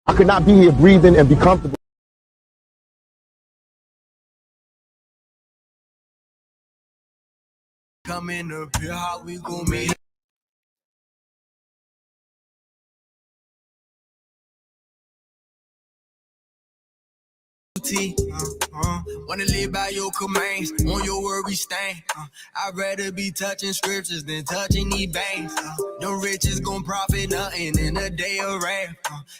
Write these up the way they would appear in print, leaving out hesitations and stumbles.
I could not be here breathing and be comfortable. Coming up here, how we gon' meet? Wanna live by your commands, on your word we stand. I'd rather be touching scriptures than touching these banks. No riches gon' profit nothing in a day of wrath.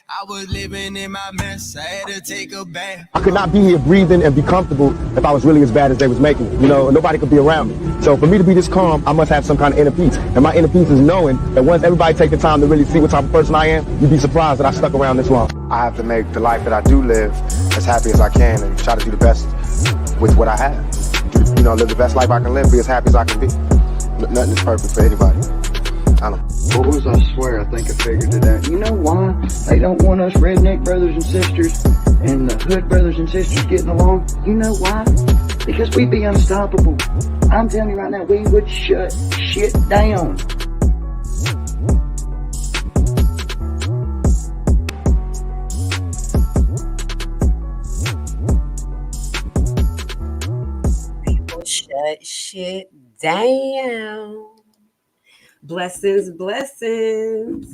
I was living in my mess, I had to take a bath. I could not be here breathing and be comfortable if I was really as bad as they was making it. You know, nobody could be around me. So for me to be this calm, I must have some kind of inner peace. And my inner peace is knowing that once everybody take the time to really see what type of person I am, you'd be surprised that I stuck around this long. I have to make the life that I do live as happy as I can and try to do the best with what I have. You know, live the best life I can live, be as happy as I can be. Nothing is perfect for anybody. I don't know. Boys, I swear, I think I figured it out. You know why they don't want us redneck brothers and sisters and the hood brothers and sisters getting along? You know why? Because we'd be unstoppable. I'm telling you right now, we would shut shit down. Shut shit down. Blessings, blessings.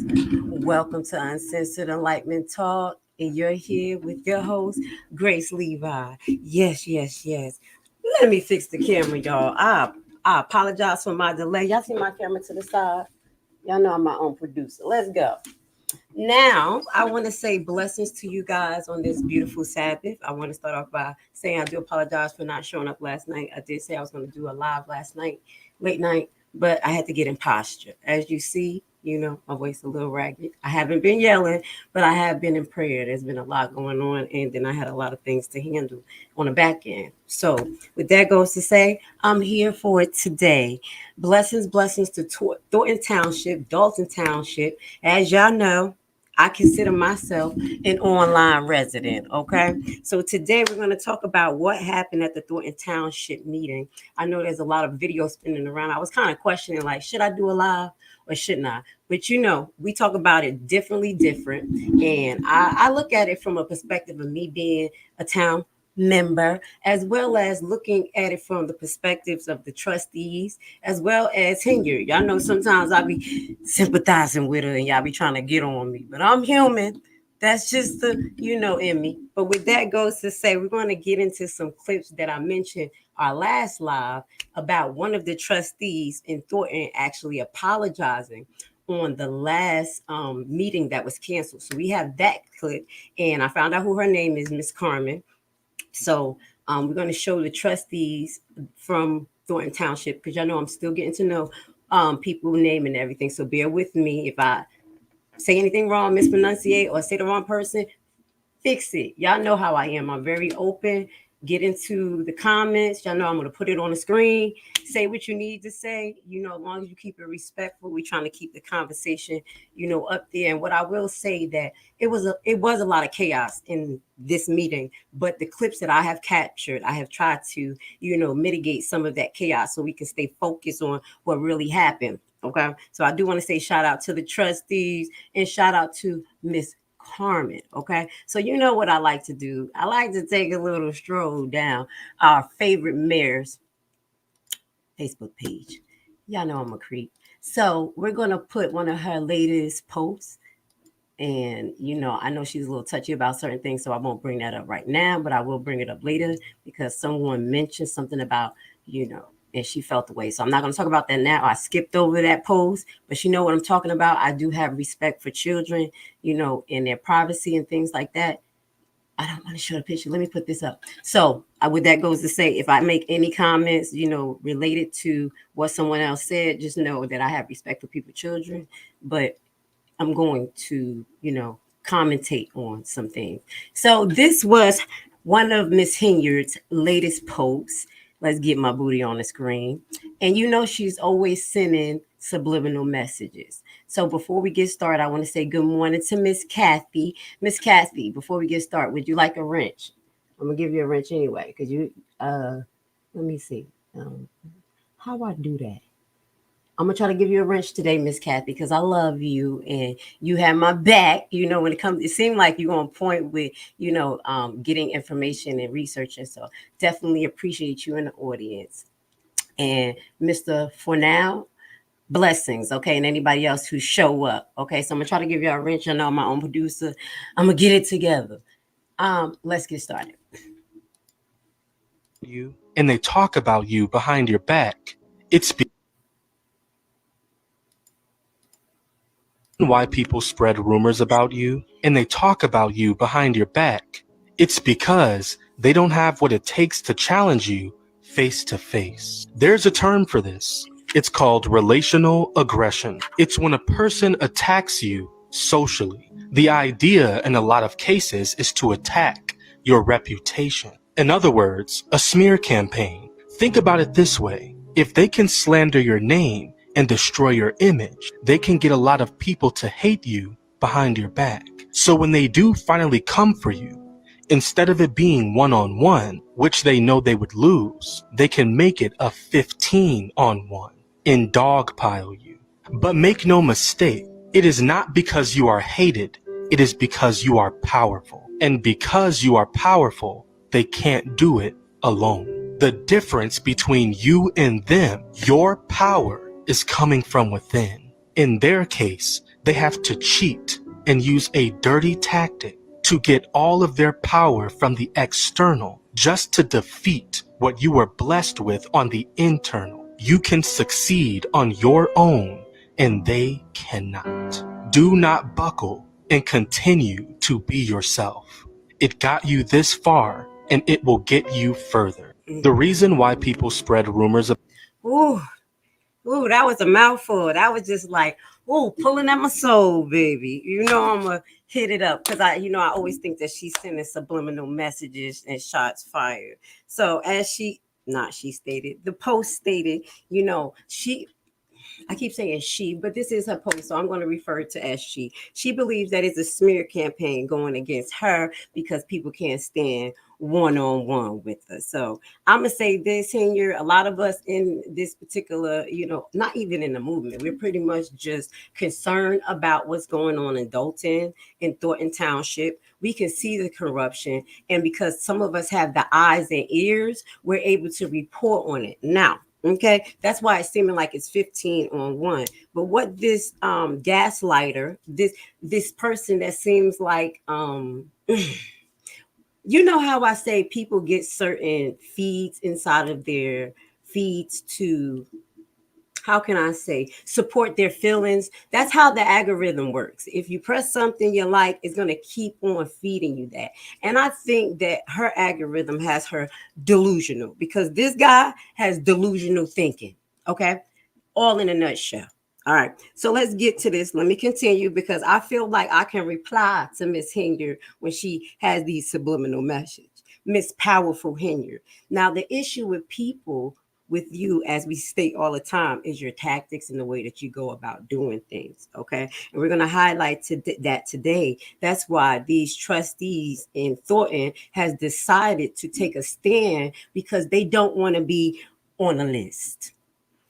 Welcome to Uncensored Enlightenment Talk. And you're here with your host, Grace Levi. Yes. Let me fix the camera, y'all. I apologize for my delay. Y'all see my camera to the side? Y'all know I'm my own producer. Let's go. Now, I want to say blessings to you guys on this beautiful Sabbath. I want to start off by saying I do apologize for not showing up last night. I did say I was going to do a live last night, late night, but I had to get in posture. As you see, you know, my voice is a little ragged. I haven't been yelling, but I have been in prayer. There's been a lot going on, and then I had a lot of things to handle on the back end. So with that goes to say, I'm here for it today. Blessings to Thornton Township, Dolton Township. As y'all know, I consider myself an online resident, okay? So today we're going to talk about what happened at the Thornton Township meeting. I know there's a lot of video spinning around. I was kind of questioning, like, should I do a live or shouldn't I? But, you know, we talk about it different. And I look at it from a perspective of me being a town member, as well as looking at it from the perspectives of the trustees, as well as Henyard. Y'all know sometimes I be sympathizing with her and y'all be trying to get on me, but I'm human. That's just the, you know, in me. But with that goes to say, we're going to get into some clips that I mentioned our last live about one of the trustees in Thornton actually apologizing on the last meeting that was canceled. So we have that clip, and I found out who her name is, Miss Carmen. So we're going to show the trustees from Thornton Township, because y'all know I'm still getting to know people name and everything. So bear with me if I say anything wrong, mispronunciate, or say the wrong person, fix it. Y'all know how I am. I'm very open. Get into the comments. Y'all know I'm going to put it on the screen. Say what you need to say. You know, as long as you keep it respectful, we're trying to keep the conversation, you know, up there. And what I will say that it was a lot of chaos in this meeting, but the clips that I have captured, I have tried to, you know, mitigate some of that chaos so we can stay focused on what really happened. Okay. So I do want to say shout out to the trustees and shout out to Miss Carmen. Okay. So you know what I like to do? I like to take a little stroll down our favorite mayor's Facebook page. Y'all know I'm a creep. So we're going to put one of her latest posts. And, you know, I know she's a little touchy about certain things, so I won't bring that up right now, but I will bring it up later because someone mentioned something about, you know, and she felt the way. So I'm not going to talk about that now. I skipped over that post, but you know what I'm talking about. I do have respect for children, you know, and their privacy and things like that. I don't want to show the picture. Let me put this up. So with that goes to say, if I make any comments, you know, related to what someone else said, just know that I have respect for people's children, but I'm going to, you know, commentate on some things. So this was one of Miss Henyard's latest posts. Let's get my booty on the screen. And you know, she's always sending subliminal messages. So before we get started, I want to say good morning to Miss Kathy. Miss Kathy, before we get started, would you like a wrench? I'm going to give you a wrench anyway, because you, let me see. How do I do that? I'm gonna try to give you a wrench today, Miss Kathy, because I love you and you have my back. When it comes, it seemed like you're on point with, getting information and researching. So definitely appreciate you in the audience. And Mr. For now, blessings, okay, and anybody else who show up, okay. So I'm gonna try to give you a wrench. I know I'm my own producer. I'm gonna get it together. Let's get started. You and they talk about you behind your back. It's why people spread rumors about you and they talk about you behind your back. It's because they don't have what it takes to challenge you face to face. There's a term for this. It's called relational aggression. It's when a person attacks you socially. The idea in a lot of cases is to attack your reputation. In other words, a smear campaign. Think about it this way. If they can slander your name and destroy your image, they can get a lot of people to hate you behind your back. So when they do finally come for you, instead of it being one-on-one, which they know they would lose, they can make it a 15-on-1 and dogpile you. But make no mistake, it is not because you are hated, it is because you are powerful. And because you are powerful, they can't do it alone. The difference between you and them, your power is coming from within. In their case, they have to cheat and use a dirty tactic to get all of their power from the external just to defeat what you were blessed with on the internal. You can succeed on your own and they cannot. Do not buckle and continue to be yourself. It got you this far and it will get you further. The reason why people spread rumors of Ooh, that was a mouthful. That was just like, pulling at my soul, baby. I'm gonna hit it up because I always think that she's sending subliminal messages and shots fired. So as she stated, the post stated, I keep saying she, but this is her post, so I'm going to refer to as she. She believes that it's a smear campaign going against her because people can't stand one-on-one with her. So I'm going to say this here. A lot of us in this particular, not even in the movement, we're pretty much just concerned about what's going on in Dolton, in Thornton Township. We can see the corruption. And because some of us have the eyes and ears, we're able to report on it. Now, okay, that's why it's seeming like it's 15-on-1. But what this gaslighter, this person that seems like you know how I say people get certain feeds inside of their feeds to, how can I say, support their feelings. That's how the algorithm works. If you press something you like, it's going to keep on feeding you that. And I think that her algorithm has her delusional because this guy has delusional thinking. Okay. All in a nutshell. All right. So let's get to this. Let me continue because I feel like I can reply to Miss Henyard when she has these subliminal messages. Miss Powerful Henyard. Now, the issue with people, with you, as we state all the time, is your tactics and the way that you go about doing things. Okay. And we're going to highlight that today. That's why these trustees in Thornton has decided to take a stand because they don't want to be on a list.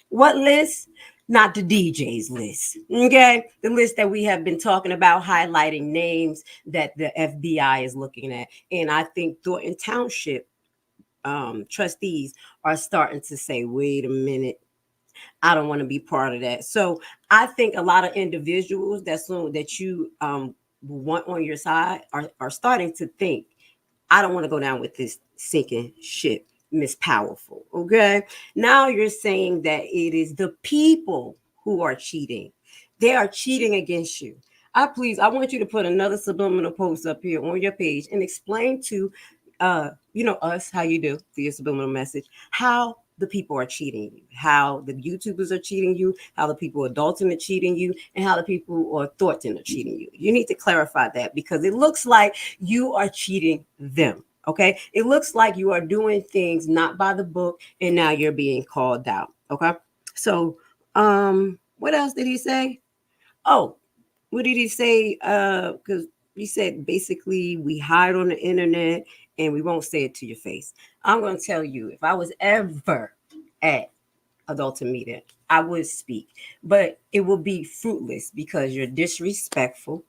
What list? Not the DJ's list. Okay. The list that we have been talking about, highlighting names that the FBI is looking at. And I think Thornton Township trustees are starting to say, wait a minute, I don't want to be part of that. So I think a lot of individuals that you want on your side are starting to think, I don't want to go down with this sinking ship, Miss Powerful. Okay. Now you're saying that it is the people who are cheating. They are cheating against you. I want you to put another subliminal post up here on your page and explain to us, how you do the subliminal message, how the people are cheating you, how the YouTubers are cheating you, how the people at Dolton are cheating you, and how the people who are Thornton are cheating you. You need to clarify that because it looks like you are cheating them. Okay. It looks like you are doing things not by the book, and now you're being called out. Okay. So, what else did he say? Oh, what did he say? Because he said basically we hide on the internet and we won't say it to your face. I'm going to tell you, if I was ever at Dolton meeting, I would speak, but it will be fruitless because you're disrespectful.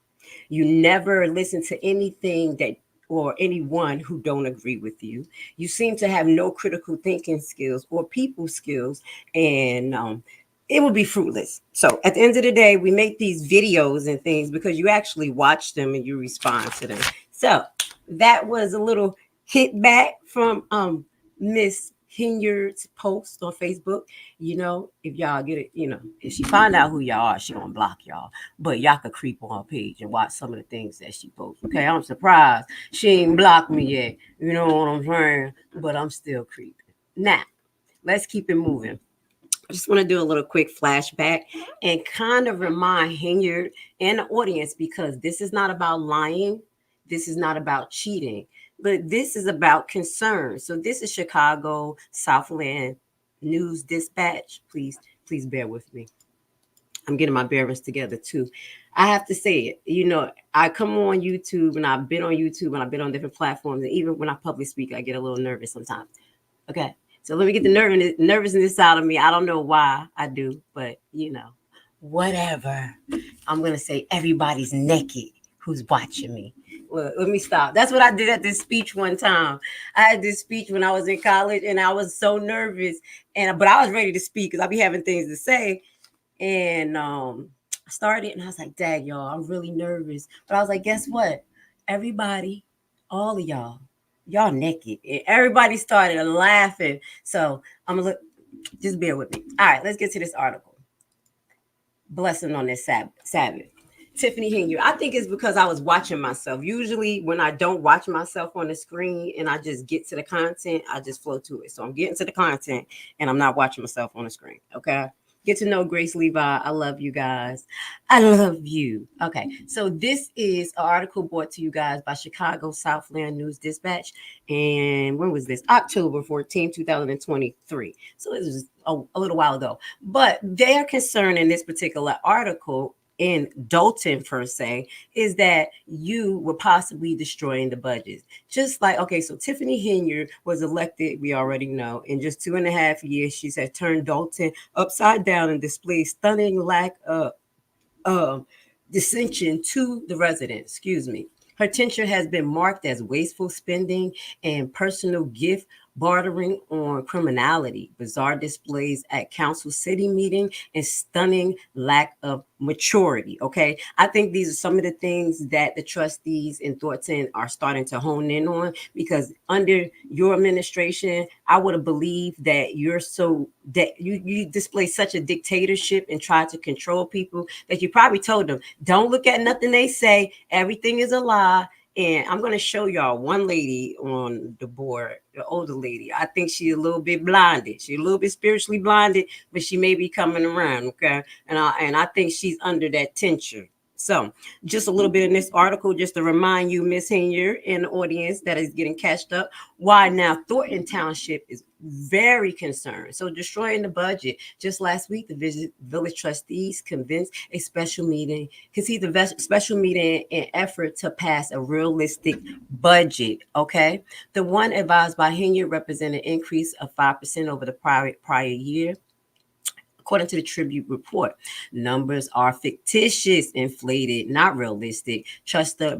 You never listen to anything that or anyone who don't agree with you. You seem to have no critical thinking skills or people skills, and it will be fruitless. So at the end of the day, we make these videos and things because you actually watch them and you respond to them. So that was a little hit back from Miss Henyard's post on Facebook. You know, if y'all get it, you know, if she find out who y'all are, she gonna block y'all. But y'all could creep on her page and watch some of the things that she posts. Okay, I'm surprised she ain't blocked me yet. You know what I'm saying? But I'm still creeping. Now, let's keep it moving. I just want to do a little quick flashback and kind of remind Henyard and the audience, because this is not about lying. This is not about cheating, but this is about concern. So this is Chicago Southland News Dispatch. Please bear with me. I'm getting my bearings together too. I have to say it. You know, I come on YouTube and I've been on YouTube and I've been on different platforms. And even when I public speak, I get a little nervous sometimes. Okay. So let me get the nervousness out of me. I don't know why I do, but you know, whatever. I'm going to say everybody's naked who's watching me. Well, let me stop. That's what I did at this speech one time. I had this speech when I was in college and I was so nervous, but I was ready to speak because I be having things to say. And I started and I was like, Dad, y'all, I'm really nervous. But I was like, guess what? Everybody, all of y'all naked. And everybody started laughing. So I'm going to just bear with me. All right, let's get to this article. Blessing on this Sabbath. Tiffany Henyard. I think it's because I was watching myself. Usually when I don't watch myself on the screen and I just get to the content, I just flow to it. So I'm getting to the content and I'm not watching myself on the screen. Okay. Get to know Grace Levi. I love you guys. I love you. Okay. So this is an article brought to you guys by Chicago Southland News Dispatch. And when was this? October 14, 2023. So it was a little while ago. But their concern in this particular article in Dolton, per se, is that you were possibly destroying the budget. Just like, okay, so Tiffany Henyard was elected, we already know, in just 2.5 years, she said turned Dolton upside down and displayed stunning lack of dissension to the residents. Her tenure has been marked as wasteful spending and personal gift bartering on criminality, bizarre displays at council city meeting, and stunning lack of maturity. Okay. I think these are some of the things that the trustees in Thornton are starting to hone in on, because under your administration, I would have believed that you display such a dictatorship and try to control people that you probably told them, don't look at nothing they say. Everything is a lie. And I'm going to show y'all one lady on the board, the older lady. I think she's a little bit blinded. She's a little bit spiritually blinded, but she may be coming around, okay? And I think she's under that tension. So just a little bit in this article, just to remind you, Miss Henyard, and the audience that is getting catched up, why now Thornton Township is very concerned. So destroying the budget. Just last week, the village trustees convened a special meeting, the special meeting in effort to pass a realistic budget, okay? The one advised by Henyard represented an increase of 5% over the prior year. According to the Tribune report, numbers are fictitious, inflated, not realistic, Trustee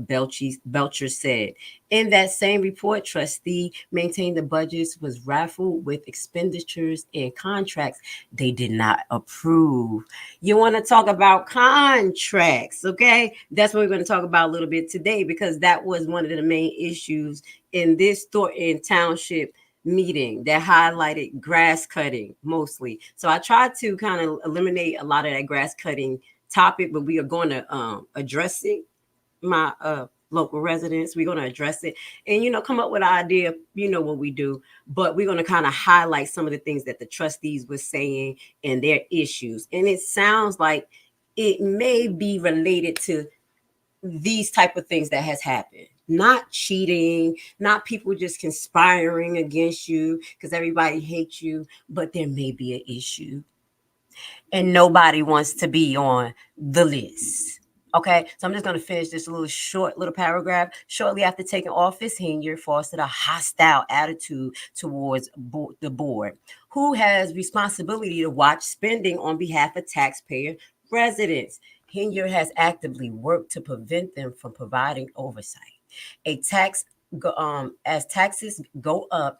Belcher said. In that same report, trustee maintained the budgets was raffled with expenditures and contracts they did not approve. You want to talk about contracts, okay? That's what we're going to talk about a little bit today, because that was one of the main issues in this Thornton Township meeting that highlighted grass cutting mostly. So I tried to kind of eliminate a lot of that grass cutting topic, but we are going to address it. My local residents, we're going to address it and, come up with an idea, what we do, but we're going to kind of highlight some of the things that the trustees were saying and their issues. And it sounds like it may be related to these type of things that has happened. Not cheating, not people just conspiring against you because everybody hates you, but there may be an issue. And nobody wants to be on the list. Okay, so I'm just going to finish this little paragraph. Shortly after taking office, Henyard fostered a hostile attitude towards the board, who has responsibility to watch spending on behalf of taxpayer residents. Henyard has actively worked to prevent them from providing oversight. As taxes go up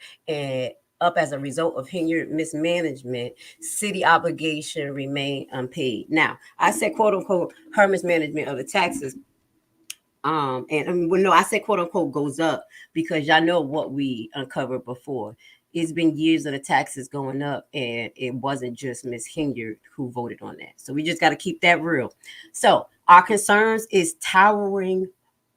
as a result of Henyard mismanagement, city obligation remain unpaid. Now, I said quote unquote her mismanagement of the taxes. No, I said quote unquote goes up because y'all know what we uncovered before. It's been years of the taxes going up, and it wasn't just Miss Henyard who voted on that. So we just got to keep that real. So our concerns is towering,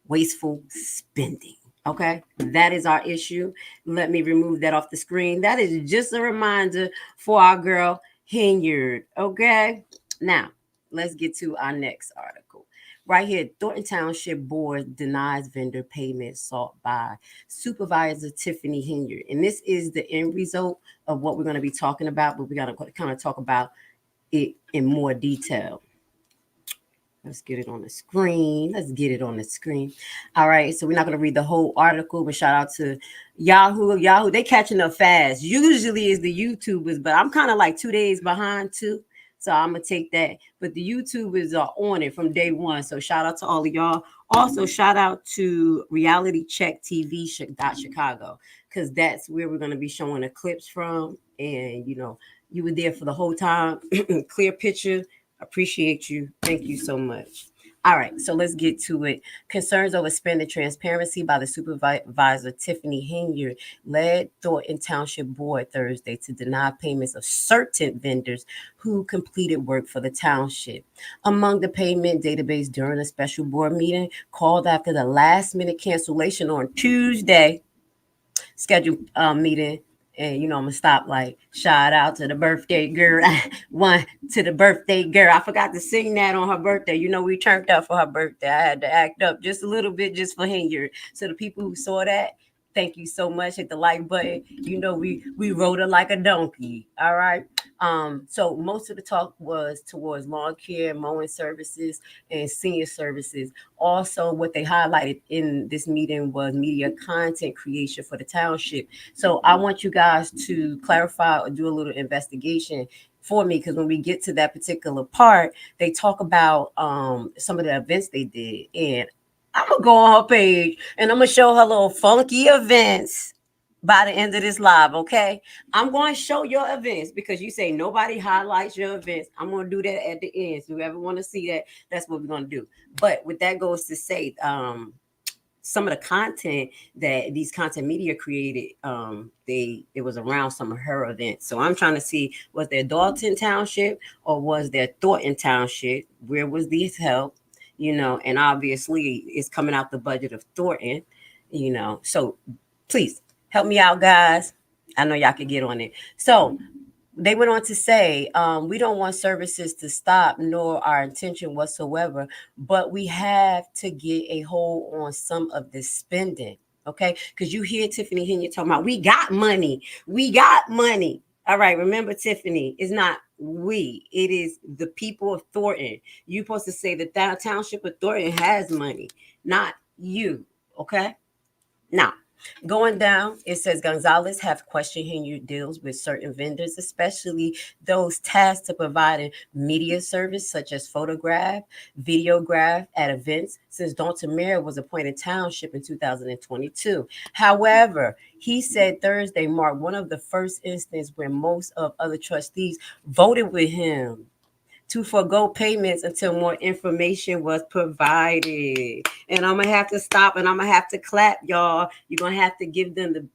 wasteful spending. Okay, that is our issue. Let me remove that off the screen. That is just a reminder for our girl Henyard. Okay, now let's get to our next article. Right here, Thornton Township Board denies vendor payment sought by Supervisor Tiffany Henyard. And this is the end result of what we're going to be talking about, but we got to kind of talk about it in more detail. Let's get it on the screen. All right. So we're not going to read the whole article, but shout out to Yahoo. They catching up fast. Usually is the YouTubers, but I'm kind of like 2 days behind too. So I'm going to take that. But the YouTubers are on it from day one. So shout out to all of y'all. Also, shout out to Reality Check TV Chicago, because that's where we're going to be showing the clips from. And, you were there for the whole time. Clear picture. Appreciate you. Thank you so much. All right, so let's get to it. Concerns over spending transparency by the Supervisor Tiffany Henyard led Thornton Township Board Thursday to deny payments of certain vendors who completed work for the township. Among the payment database during a special board meeting called after the last-minute cancellation on Tuesday scheduled meeting. And, I'm going to stop shout out to the birthday girl. One to the birthday girl. I forgot to sing that on her birthday. We turned up for her birthday. I had to act up just a little bit just for Henyard. So the people who saw that, thank you so much. Hit the like button. We rode her like a donkey. All right. So most of the talk was towards lawn care, mowing services, and senior services. Also, what they highlighted in this meeting was media content creation for the township. So I want you guys to clarify or do a little investigation for me, because when we get to that particular part, they talk about some of the events they did. And I'm going to go on her page and I'm going to show her little funky events by the end of this live, okay? I'm going to show your events because you say nobody highlights your events. I'm going to do that at the end. So whoever want to see that, that's what we're going to do. But with that goes to say, some of the content that these content media created, it was around some of her events. So I'm trying to see, was there Dolton Township or was there Thornton Township? Where was this help? And obviously it's coming out the budget of Thornton, so please help me out, guys. I know y'all could get on it. So they went on to say, we don't want services to stop, nor our intention whatsoever, but we have to get a hold on some of this spending, okay? Because you hear Tiffany Henyard talking about, we got money. All right, remember, Tiffany, it's not we. It is the people of Thornton. You're supposed to say that the township of Thornton has money, not you, okay? Now, going down, it says Gonzalez have questioned Henyard deals with certain vendors, especially those tasked to providing media service such as photograph, videograph at events since Dolton Mayor was appointed township in 2022. However, he said Thursday marked one of the first instances where most of other trustees voted with him to forego payments until more information was provided. And I'm going to have to stop and I'm going to have to clap, y'all. You're going to have to give them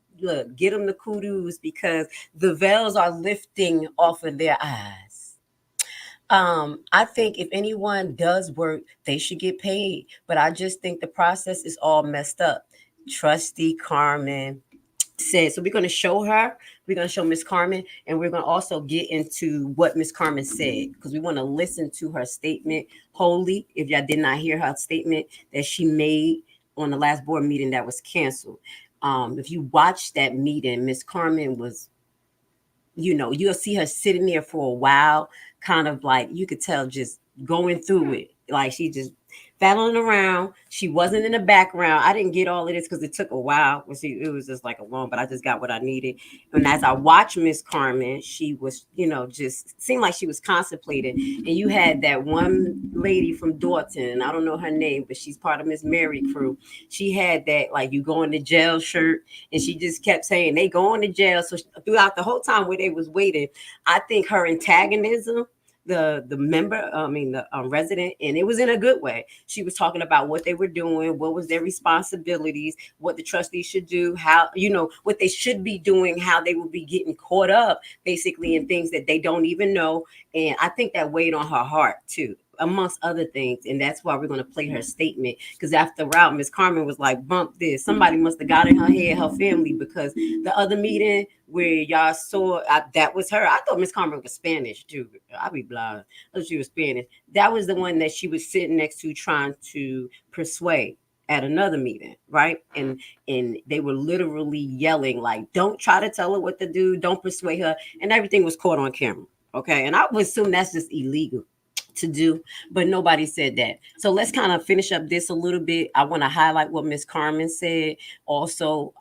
get them the kudos because the veils are lifting off of their eyes. I think if anyone does work, they should get paid. But I just think the process is all messed up. Trustee Carmen said, so we're going to show her. We're going to show Miss Carmen, and we're going to also get into what Miss Carmen said because we want to listen to her statement wholly. If y'all did not hear her statement that she made on the last board meeting that was canceled. If you watch that meeting, Miss Carmen was, you'll see her sitting there for a while, kind of like you could tell just going through it. Like she just battling around. She wasn't in the background. I didn't get all of this because it took a while. It was just like a long, but I just got what I needed. And as I watched Miss Carmen, she was, just seemed like she was contemplating. And you had that one lady from Dolton, I don't know her name, but she's part of Miss Mary crew. She had that, like, you going to jail shirt, and she just kept saying they going to jail. So throughout the whole time where they was waiting, I think her antagonism, the resident, and it was in a good way. She was talking about what they were doing, what was their responsibilities, what the trustees should do, how, what they should be doing, how they will be getting caught up basically in things that they don't even know. And I think that weighed on her heart too, amongst other things. And that's why we're going to play her statement, because after route, Miss Carmen was like, bump this. Somebody must have got in her head, her family, because the other meeting where y'all saw, that was her. I thought Miss Carmen was Spanish too. I'll be blind. I thought she was Spanish. That was the one that she was sitting next to trying to persuade at another meeting, right? And they were literally yelling, like, don't try to tell her what to do, don't persuade her. And everything was caught on camera. Okay. And I would assume that's just illegal to do, but nobody said that. So let's kind of finish up this a little bit. I want to highlight what Miss Carmen said. Also,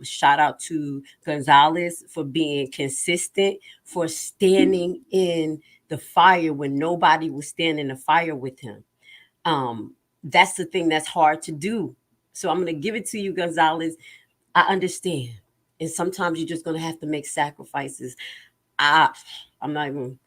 shout out to Gonzalez for being consistent, for standing in the fire when nobody was standing in the fire with him. That's the thing that's hard to do. So I'm going to give it to you, Gonzalez. I understand. And sometimes you're just going to have to make sacrifices. I'm not even...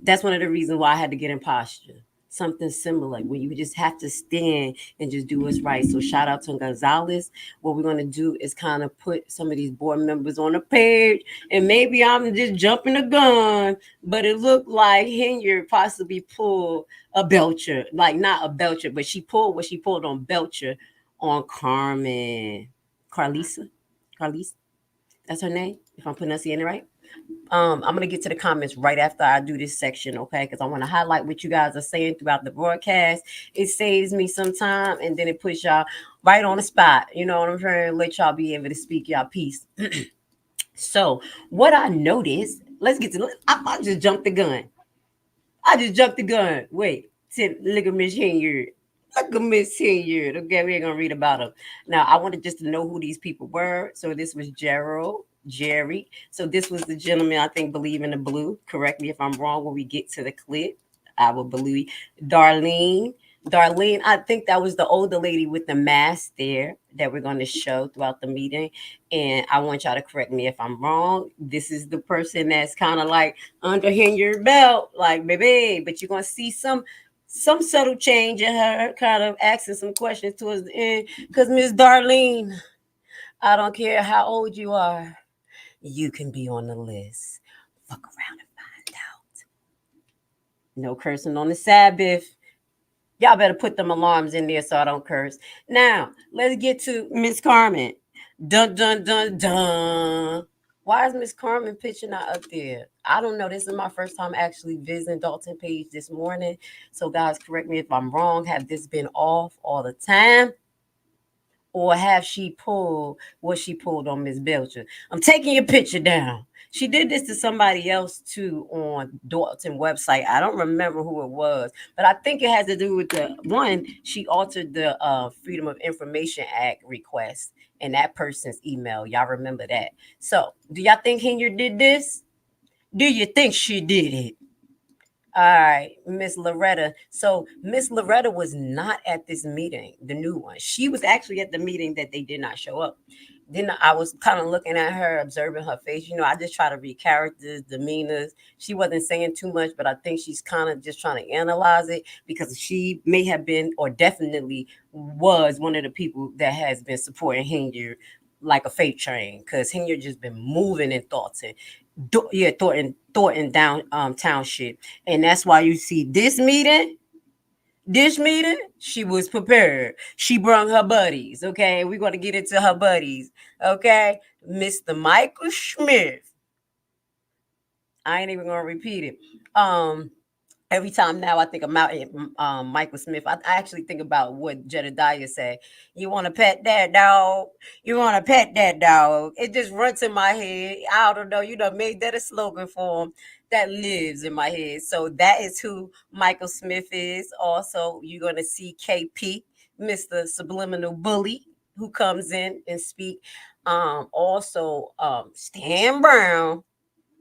That's one of the reasons why I had to get in posture. Something similar, where you just have to stand and just do what's right. So shout out to Gonzalez. What we're going to do is kind of put some of these board members on the page. And maybe I'm just jumping the gun, but it looked like Henyard possibly pulled a Belcher. Like, not a Belcher, but she pulled what she pulled on Belcher on Carmen. Carlisa? That's her name, if I'm pronouncing it right. I'm going to get to the comments right after I do this section, okay? Because I want to highlight what you guys are saying throughout the broadcast. It saves me some time, and then it puts y'all right on the spot. You know what I'm saying? Let y'all be able to speak y'all piece. So what I noticed, let's get to, I just jumped the gun. Wait, look at Miss Henyard. Okay, we ain't going to read about them. Now, I wanted just to know who these people were. So this was Jerry. So this was the gentleman, I think, believe in the blue. Correct me if I'm wrong when we get to the clip. I will believe. Darlene, I think that was the older lady with the mask there that we're going to show throughout the meeting. And I want y'all to correct me if I'm wrong. This is the person that's kind of like under your belt, like, baby, but you're going to see some subtle change in her, kind of asking some questions towards the end. Because Miss Darlene, I don't care how old you are, you can be on the list. Fuck around and find out. No cursing on the Sabbath. Y'all better put them alarms in there so I don't curse. Now, let's get to Miss Carmen. Dun, dun, dun, dun. Why is Miss Carmen picture not up there? I don't know. This is my first time actually visiting Dolton page this morning. So, guys, correct me if I'm wrong. Have this been off all the time? Or have she pulled what she pulled on Miss Belcher? I'm taking your picture down. She did this to somebody else too on Dolton website. I don't remember who it was, but I think it has to do with the one. She altered the Freedom of Information Act request in that person's email. Y'all remember that? So, do y'all think Henyard did this? Do you think she did it? All right, Miss Loretta. So Miss Loretta was not at this meeting, the new one. She was actually at the meeting that they did not show up. Then I was kind of looking at her, observing her face. You know, I just try to read characters, demeanors. She wasn't saying too much, but I think she's kind of just trying to analyze it because she may have been, or definitely was, one of the people that has been supporting Henyard like a freight train, because Henyard just been moving in Thornton. Thornton Township. And that's why you see this meeting, she was prepared. She brought her buddies, okay? We're going to get into her buddies, okay? Mr. Michael Smith. I ain't even going to repeat it. Every time now I think about it, Michael Smith, I actually think about what Jedediah said. You want to pet that dog? You want to pet that dog? It just runs in my head. I don't know. You know, made that a slogan for him that lives in my head. So that is who Michael Smith is. Also, you're going to see KP, Mr. Subliminal Bully, who comes in and speak. Also, Stan Brown.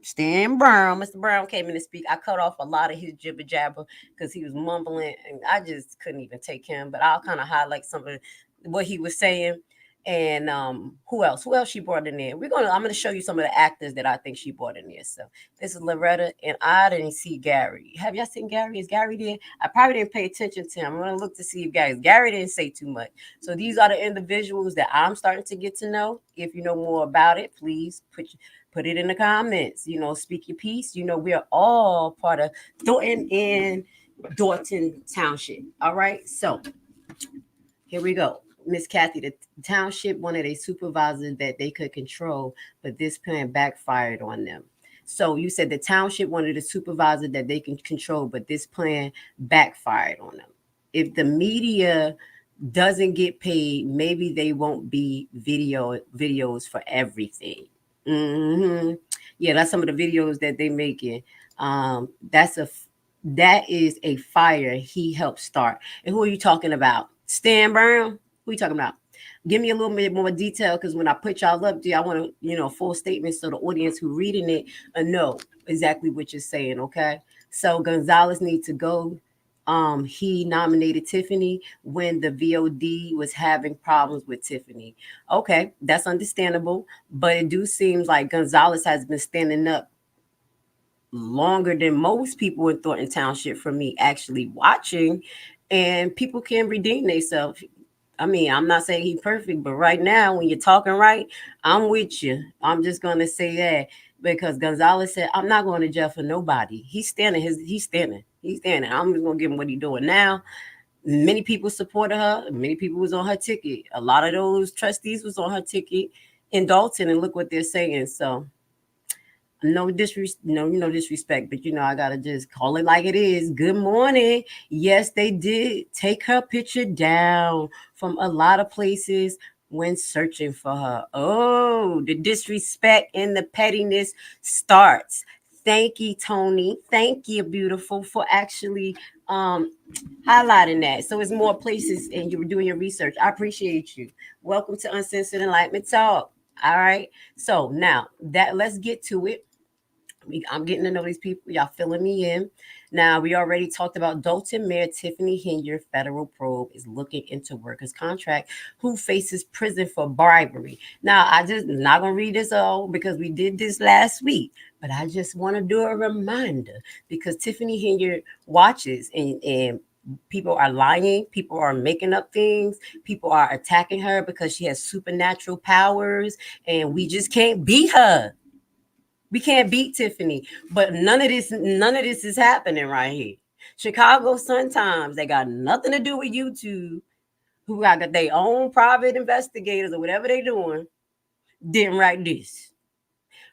Stan Brown, Mr. Brown came in to speak. I cut off a lot of his jibber jabber because he was mumbling, and I just couldn't even take him. But I'll kind of highlight some of what he was saying. And who else? Who else she brought in there? I'm gonna show you some of the actors that I think she brought in there. So this is Loretta, and I didn't see Gary. Have y'all seen Gary? Is Gary there? I probably didn't pay attention to him. I'm gonna look to see if Gary didn't say too much. So these are the individuals that I'm starting to get to know. If you know more about it, please put it in the comments. You know, speak your piece. You know, we are all part of Thornton and Dolton Township. All right, so here we go. Miss Kathy, the township wanted a supervisor that they could control, but this plan backfired on them. So you said the township wanted a supervisor that they can control, but this plan backfired on them. If the media doesn't get paid, maybe they won't be videos for everything. Yeah, that's some of the videos that they making. That is a fire he helped start. And who are you talking about? Stan Brown? Who are you talking about? Give me a little bit more detail, because when I put y'all up there, I want to, full statements so the audience who reading it know exactly what you're saying, okay? So Gonzalez needs to go. He nominated Tiffany when the VOD was having problems with Tiffany. Okay, that's understandable, but it do seems like Gonzalez has been standing up longer than most people in Thornton Township for me actually watching, and people can redeem themselves. I mean, I'm not saying he's perfect, but right now, when you're talking right, I'm with you. I'm just going to say that because Gonzalez said, I'm not going to jail for nobody. He's standing. He's standing. I'm just going to give him what he's doing now. Many people supported her. Many people was on her ticket. A lot of those trustees was on her ticket in Dolton, and look what they're saying. So no disrespect, but I gotta just call it like it is. Good morning. Yes, they did take her picture down from a lot of places when searching for her. Oh, the disrespect and the pettiness starts. Thank you, Tony. Thank you, beautiful, for actually highlighting that. So it's more places, and you were doing your research. I appreciate you. Welcome to Uncensored Enlightenment Talk. All right. So now that let's get to it. I'm getting to know these people. Y'all filling me in. Now, we already talked about Dolton Mayor Tiffany Henyard federal probe is looking into workers' contract who faces prison for bribery. Now, I just not going to read this all because we did this last week, but I just want to do a reminder because Tiffany Henyard watches and people are lying. People are making up things. People are attacking her because she has supernatural powers and we just can't beat her. We can't beat Tiffany, but none of this is happening right here. Chicago Sun-Times, they got nothing to do with YouTube, who got their own private investigators or whatever they doing, didn't write this.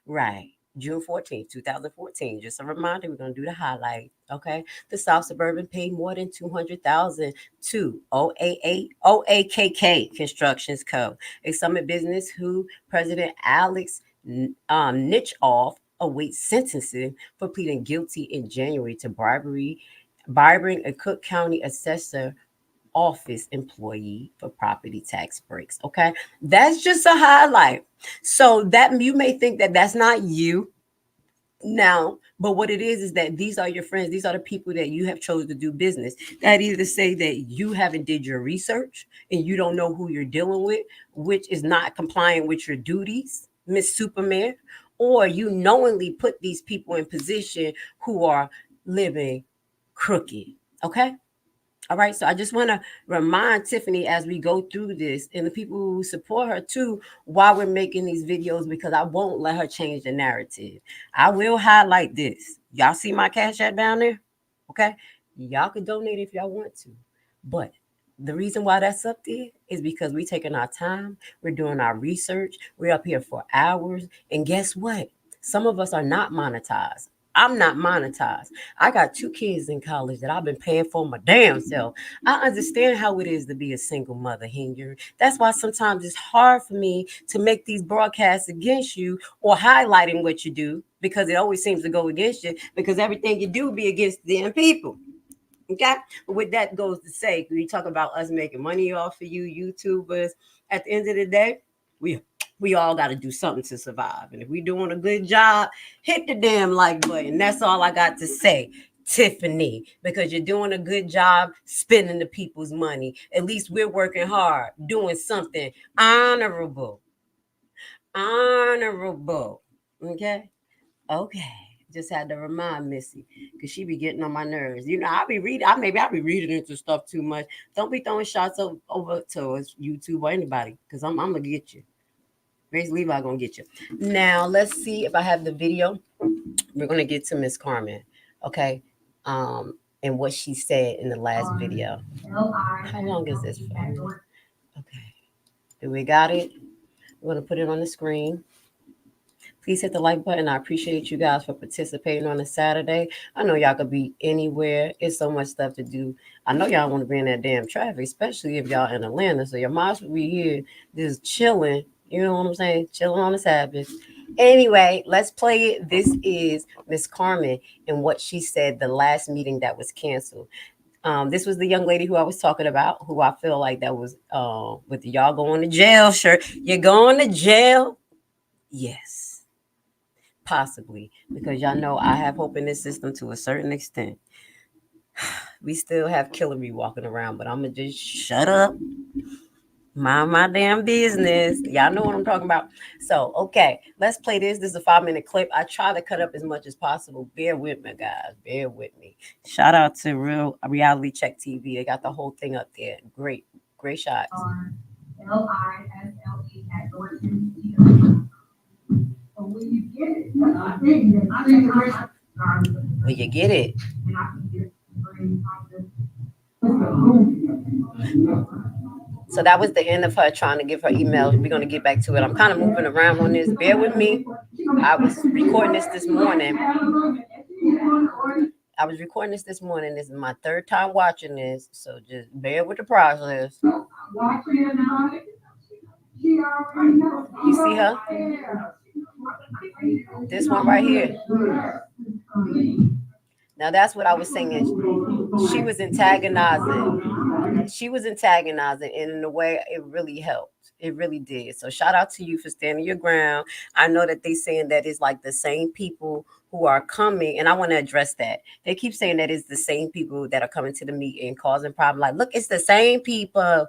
Right. June 14th, 2014. Just a reminder, we're going to do the highlight. Okay. The South Suburban paid more than $200,000 to OAKK Constructions Co., a summit business who President Alex Nichoff awaits sentencing for pleading guilty in January to bribing a Cook County assessor office employee for property tax breaks. Okay, that's just a highlight. So that you may think that that's not you now, but what it is that these are your friends. These are the people that you have chosen to do business. That either say that you haven't did your research and you don't know who you're dealing with, which is not complying with your duties, Miss Superman, or you knowingly put these people in position who are living crooked. Okay. All right. So I just want to remind Tiffany as we go through this and the people who support her too, while we're making these videos, because I won't let her change the narrative. I will highlight this. Y'all see my Cash App down there? Okay. Y'all can donate if y'all want to. But the reason why that's up there is because we're taking our time. We're doing our research. We're up here for hours. And guess what? Some of us are not monetized. I'm not monetized. I got 2 kids in college that I've been paying for my damn self. I understand how it is to be a single mother, Henyard. That's why sometimes it's hard for me to make these broadcasts against you or highlighting what you do, because it always seems to go against you, because everything you do be against them people. Okay, but with that goes to say, we talk about us making money off of you YouTubers. At the end of the day, we all got to do something to survive, and if we doing a good job, hit the damn like button. That's all I got to say, Tiffany, because you're doing a good job spending the people's money. At least we're working hard, doing something honorable. Okay. Okay. Just had to remind Missy, because she be getting on my nerves. You know, I'll be reading into stuff too much. Don't be throwing shots over to us, YouTube or anybody, because I'm gonna get you. Grace Levi gonna get you. Now let's see if I have the video. We're gonna get to Miss Carmen, okay? And what she said in the last video. How long is this for? Okay. Do we got it? We're gonna put it on the screen. Please hit the like button. I appreciate you guys for participating on a Saturday. I know y'all could be anywhere. It's so much stuff to do. I know y'all want to be in that damn traffic, especially if y'all in Atlanta. So your moms will be here just chilling. You know what I'm saying? Chilling on the Sabbath. Anyway, let's play it. This is Miss Carmen and what she said the last meeting that was canceled. This was the young lady who I was talking about, who I feel like that was with the y'all going to jail shirt. You're going to jail? Yes. Possibly, because y'all know I have hope in this system to a certain extent. We still have Killery walking around, but I'm gonna just shut up, mind my damn business. Y'all know what I'm talking about. So, okay, let's play this. This is a 5-minute clip. I try to cut up as much as possible. Bear with me, guys. Bear with me. Shout out to Reality Check TV. They got the whole thing up there. Great shots. LISLE at Thornton. Will you get it? Will you get it? So that was the end of her trying to give her email. We're going to get back to it. I'm kind of moving around on this. Bear with me. I was recording this morning. This is my 3rd time watching this. So just bear with the process. You see her? This one right here. Now that's what I was saying. She was antagonizing. And in a way, it really helped. It really did. So shout out to you for standing your ground. I know that they saying that it's like the same people who are coming, and I want to address that. They keep saying that it's the same people that are coming to the meeting causing problems. Like, look, it's the same people.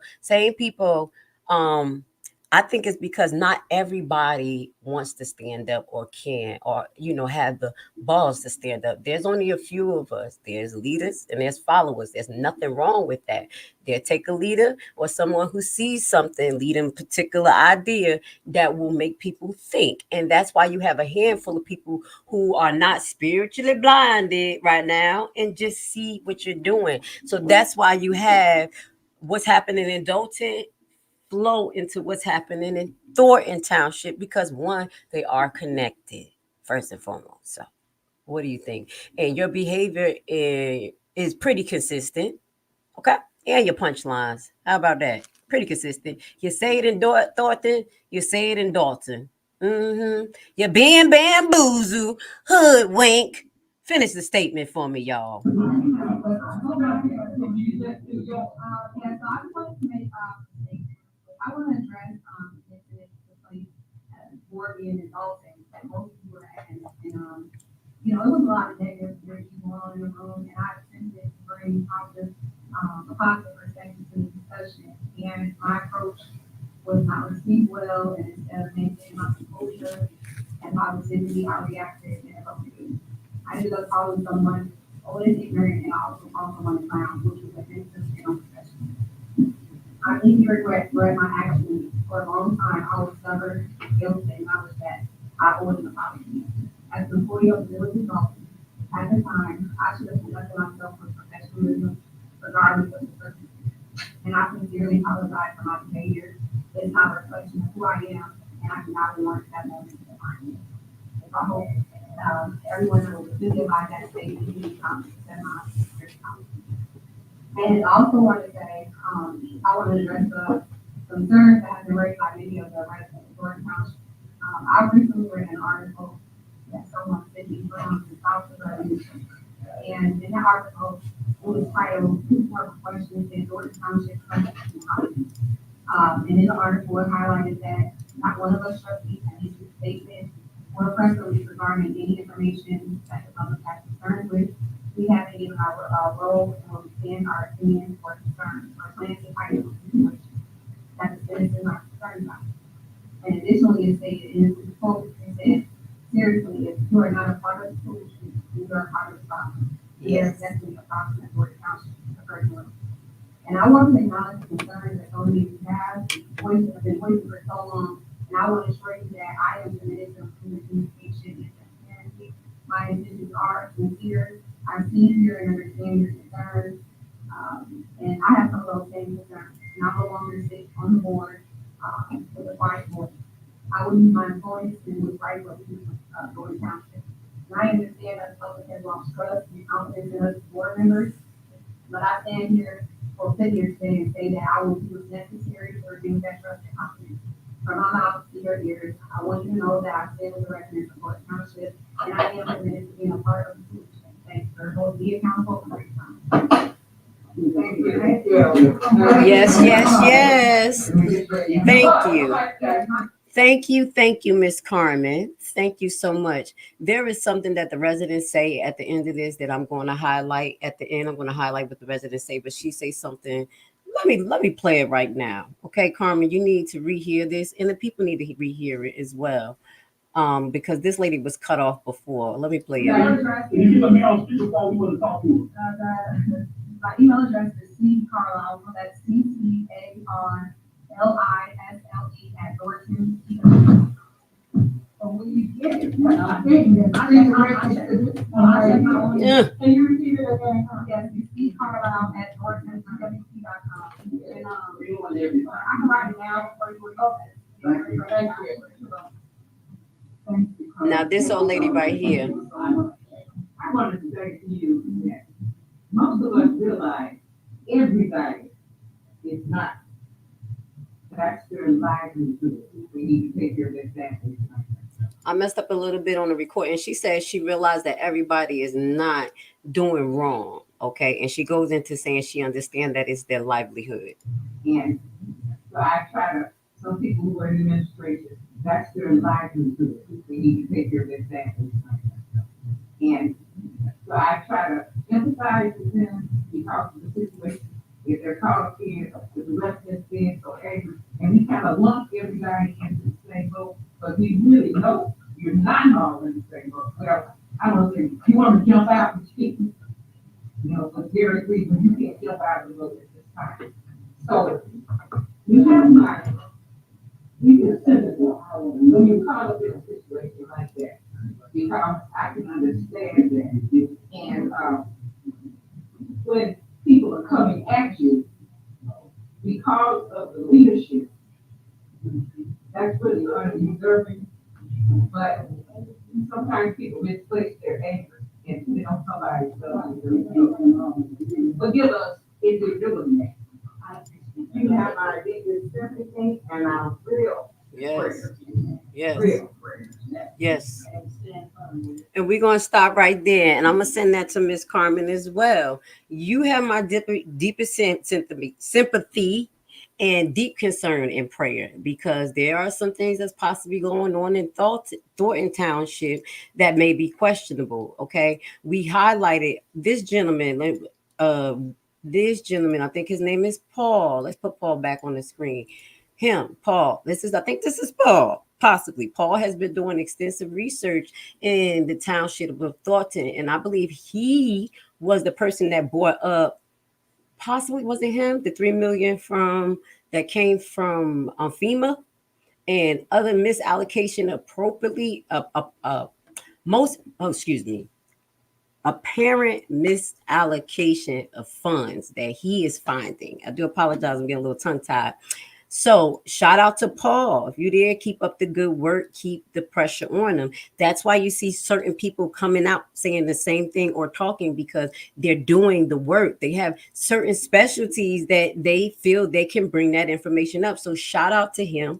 I think it's because not everybody wants to stand up or can, or, have the balls to stand up. There's only a few of us. There's leaders and there's followers. There's nothing wrong with that. They'll take a leader or someone who sees something, leading a particular idea that will make people think. And that's why you have a handful of people who are not spiritually blinded right now and just see what you're doing. So that's why you have what's happening in Dolton flow into what's happening in Thornton Township, because one, they are connected first and foremost. So what do you think? And your behavior is pretty consistent. Okay. And your punchlines. How about that? Pretty consistent. You say it in Thornton, you say it in Dolton. You're being bamboozled, hoodwink. Finish the statement for me, y'all. I want to address the place board being involved that most people were at, and it was a lot of negative energy going on in the room, and I attempted to bring a positive perspective to the discussion, and my approach was not received well, and instead of maintaining my composure and positivity, I reacted inappropriately. I ended up calling someone old and ignorant, and I also called someone a clown, which was offensive and unprofessional. I deeply regret my actions. For a long time, I was stubborn, guilty, and acknowledged that I owed an apology. As an employee of the village office, at the time, I should have conducted myself with professionalism, regardless of the circumstances. And I sincerely apologize for my behavior. It's not a reflection of who I am, and I do not want that moment to define me. I hope everyone knows the duty by that state community comments and my comments. And also want to say, I want to address the concerns that have been raised by many of the residents of Thornton Township. I recently read an article that someone sent me from the South of Revolution. And in that article, it was titled "Two More Questions in Thornton Township Trustees Comments." And in the article, it highlighted that not one of us trustees has issued a statement or a press release regarding any information that the public has concerns with. We haven't given our role or stand our opinions or concerns or plans to fight the situation that the citizens are concerned about. And additionally, it stated in the quote, it said, seriously, if you are not a part of the solution, you are a part of the problem. Yes, definitely a problem at Thornton Township, the first one. And I want to acknowledge the concerns that so many of you have been voicing for so long. And I want to assure you that I am committed to improving communication and transparency. My intentions are sincere. I see, hear, and understand your concerns. And I have some of those same concerns. And I no longer sit on the board with a quiet voice. I will use my voice to do what's right for the people of Dolton Township. And I understand that the public has lost trust and confidence in us board members. But I stand here or sit here today and say that I will do what's necessary to regain that trust and confidence. From my mouth to your ears, I want you to know that I stand with the residents of Dolton Township, and I am committed to being a part of the solution. Thanks for both be accountable for your time. Thank you. Thank you. Yes, yes, yes. Thank you. Thank you, Miss Carmen. Thank you so much. There is something that the residents say at the end of this that I'm going to highlight. At the end, I'm going to highlight what the residents say, but she says something. Let me play it right now. Okay, Carmen, you need to rehear this, and the people need to rehear it as well. Because this lady was cut off before. Let me play it. My email address is ccarlisle, that's CCARLISLE@Thornton. So when you get it, can you repeat it again? Yes, it's ccarlisle@Thornton.com. And I can write it down for you. Thank you. Now this old lady right here. I wanted to say to you that most of us realize everybody is not. That's their livelihood. We need to take care of their families. I messed up a little bit on the recording. She says she realized that everybody is not doing wrong. Okay. And she goes into saying she understands that it's their livelihood. And so I try to, some people who are in administration, that's their livelihood. We need to take care of their families. And so I try to empathize with them because of the situation. If they're caught up in, with the residents being so angry, and we kind of lump everybody into the same boat, but we really know you're not all in the same boat. Well, I don't think you want to jump out and speak, for various reasons, you can't jump out of the boat at this time. So you have my, you can send it when you call up in a situation like that, because I can understand that. And when people are coming at you because of the leadership, that's really undeserving. But sometimes people misplace their anger and put it on somebody's else. Forgive us if we're doing that. You have my deepest sympathy, and I'm real. Yes. Yes. Real. Yes. And we're going to stop right there. And I'm going to send that to Miss Carmen as well. You have my deepest sympathy and deep concern in prayer, because there are some things that's possibly going on in Thornton Township that may be questionable. Okay. We highlighted this gentleman. I think his name is Paul. Let's put Paul back on the screen. Paul. I think this is Paul. Possibly. Paul has been doing extensive research in the township of Thornton, and I believe he was the person that brought up, possibly was it him, the $3 million that came from FEMA and other misallocation appropriately apparent misallocation of funds that he is finding. I do apologize, I'm getting a little tongue-tied. So shout out to Paul. If you there, keep up the good work, keep the pressure on them. That's why you see certain people coming out saying the same thing or talking, because they're doing the work. They have certain specialties that they feel they can bring that information up. So shout out to him,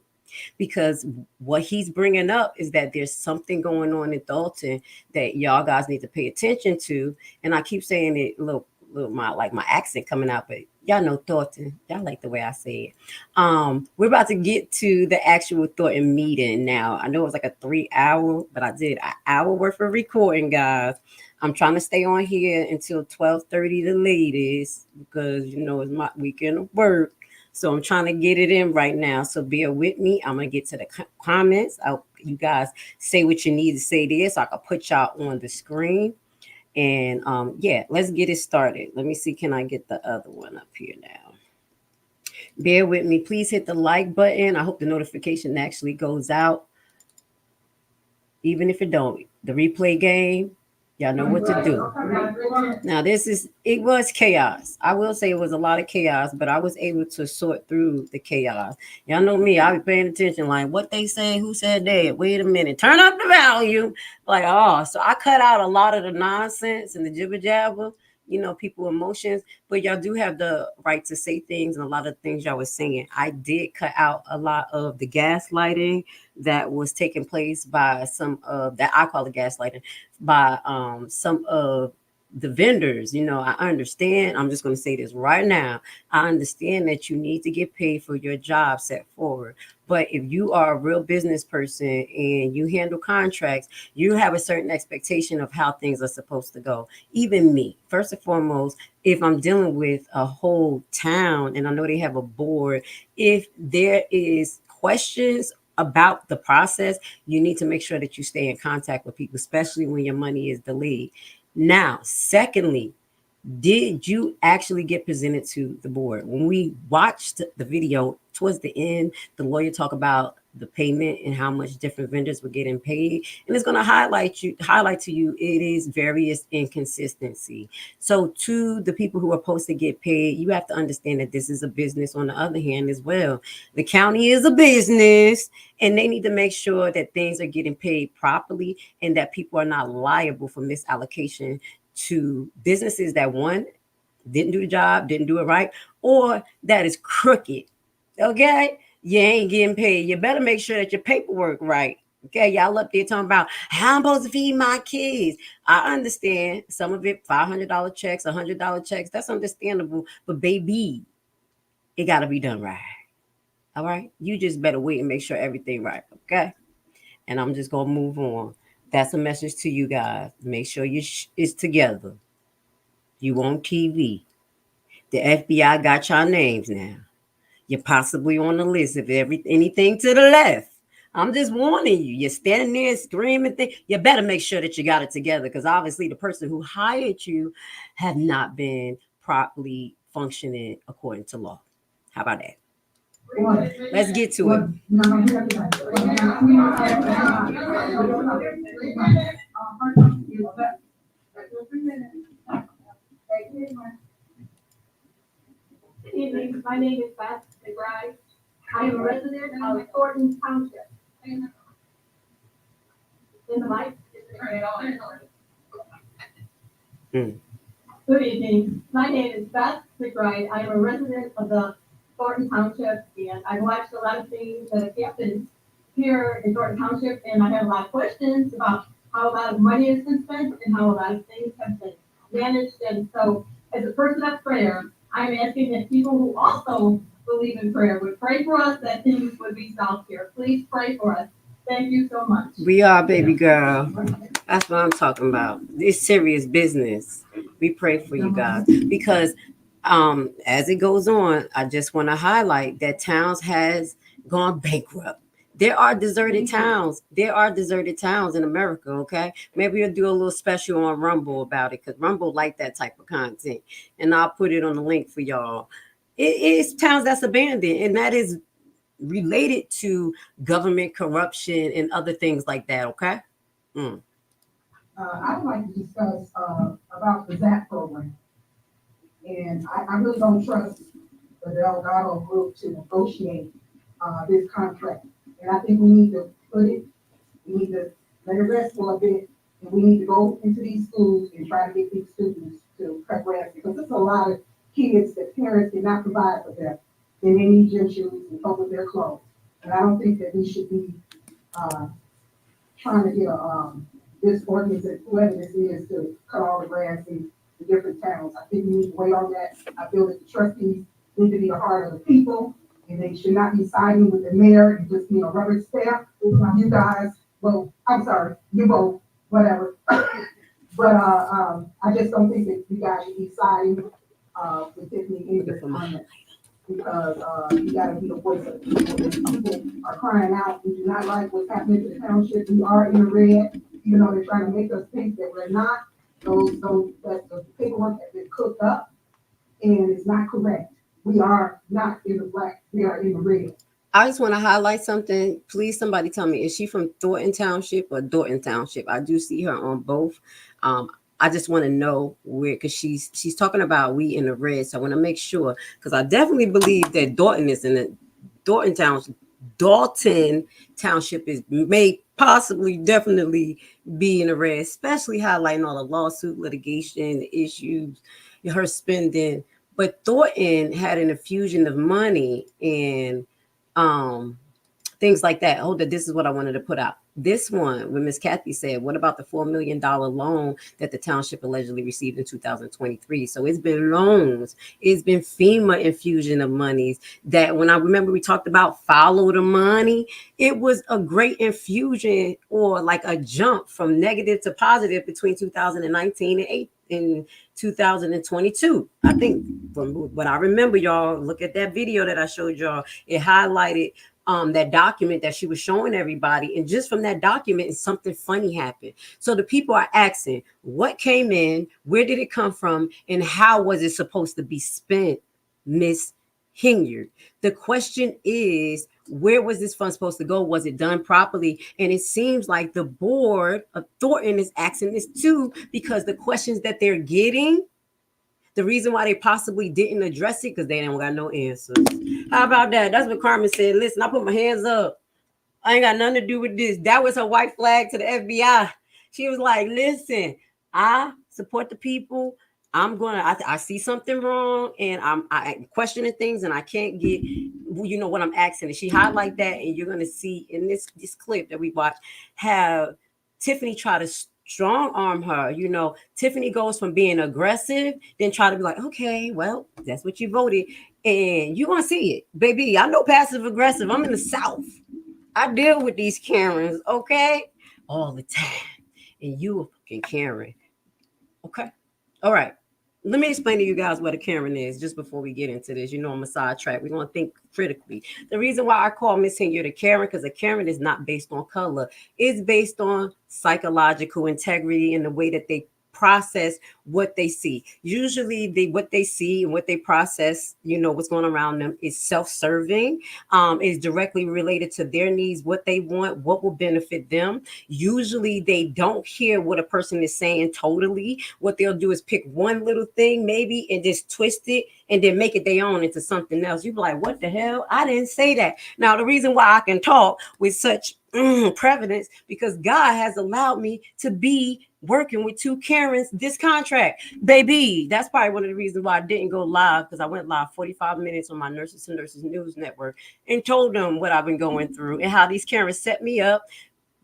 because what he's bringing up is that there's something going on in Dolton that y'all guys need to pay attention to. And I keep saying it a little my accent coming out, but y'all know Thornton. Y'all like the way I say it. We're about to get to the actual Thornton meeting now. I know it was like a 3 hour, but I did an hour worth of recording, guys. I'm trying to stay on here until 12:30 the latest, because you know it's my weekend of work. So I'm trying to get it in right now. So bear with me. I'm gonna get to the comments. You guys say what you need to say there, so I can put y'all on the screen. And yeah, let's get it started. Let me see, can I get the other one up here now? Bear with me. Please hit the like button. I hope the notification actually goes out. Even if it don't, the replay game, y'all know what to do. Now, it was chaos. I will say it was a lot of chaos, but I was able to sort through the chaos. Y'all know me, I be paying attention, like what they say, who said that, wait a minute, turn up the volume. Like, so I cut out a lot of the nonsense and the jibber jabber, people emotions, but y'all do have the right to say things, and a lot of things y'all was saying. I did cut out a lot of the gaslighting that was taking place by some of that, I call it gaslighting, by some of the vendors. I understand. I'm just going to say this right now. I understand that you need to get paid for your job set forward. But if you are a real business person and you handle contracts, you have a certain expectation of how things are supposed to go. Even me, first and foremost, if I'm dealing with a whole town and I know they have a board, if there is questions about the process, you need to make sure that you stay in contact with people, especially when your money is delayed. Now, secondly, did you actually get presented to the board? When we watched the video towards the end, the lawyer talked about the payment and how much different vendors were getting paid. And it's going to highlight to you, it is various inconsistency. So to the people who are supposed to get paid, you have to understand that this is a business on the other hand as well. The county is a business, and they need to make sure that things are getting paid properly and that people are not liable for misallocation to businesses that, one, didn't do the job, didn't do it right, or that is crooked. Okay, you ain't getting paid. You better make sure that your paperwork right. Okay, y'all up there talking about how I'm supposed to feed my kids. I understand some of it, $500 checks, $100 checks. That's understandable, but baby, it got to be done right. All right, you just better wait and make sure everything right. Okay, and I'm just gonna move on. That's a message to you guys. Make sure it's together. You on TV. The FBI got your names now. You're possibly on the list if anything to the left. I'm just warning you. You're standing there screaming things. You better make sure that you got it together, because obviously the person who hired you have not been properly functioning according to law. How about that? Let's get to it. Good evening. My name is Darak Ibar. I am a resident of Thornton Township. In the mic? Good evening. My name is Darak Ibar. I am a resident of the Thornton Township, and I've watched a lot of things that have happened here in Thornton Township, and I have a lot of questions about how a lot of money has been spent and how a lot of things have been managed. And so, as a person of prayer, I'm asking that people who also believe in prayer would pray for us, that things would be solved here. Please pray for us. Thank you so much. We are, baby girl. That's what I'm talking about. It's serious business. We pray for you guys, because as it goes on, I just want to highlight that towns has gone bankrupt. There are deserted towns. There are deserted towns in America, okay? Maybe we'll do a little special on Rumble about it, because Rumble like that type of content. And I'll put it on the link for y'all. It's towns that's abandoned, and that is related to government corruption and other things like that, okay? I would like to discuss about the ZAP program. And I really don't trust the Delgado group to negotiate this contract. And I think we need to we need to let it rest for a bit, and we need to go into these schools and try to get these students to cut grass, because there's a lot of kids that parents did not provide for them, and they need gym shoes and cover their clothes. And I don't think that we should be trying to get this ordinance, whoever this is, to cut all the grass in the different towns. I think we need to wait on that. I feel that the trustees need to be the heart of the people, and they should not be siding with the mayor and just be a rubber stamp. You guys, well, I'm sorry, you both, whatever. But I just don't think that you guys should be siding with Tiffany Henyard, because you gotta be the voice of the people. And people are crying out. We do not like what's happening to the township. We are in the red, even though they're trying to make us think that we're not. The paperwork has been cooked up, and it's not correct. We are not in the black, we are in the red. I just want to highlight something. Please, somebody tell me, is she from Thornton Township or Dolton Township? I do see her on both. I just want to know where, because she's talking about we in the red. So I want to make sure, because I definitely believe that Dolton is in the Dolton Township. Dolton Township may possibly definitely be in the red, especially highlighting all the lawsuit litigation, the issues, her spending. But Thornton had an infusion of money and things like that. Hold on, this is what I wanted to put out. This one, when Miss Kathy said, what about the $4 million loan that the township allegedly received in 2023? So it's been loans. It's been FEMA infusion of monies that, when I remember we talked about follow the money, it was a great infusion, or like a jump from negative to positive between 2019 and 2022. I think from what I remember, y'all, look at that video that I showed y'all. It highlighted that document that she was showing everybody, and just from that document, something funny happened. So the people are asking, what came in, where did it come from, and how was it supposed to be spent, Miss Henyard? The question is, where was this fund supposed to go? Was it done properly? And it seems like the board of Thornton is asking this too, because the questions that they're getting, the reason why they possibly didn't address it, because they don't got no answers. How about that? That's what Carmen said. Listen, I put my hands up. I ain't got nothing to do with this. That was her white flag to the FBI. She was like, listen, I support the people. I see something wrong, and I'm questioning things, and I can't get, you know, what I'm asking. And she highlight that, and you're gonna see in this clip that we watched, have Tiffany try to strong arm her. You know, Tiffany goes from being aggressive, then try to be like, okay, well, that's what you voted, and you're gonna see it, baby. I know passive aggressive. I'm in the South. I deal with these Karens, okay, all the time, and you a fucking Karen, okay? All right. Let me explain to you guys what a Karen is just before we get into this. You know, I'm a sidetrack. We're going to think critically. The reason why I call Miss Henyard a Karen, because a Karen is not based on color. It's based on psychological integrity and the way that they process what they see. Usually what they see and what they process, you know, what's going around them is self-serving, is directly related to their needs, what they want, what will benefit them. Usually they don't hear what a person is saying totally. What they'll do is pick one little thing maybe and just twist it and then make it their own into something else. You be like, what the hell? I didn't say that. Now, the reason why I can talk with such prevalence, because God has allowed me to be working with two Karens this contract, baby. That's probably one of the reasons why I didn't go live, because I went live 45 minutes on my Nurses to Nurses News Network and told them what I've been going through and how these Karens set me up,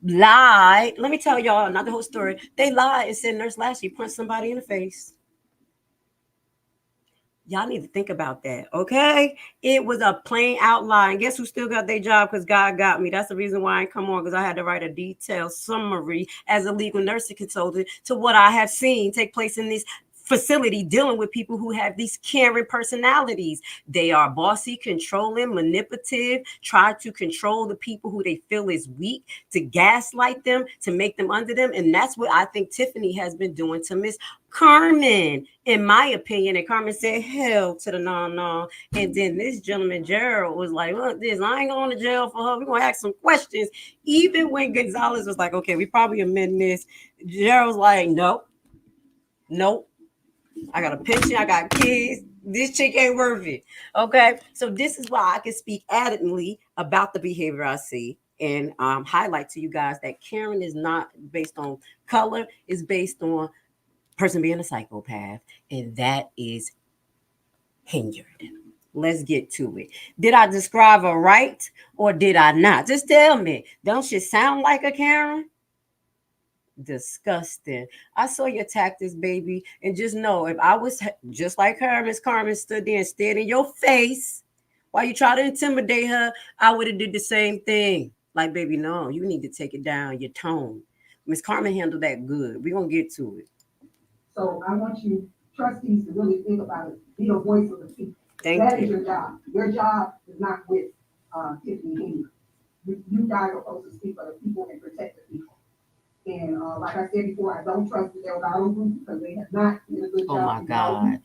lied. Let me tell y'all, not the whole story. They lied and said Nurse Lashley punched somebody in the face. Y'all need to think about that, okay? It was a plain outline. Guess who still got their job? Because God got me. That's the reason why I ain't come on, because I had to write a detailed summary as a legal nursing consultant to what I have seen take place in this facility, dealing with people who have these Karen personalities. They are bossy, controlling, manipulative, try to control the people who they feel is weak, to gaslight them, to make them under them. And that's what I think Tiffany has been doing to Miss Carmen, in my opinion. And Carmen said, hell to the no. And then this gentleman, Gerald, was like, look, this, I ain't going to jail for her. We're going to ask some questions. Even when Gonzalez was like, okay, we probably amend this, Gerald's like, nope. I got a pension. I got kids. This chick ain't worth it. Okay. So this is why I can speak adamantly about the behavior I see and highlight to you guys that Karen is not based on color, it's based on person being a psychopath, and that is Henyard. Let's get to it. Did I describe her right or did I not? Just tell me. Don't she sound like a Karen? Disgusting. I saw your tactics, baby. And just know, if I was just like her, Miss Carmen stood there and stared in your face while you try to intimidate her, I would have did the same thing. Like, baby, no, you need to take it down, your tone. Miss Carmen handled that good. We're going to get to it. So I want you trustees to really think about it. Be a voice of the people. Thank That you. is your job. Your job is not with Tiffany Henyard. You guys are supposed to speak for the people and protect the people. And like I said before, I don't trust the Delgado group because they have not done a good job. Oh my God.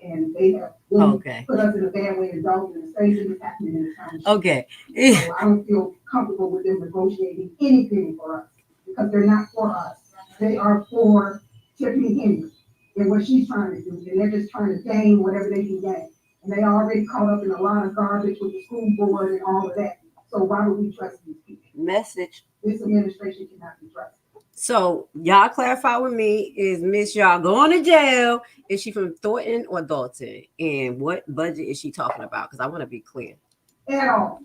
And they have really put us in a bad way in Dolton, and the same thing is happening in the township. Okay. So I don't feel comfortable with them negotiating anything for us because they're not for us. They are for Tiffany Henyard and what she's trying to do. And they're just trying to gain whatever they can gain. And they already caught up in a lot of garbage with the school board and all of that. So why would we trust these people? Message. This administration cannot be trusted. So y'all clarify with me, is Miss Y'all going to jail? Is she from Thornton or Dolton? And what budget is she talking about? Because I want to be clear. At all.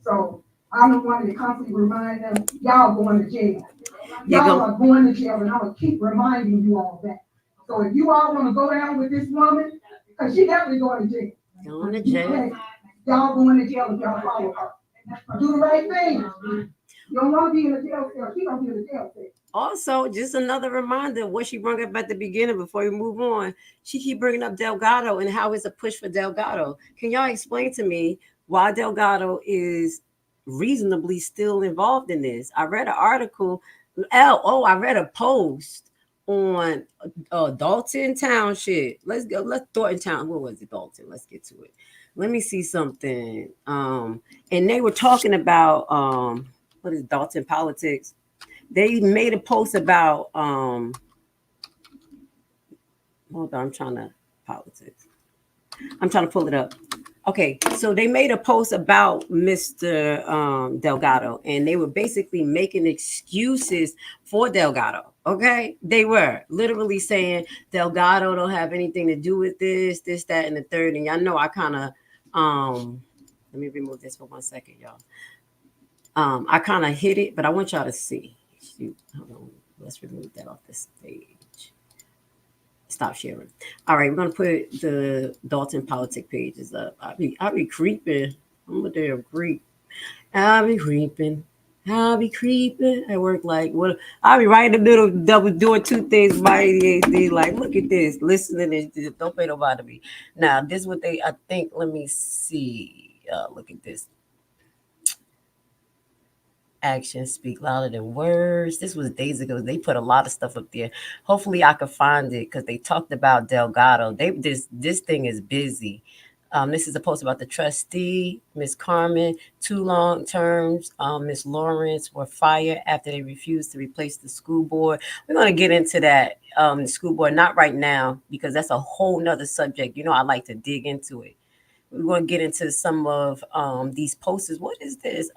So I'm the one that constantly remind them, y'all going to jail. Y'all are going to jail, and I'm going to keep reminding you all that. So if you all want to go down with this woman, because she definitely going to jail. Going to jail. Okay. Y'all going to jail if y'all follow her. Do the right thing. You don't want to be in a jail cell. She don't be in a jail cell. Also, just another reminder of what she brought up at the beginning before we move on. She keep bringing up Delgado and how it's a push for Delgado. Can y'all explain to me why Delgado is reasonably still involved in this? I read an article. I read a post on Dolton Township. Let's Thornton Town. What was it, Dolton? Let's get to it. Let me see something. And they were talking about what is Dolton Politics? They made a post about hold on, I'm trying to pull it up. Okay, so they made a post about Mr. Delgado, and they were basically making excuses for Delgado. Okay, they were literally saying Delgado don't have anything to do with this, that, and the third. And y'all know I kind of let me remove this for 1 second, y'all. I kind of hit it, but I want y'all to see. Shoot, hold on. Let's remove that off this page. Stop sharing. All right, we're gonna put the Dolton Politics pages up. I'll be creeping. I'm a damn creep. I'll be creeping at work. Like what? I'll be right in the middle, double doing two things by ADHD. Like, look at this, listening and don't pay nobody to me. Now, this is what I think. Let me see. Look at this. Actions speak louder than words. This was days ago. They put a lot of stuff up there. Hopefully I could find it because they talked about Delgado. This thing is busy. This is a post about the trustee, Miss Carmen. 2 long terms, Miss Lawrence were fired after they refused to replace the school board. We're going to get into that, the school board, not right now, because that's a whole nother subject. You know, I like to dig into it. We're going to get into some of these posters. What is this?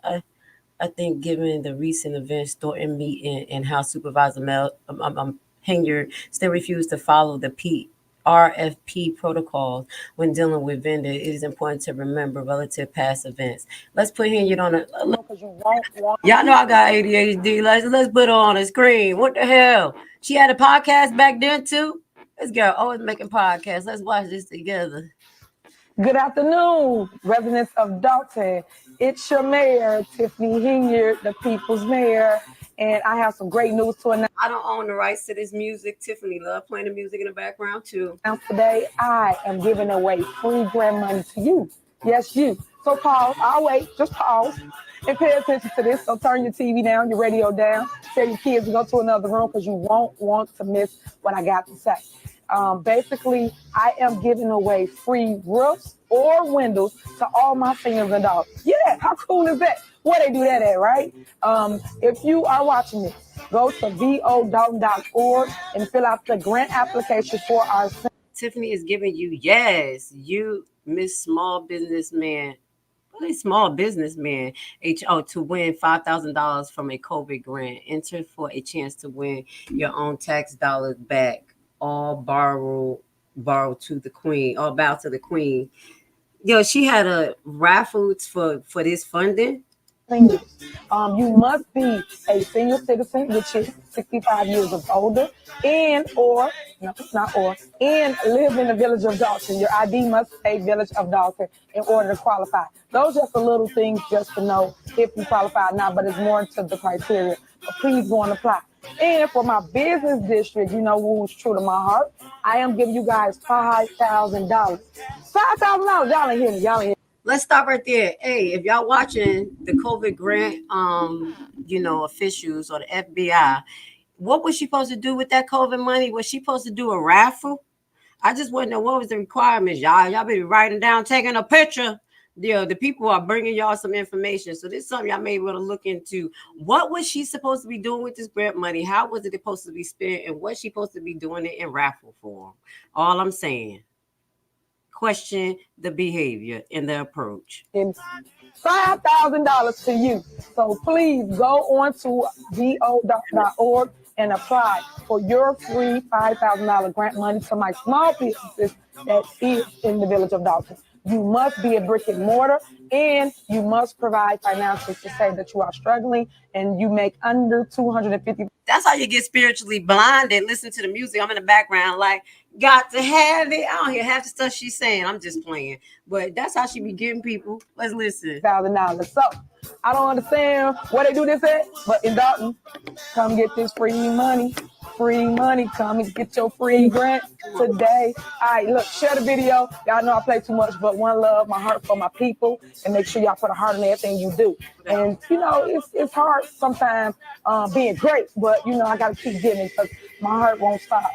I think given the recent events, Thornton meeting, and how Supervisor Henyard still refused to follow the RFP protocols when dealing with vendors, it is important to remember relative past events. Let's put Henyard on y'all know I got ADHD. Let's put her on the screen. What the hell? She had a podcast back then too? This girl always making podcasts. Let's watch this together. Good afternoon, residents of Dolton. It's your mayor, Tiffany Henyard, the people's mayor, and I have some great news to announce. I don't own the rights to this music. Tiffany love playing the music in the background too. Today, I am giving away free grant money to you. Yes, you. So pause. I'll wait. Just pause and pay attention to this. So turn your TV down, your radio down. Tell your kids to go to another room because you won't want to miss what I got to say. Basically, I am giving away free roofs or windows to all my seniors and dogs. Yeah, how cool is that? Where they do that at, right? If you are watching this, go to vodolton.org and fill out the grant application for our Tiffany is giving you, yes, you, Miss Small Businessman, really small businessman, to win $5,000 from a COVID grant. Enter for a chance to win your own tax dollars back. All borrow to the queen, all bow to the queen. Yo, she had a raffle for this funding. You must be a senior citizen, which is 65 years of older, and live in the village of Dolton. Your ID must say village of Dolton in order to qualify. Those are just the little things just to know if you qualify or not, but it's more to the criteria. But please go and apply. And for my business district, you know who's true to my heart, I am giving you guys $5,000. $5,000. Y'all ain't hear me. Y'all ain't hear me. Let's stop right there. Hey, if y'all watching the COVID grant, officials or the FBI, what was she supposed to do with that COVID money? Was she supposed to do a raffle? I just want to know what was the requirements, y'all. Y'all be writing down, taking a picture. The people are bringing y'all some information. So this is something y'all may want to look into. What was she supposed to be doing with this grant money? How was it supposed to be spent? And what's she supposed to be doing it in raffle form? All I'm saying. Question the behavior and the approach. $5,000 to you. So please go on to do.org and apply for your free $5,000 grant money to my small businesses that is in the village of Dolton. You must be a brick and mortar, and you must provide financials to say that you are struggling and you make under $250. That's how you get spiritually blinded. Listen to the music. I'm in the background, like, got to have it. I don't hear half the stuff she's saying. I'm just playing. But that's how she be getting people. Let's listen. $1,000. So I don't understand what they do this at, but in Dolton, come get this free money. Free money. Come and get your free grant today. All right, look, share the video. Y'all know I play too much, but one love, my heart for my people, and make sure y'all put a heart in everything you do. And, it's hard sometimes being great, but, I got to keep giving because my heart won't stop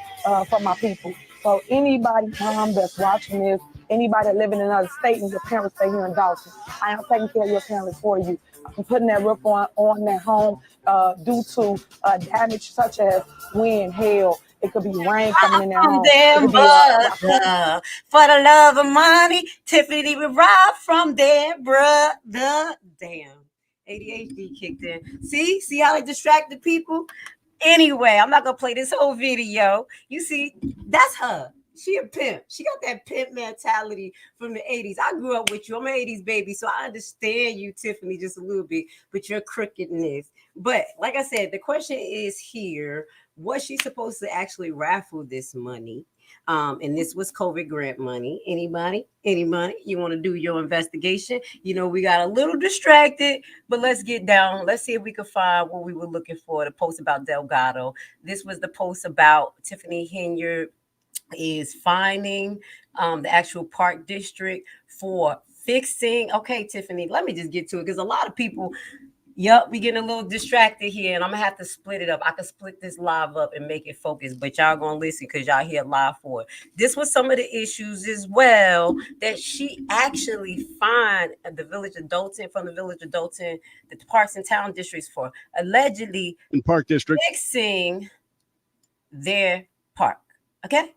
for my people. So anybody that's watching this, anybody living in another state and your parents stay here in Dolton, I am taking care of your parents for you. I'm putting that roof on their home due to damage such as wind, hail. It could be rain coming in their home. For the love of money, Tiffany would rob from their brother. Damn. ADHD kicked in. See how they distracted people? Anyway, I'm not going to play this whole video. You see, that's her. She a pimp. She got that pimp mentality from the 80s. I grew up with you. I'm an 80s baby, so I understand you, Tiffany, just a little bit, but your crookedness. But like I said, the question is here, was she supposed to actually raffle this money? And this was COVID grant money. Anybody? You want to do your investigation? We got a little distracted, but let's get down. Let's see if we can find what we were looking for. The post about Delgado. This was the post about Tiffany Henyard is finding the actual park district for fixing. Okay, Tiffany, let me just get to it because a lot of people, we getting a little distracted here, and I'm gonna have to split it up. I can split this live up and make it focus, but y'all gonna listen because y'all here live for it. This was some of the issues as well that she actually find at the village of Dolton, from the village of Dolton, the parks and town districts for allegedly in park district fixing their park. Okay,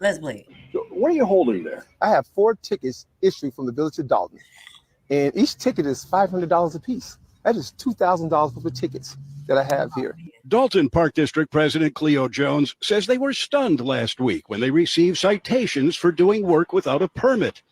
let's play it. So what are you holding there? I have 4 tickets issued from the village of Dolton, and each ticket is $500 a piece. That is $2,000 worth of tickets that I have here. Dolton Park District President Cleo Jones says they were stunned last week when they received citations for doing work without a permit.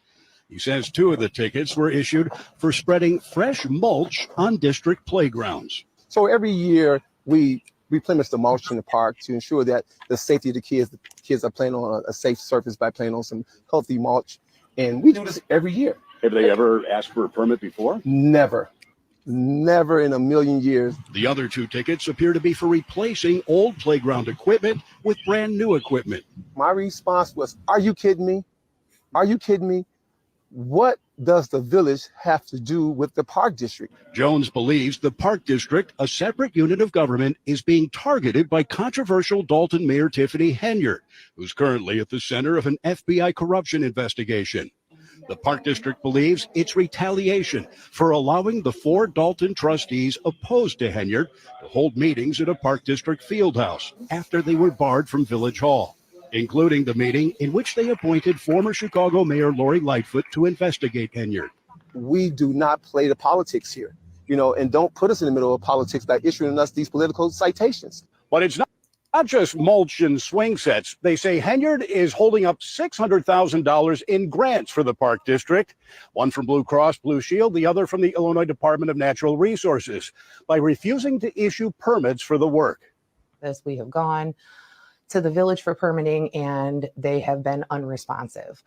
He says 2 of the tickets were issued for spreading fresh mulch on district playgrounds. So every year we replenish the mulch in the park to ensure that the safety of the kids are playing on a safe surface by playing on some healthy mulch. And we do this every year. Have they ever asked for a permit before? Never in a million years. The other 2 tickets appear to be for replacing old playground equipment with brand new equipment. My response was, are you kidding me? Are you kidding me? What does the village have to do with the park district? Jones believes the park district, a separate unit of government, is being targeted by controversial Dolton Mayor Tiffany Henyard, who's currently at the center of an FBI corruption investigation. The park district believes it's retaliation for allowing the 4 Dolton trustees opposed to Henyard to hold meetings at a park district field house after they were barred from Village Hall. including the meeting in which they appointed former Chicago Mayor Lori Lightfoot to investigate Henyard. We do not play the politics here, and don't put us in the middle of politics by issuing us these political citations. But it's not just mulch and swing sets. They say Henyard is holding up $600,000 in grants for the Park District, one from Blue Cross Blue Shield, the other from the Illinois Department of Natural Resources, by refusing to issue permits for the work. As we have gone to the village for permitting and they have been unresponsive.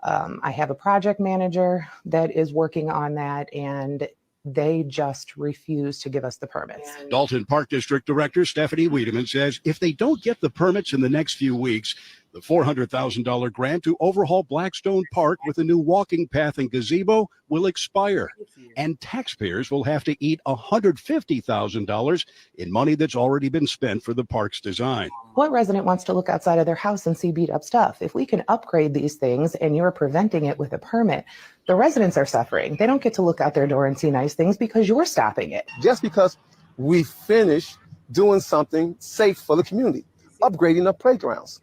I have a project manager that is working on that and they just refuse to give us the permits. Dolton Park District Director Stephanie Wiedemann says if they don't get the permits in the next few weeks, the $400,000 grant to overhaul Blackstone Park with a new walking path and gazebo will expire, and taxpayers will have to eat $150,000 in money that's already been spent for the park's design. What resident wants to look outside of their house and see beat up stuff? If we can upgrade these things and you're preventing it with a permit, the residents are suffering. They don't get to look out their door and see nice things because you're stopping it. Just because we finish doing something safe for the community, upgrading the playgrounds.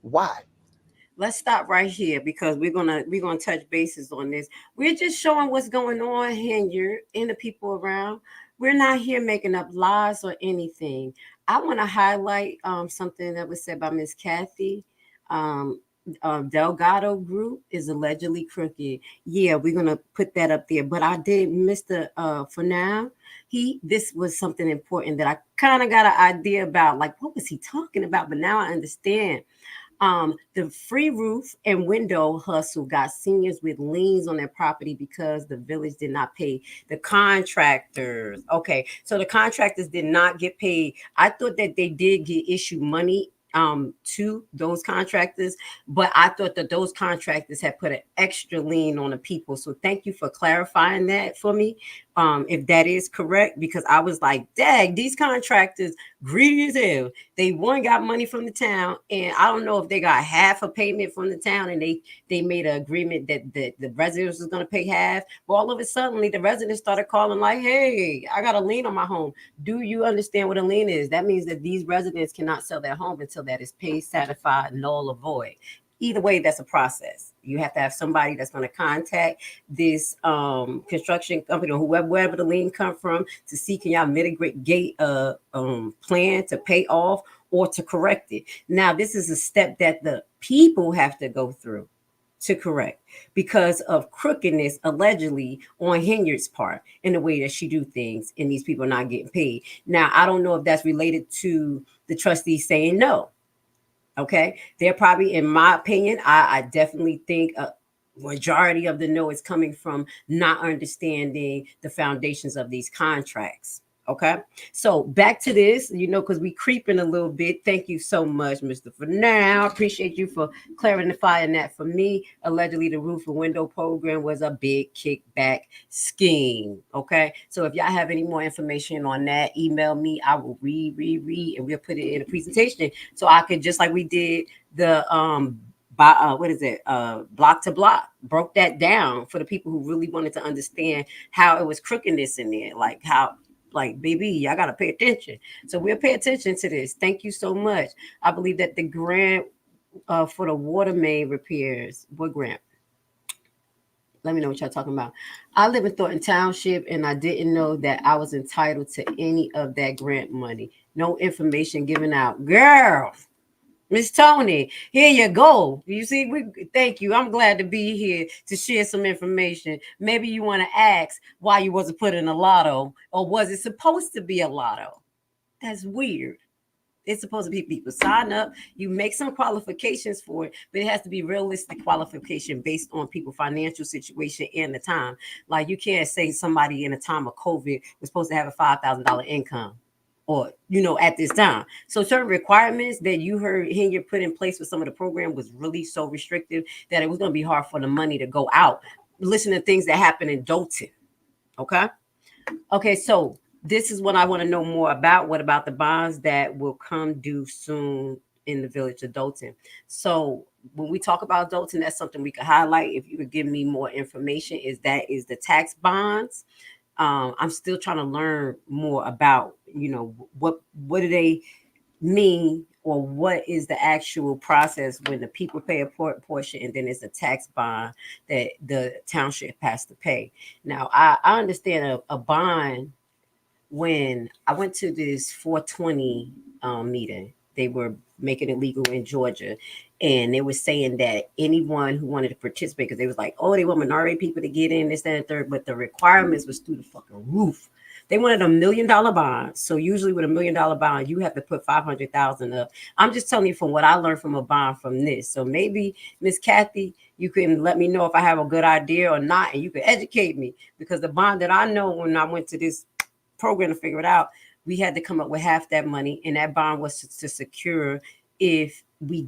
Why? Let's stop right here because we're gonna touch bases on this. We're just showing what's going on here and the people around. We're not here making up lies or anything. I want to highlight something that was said by Miss Kathy. Delgado Group is allegedly crooked. Yeah, we're gonna put that up there. But I did, Mr. For now, this was something important that I kind of got an idea about. Like, what was he talking about? But now I understand. The free roof and window hustle got seniors with liens on their property because the village did not pay the contractors. Okay, so the contractors did not get paid. I thought that they did get issued money to those contractors, but I thought that those contractors had put an extra lien on the people. So thank you for clarifying that for me, if that is correct, because I was like, dang, these contractors greedy as hell. They got money from the town, and I don't know if they got half a payment from the town, and they made an agreement that the residents was going to pay half. But all of a sudden, the residents started calling like, hey, I got a lien on my home. Do you understand what a lien is? That means that these residents cannot sell their home until that is paid, satisfied, null or void. Either way, that's a process. You have to have somebody that's going to contact this construction company or wherever the lien come from to see, can y'all mitigate a plan to pay off or to correct it. Now, this is a step that the people have to go through to correct because of crookedness allegedly on Henyard's part in the way that she do things, and these people are not getting paid. Now, I don't know if that's related to the trustees saying no. Okay, they're probably, in my opinion, I definitely think a majority of the no is coming from not understanding the foundations of these contracts. Okay, so back to this, because we creeping a little bit. Thank you so much, Mr. For now. I appreciate you for clarifying that for me. Allegedly, the roof and window program was a big kickback scheme. Okay, so if y'all have any more information on that, email me. I will read, and we'll put it in a presentation so I could, just like we did the block to block, broke that down for the people who really wanted to understand how it was crookedness in there, like, baby, y'all got to pay attention. So we'll pay attention to this. Thank you so much. I believe that the grant for the water main repairs, what grant? Let me know what y'all talking about. I live in Thornton Township, and I didn't know that I was entitled to any of that grant money. No information given out. Girl, Miss Tony, here you go. You see, thank you. I'm glad to be here to share some information. Maybe you want to ask why you wasn't put in a lotto, or was it supposed to be a lotto? That's weird. It's supposed to be people sign up. You make some qualifications for it, but it has to be realistic qualification based on people's financial situation and the time. Like, you can't say somebody in a time of COVID was supposed to have a $5,000 income, or, at this time. So certain requirements that you heard Henyard put in place with some of the program was really so restrictive that it was going to be hard for the money to go out. Listen to things that happen in Dolton. Okay, so this is what I want to know more about. What about the bonds that will come due soon in the village of Dolton? So when we talk about Dolton, that's something we could highlight. If you could give me more information, is the tax bonds. I'm still trying to learn more about, what do they mean or what is the actual process when the people pay a portion and then it's a tax bond that the township has to pay. Now, I understand a bond. When I went to this 420 meeting, they were making it legal in Georgia, and they were saying that anyone who wanted to participate, because they was like, oh, they want minority people to get in, this, that, and third, but the requirements was through the fucking roof. They wanted $1 million bond. So usually with $1 million bond, you have to put 500,000 up. I'm just telling you from what I learned from a bond from this. So maybe Miss Kathy, you can let me know if I have a good idea or not, and you can educate me, because the bond that I know when I went to this program to figure it out, we had to come up with half that money, and that bond was to secure if we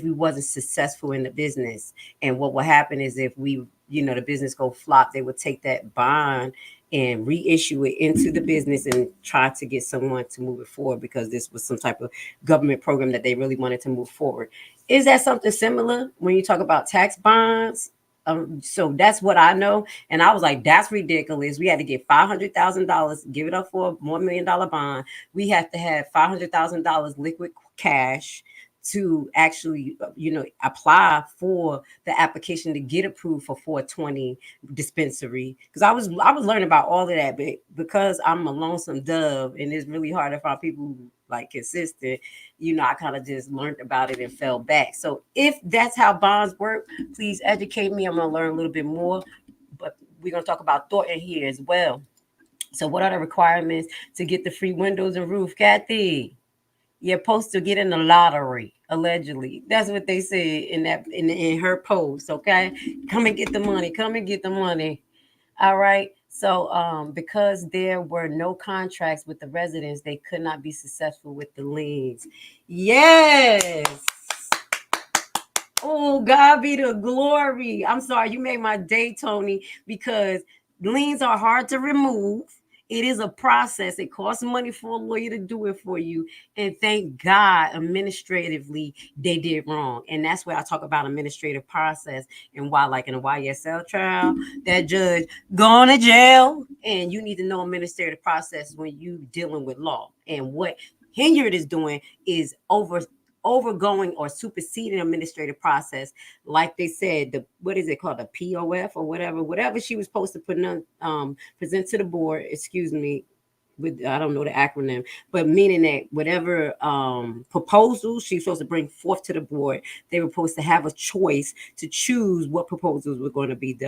wasn't successful in the business. And what will happen is if we, the business go flop, they would take that bond and reissue it into the business and try to get someone to move it forward, because this was some type of government program that they really wanted to move forward. Is that something similar when you talk about tax bonds? So that's what I know. And I was like, that's ridiculous. We had to get $500,000, give it up for a $1 million bond. We have to have $500,000 liquid cash to actually, apply for the application to get approved for 420 dispensary. Because I was learning about all of that, but because I'm a lonesome dove and it's really hard to find people who like consistent, I kind of just learned about it and fell back. So if that's how bonds work, please educate me. I'm going to learn a little bit more, but we're going to talk about Thornton here as well. So what are the requirements to get the free windows and roof? Kathy, you're supposed to get in the lottery, allegedly. That's what they said in her post, okay? Come and get the money. Come and get the money. All right. So because there were no contracts with the residents, they could not be successful with the liens. Yes. Oh, God be the glory. I'm sorry. You made my day, Tony, because liens are hard to remove. It is a process. It costs money for a lawyer to do it for you. And thank God, administratively, they did wrong. And that's where I talk about administrative process and why, like in a YSL trial, that judge going to jail. And you need to know administrative process when you dealing with law. And what Henyard is doing is overgoing or superseding administrative process. Like they said, what is it called? The POF or whatever she was supposed to present to the board, I don't know the acronym, but meaning that whatever proposals she's supposed to bring forth to the board, they were supposed to have a choice to choose what proposals were going to be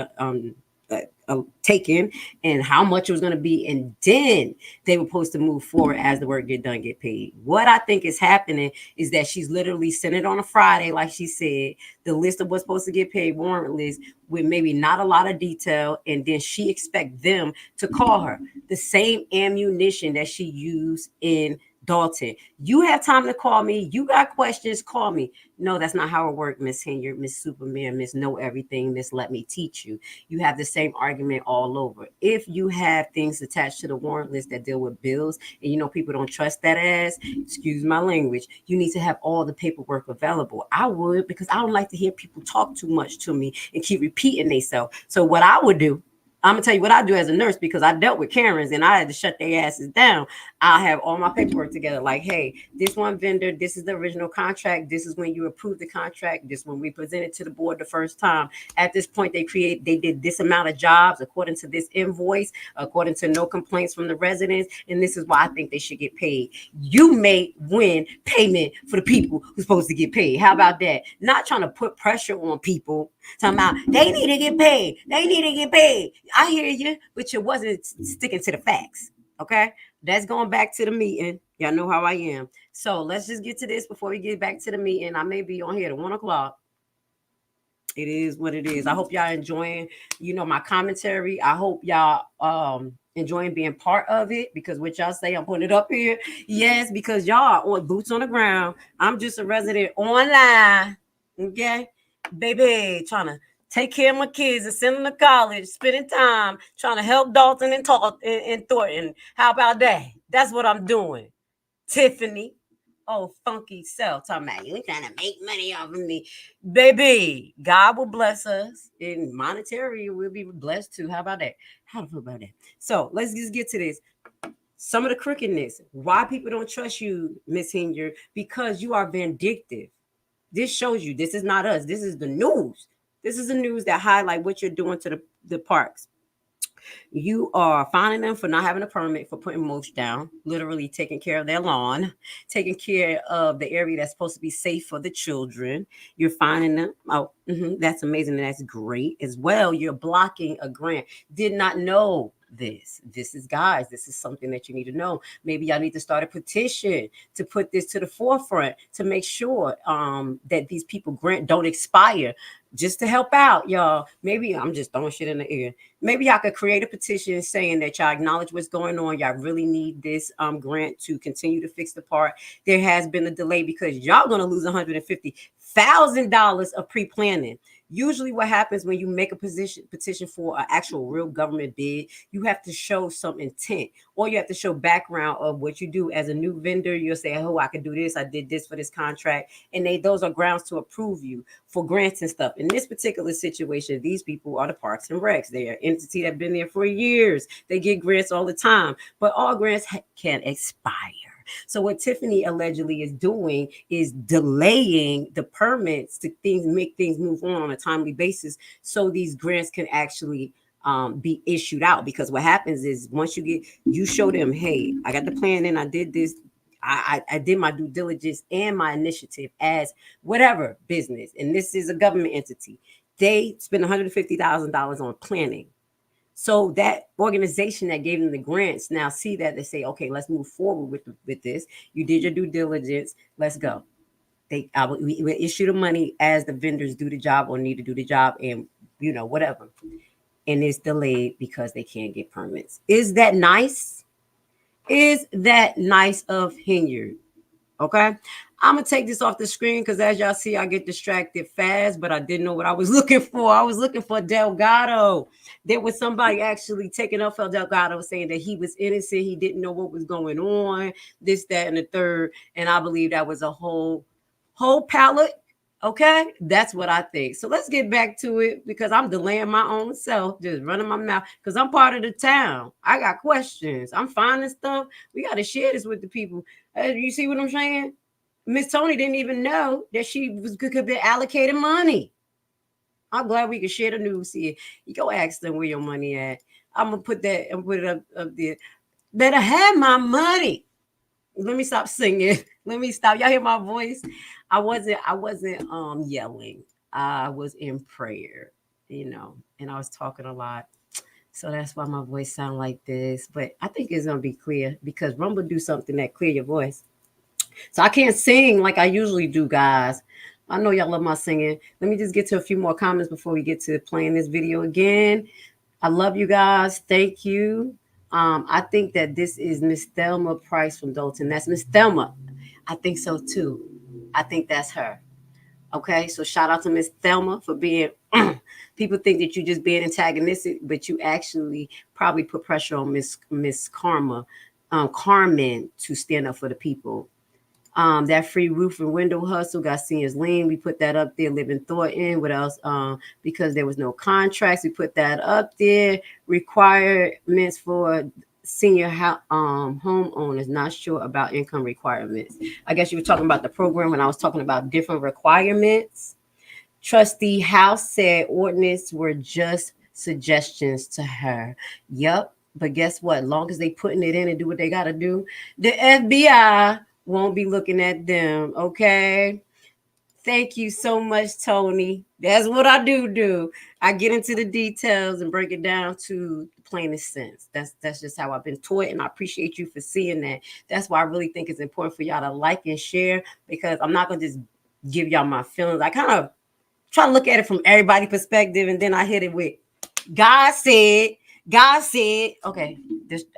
taken and how much it was going to be, and then they were supposed to move forward as the work get paid. What I think is happening is that she's literally sent it on a Friday, like she said, the list of what's supposed to get paid, warrant list, with maybe not a lot of detail, and then she expect them to call her the same ammunition that she used in Dolton. You have time to call me. You got questions, call me. No, that's not how it works, Miss Henyard, Miss Superman, Miss Know Everything, Miss Let Me Teach You. You have the same argument all over. If you have things attached to the warrant list that deal with bills, and people don't trust that ass, excuse my language, you need to have all the paperwork available. I would, because I don't like to hear people talk too much to me and keep repeating themselves. So what I would do, I'm going to tell you what I do as a nurse, because I dealt with Karens and I had to shut their asses down. I have all my paperwork together. Like, hey, this one vendor, this is the original contract. This is when you approve the contract. This when we presented to the board the first time. At this point, they did this amount of jobs according to this invoice, according to no complaints from the residents. And this is why I think they should get paid. You may win payment for the people who's supposed to get paid. How about that? Not trying to put pressure on people. Talking about they need to get paid. They need to get paid. I hear you, but you wasn't sticking to the facts. Okay, that's going back to the meeting. Y'all know how I am. So let's just get to this before we get back to the meeting. I may be on here at 1:00. It is what it is. I hope y'all enjoying, my commentary. I hope y'all enjoying being part of it, because what y'all say, I'm putting it up here. Yes, because y'all are boots on the ground. I'm just a resident online. Okay. Baby, trying to take care of my kids and send them to college, spending time trying to help Dolton and Thornton. How about that? That's what I'm doing. Tiffany, oh, funky self, talking about you trying to make money off of me. Baby, God will bless us, and monetary will be blessed too. How about that? How to feel about that? So let's just get to this. some of the crookedness. Why people don't trust you, Miss Henyard? Because you are vindictive. This shows you this is not us. This is the news. This is the news that highlight what you're doing to the parks. You are fining them for not having a permit, for putting mulch down, literally taking care of their lawn, taking care of the area that's supposed to be safe for the children. You're fining them. Oh, that's amazing. That's great as well. You're blocking a grant. Did not know this. This is, guys, this is something that you need to know. Maybe y'all need to start a petition to put this to the forefront to make sure that these people grant don't expire, just to help out, y'all. Maybe I'm just throwing shit in the air. Maybe y'all could create a petition saying that y'all acknowledge what's going on. Y'all really need this grant to continue to fix the park. There has been a delay because y'all gonna lose $150,000 of pre-planning. Usually what happens when you make a petition for an actual real government bid, you have to show some intent, or you have to show background of what you do. As a new vendor, you'll say, oh, I could do this. I did this for this contract. And those are grounds to approve you for grants and stuff. In this particular situation, these people are the Parks and Recs. They are an entity that have been there for years. They get grants all the time, but all grants can expire. So what Tiffany allegedly is doing is delaying the permits to make things move on a timely basis, so these grants can actually be issued out. Because what happens is once you show them, hey, I got the plan in, I did this, I did my due diligence and my initiative as whatever business, and this is a government entity. They spend $150,000 on planning. So that organization that gave them the grants now see that, they say, okay, let's move forward with this. You did your due diligence. Let's go. We issue the money as the vendors do the job or need to do the job, and whatever. And it's delayed because they can't get permits. Is that nice? Is that nice of Henyard? Okay. I'm going to take this off the screen because as y'all see, I get distracted fast, but I didn't know what I was looking for. I was looking for Delgado. There was somebody actually taking up for Delgado saying that he was innocent. He didn't know what was going on, this, that, and the third. And I believe that was a whole palette. Okay. That's what I think. So let's get back to it because I'm delaying my own self, just running my mouth because I'm part of the town. I got questions. I'm finding stuff. We got to share this with the people. You see what I'm saying? Miss Tony didn't even know that she could be allocated money. I'm glad we could share the news here. You go ask them where your money at. I'm gonna put that and put it up there. Better have my money. Let me stop singing. Let me stop. Y'all hear my voice? I wasn't yelling. I was in prayer, and I was talking a lot. So that's why my voice sound like this. But I think it's gonna be clear because Rumble do something that clear your voice. So I can't sing like I usually do, guys. I know y'all love my singing. Let me just get to a few more comments before we get to playing this video again. I love you guys. Thank you. I think that this is Miss Thelma Price from Dolton. That's Miss Thelma. I think so too. I think that's her. Okay, so shout out to Miss Thelma for being. People think that you just being antagonistic, but you actually probably put pressure on Miss Carmen to stand up for the people. That free roof and window hustle got seniors lien. We put that up there. Live in Thornton. What else? Because there was no contracts, we put that up there. Requirements for senior homeowners. Not sure about income requirements. I guess you were talking about the program when I was talking about different requirements. Trustee House said ordinance were just suggestions to her. Yep. But guess what? Long as they putting it in and do what they got to do, the FBI won't be looking at them. Okay. Thank you so much, Tony. That's what I do. I get into the details and break it down to the plainest sense. That's just how I've been taught, and I appreciate you for seeing that. That's why I really think it's important for y'all to like and share, because I'm not going to just give y'all my feelings. I kind of try to look at it from everybody's perspective, and then I hit it with God said. Okay,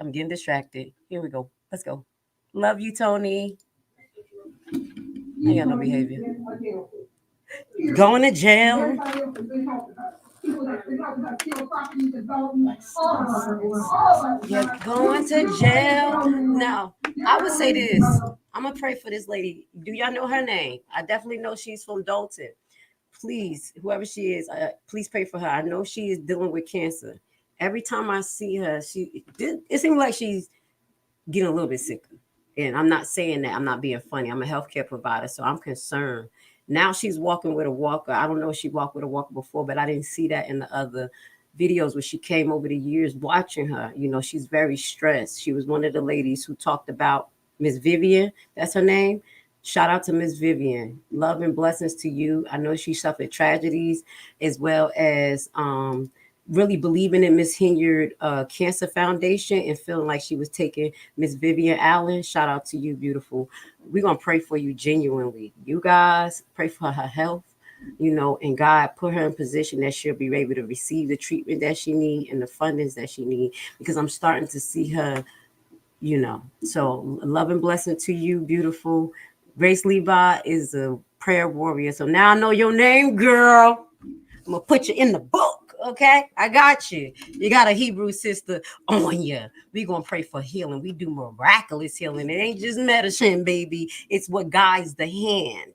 I'm getting distracted. Here we go. Let's go. Love you, Tony. I got no behavior. Going to jail. You're going to jail. Now, I would say this. I'm going to pray for this lady. Do y'all know her name? I definitely know she's from Dolton. Please, whoever she is, please pray for her. I know she is dealing with cancer. Every time I see her, it seems like she's getting a little bit sicker. And I'm not saying that, I'm not being funny. I'm a healthcare provider, so I'm concerned. Now she's walking with a walker. I don't know if she walked with a walker before, but I didn't see that in the other videos where she came over the years watching her. You know, she's very stressed. She was one of the ladies who talked about Miss Vivian. That's her name. Shout out to Miss Vivian. Love and blessings to you. I know she suffered tragedies as well as really believing in Miss Henyard Cancer Foundation and feeling like she was taking Miss Vivian Allen. Shout out to you, beautiful. We're going to pray for you genuinely. You guys pray for her health, you know, and God put her in position that she'll be able to receive the treatment that she needs and the fundings that she needs, because I'm starting to see her, you know. So love and blessing to you, beautiful. Grace Levi is a prayer warrior. So now I know your name, girl. I'm going to put you in the book, okay? I got you. You got a Hebrew sister on you. We're going to pray for healing. We do miraculous healing. It ain't just medicine, baby. It's what guides the hand,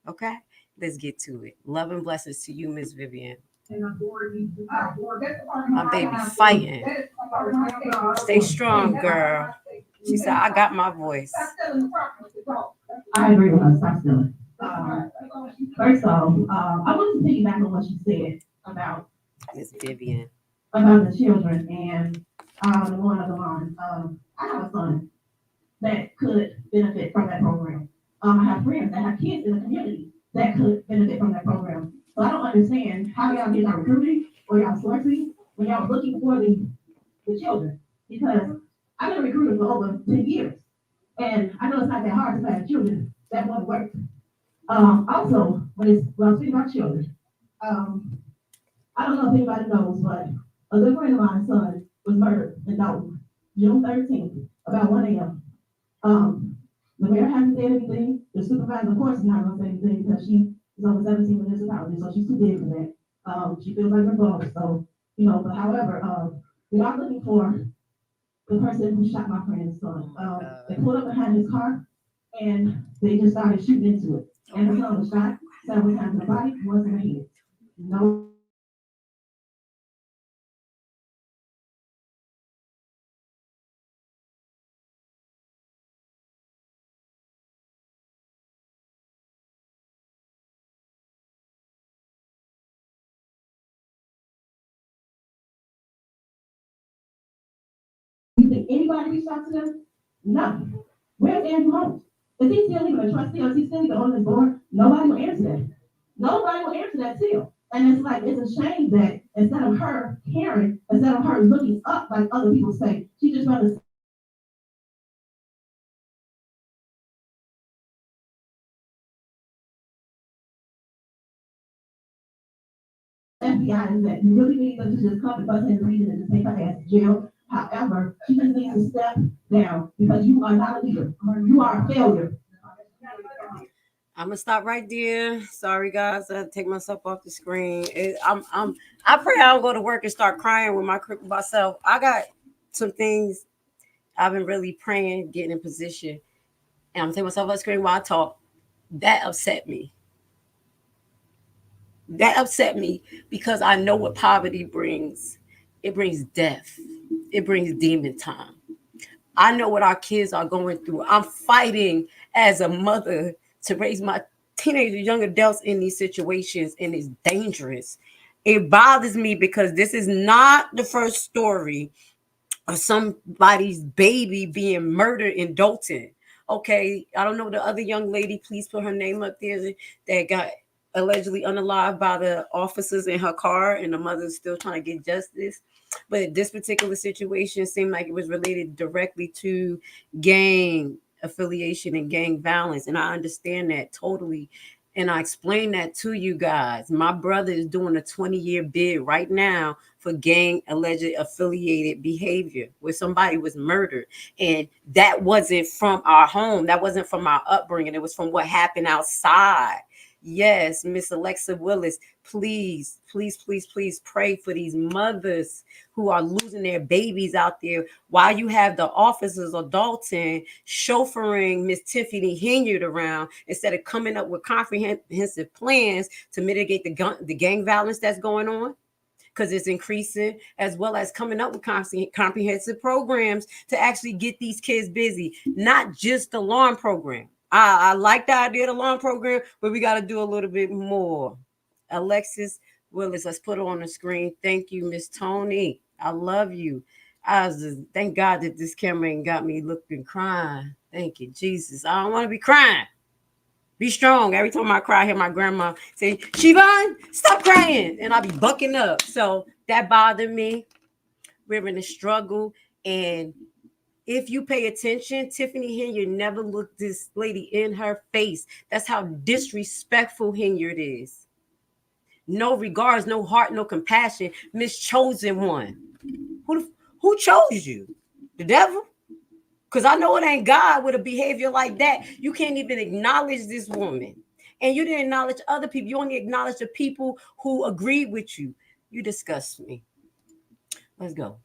okay? Let's get to it. Love and blessings to you, Miss Vivian. My baby fighting. Stay strong, girl. She said, I got my voice. I agree with her. Stop stealing. First off, I want to piggyback on what she said about Miss Vivian, about the children and the one of the line. I have a son that could benefit from that program. I have friends that have kids in the community that could benefit from that program. So I don't understand how y'all get y'all recruiting or y'all sourcing when y'all looking for the children, because I've been recruiting for over 10 years. And I know it's not that hard to find children that want to work. Also, when I'm speaking about children, I don't know if anybody knows, but a good friend of mine's son was murdered in Dolton, June 13th, about 1 a.m. The mayor hasn't said anything. The supervisor, of course, is not going to say anything because she is over 17 municipalities, so she's too big for that. She feels like her boss. So, you know, but however, we are looking for the person who shot my friend's son. They pulled up behind his car and they just started shooting into it. And his son was shot several times in the body, once in the head. No. You think anybody reached out to them? No. Where's Andrew Holmes? Is he still even a trustee or is he still even on this board? Nobody will answer that. Nobody will answer that still. And it's like, it's a shame that instead of her caring, instead of her looking up like other people say, she just rather FBI is that you really need them to just come and bust in the region and just take her ass to jail. However, she just needs to step down because you are not a leader. You are a failure. I'm gonna stop right there. Sorry, guys, I had to take myself off the screen. I pray I don't go to work and start crying with myself. I got some things I've been really praying, getting in position, and I'm taking myself off the screen while I talk. That upset me. That upset me because I know what poverty brings. It brings death. It brings demon time. I know what our kids are going through. I'm fighting as a mother to raise my teenagers, young adults in these situations, and it's dangerous. It bothers me because this is not the first story of somebody's baby being murdered in Dolton. Okay, I don't know the other young lady. Please put her name up there that got allegedly unalived by the officers in her car, and the mother's still trying to get justice. But this particular situation seemed like it was related directly to gang affiliation and gang violence. And I understand that totally. And I explained that to you guys. My brother is doing a 20-year bid right now for gang alleged affiliated behavior where somebody was murdered. And that wasn't from our home. That wasn't from our upbringing. It was from what happened outside. Yes, Miss Alexa Willis, please, please, please, please pray for these mothers who are losing their babies out there while you have the officers of Dolton chauffeuring Miss Tiffany Henyard around instead of coming up with comprehensive plans to mitigate the gang violence that's going on. because it's increasing, as well as coming up with comprehensive programs to actually get these kids busy, not just the alarm program. I like the idea of the alarm program, but we got to do a little bit more. Alexis Willis, let's put her on the screen. Thank you, Miss Tony. I love you. Thank God that this camera ain't got me looking crying. Thank you, Jesus. I don't want to be crying. Be strong. Every time I cry, I hear my grandma say, Siobhan, stop crying. And I'll be bucking up. So that bothered me. We're in a struggle. And if you pay attention, Tiffany Henyard never looked this lady in her face. That's how disrespectful Henyard is. No regards, no heart, no compassion. Mischosen one. Who chose you? The devil? Because I know it ain't God with a behavior like that. You can't even acknowledge this woman. And you didn't acknowledge other people. You only acknowledge the people who agreed with you. You disgust me. Let's go.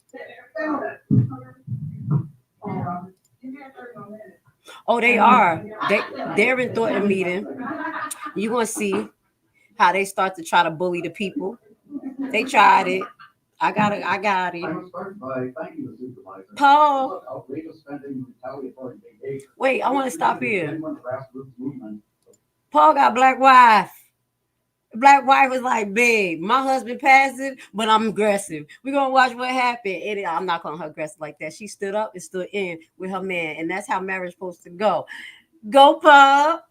Oh, they are. They're in Thornton meeting. You're going to see how they start to try to bully the people. They tried it. I got it. I will start by thanking the supervisor. Paul. Outrageous spending, retaliatory behavior. Wait, I want to stop here. Paul got black wife. Black wife was like, babe, my husband passive, but I'm aggressive. We're going to watch what happened. And I'm not calling her aggressive like that. She stood up and stood in with her man. And that's how marriage is supposed to go. Go, Paul.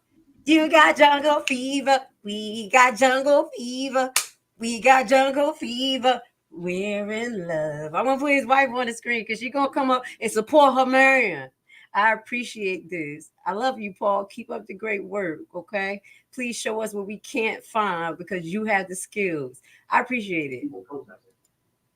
You got jungle fever. We got jungle fever. We got jungle fever. We're in love. I'm going to put his wife on the screen because she's going to come up and support her man. I appreciate this. I love you, Paul. Keep up the great work, okay? Please show us what we can't find because you have the skills. I appreciate it.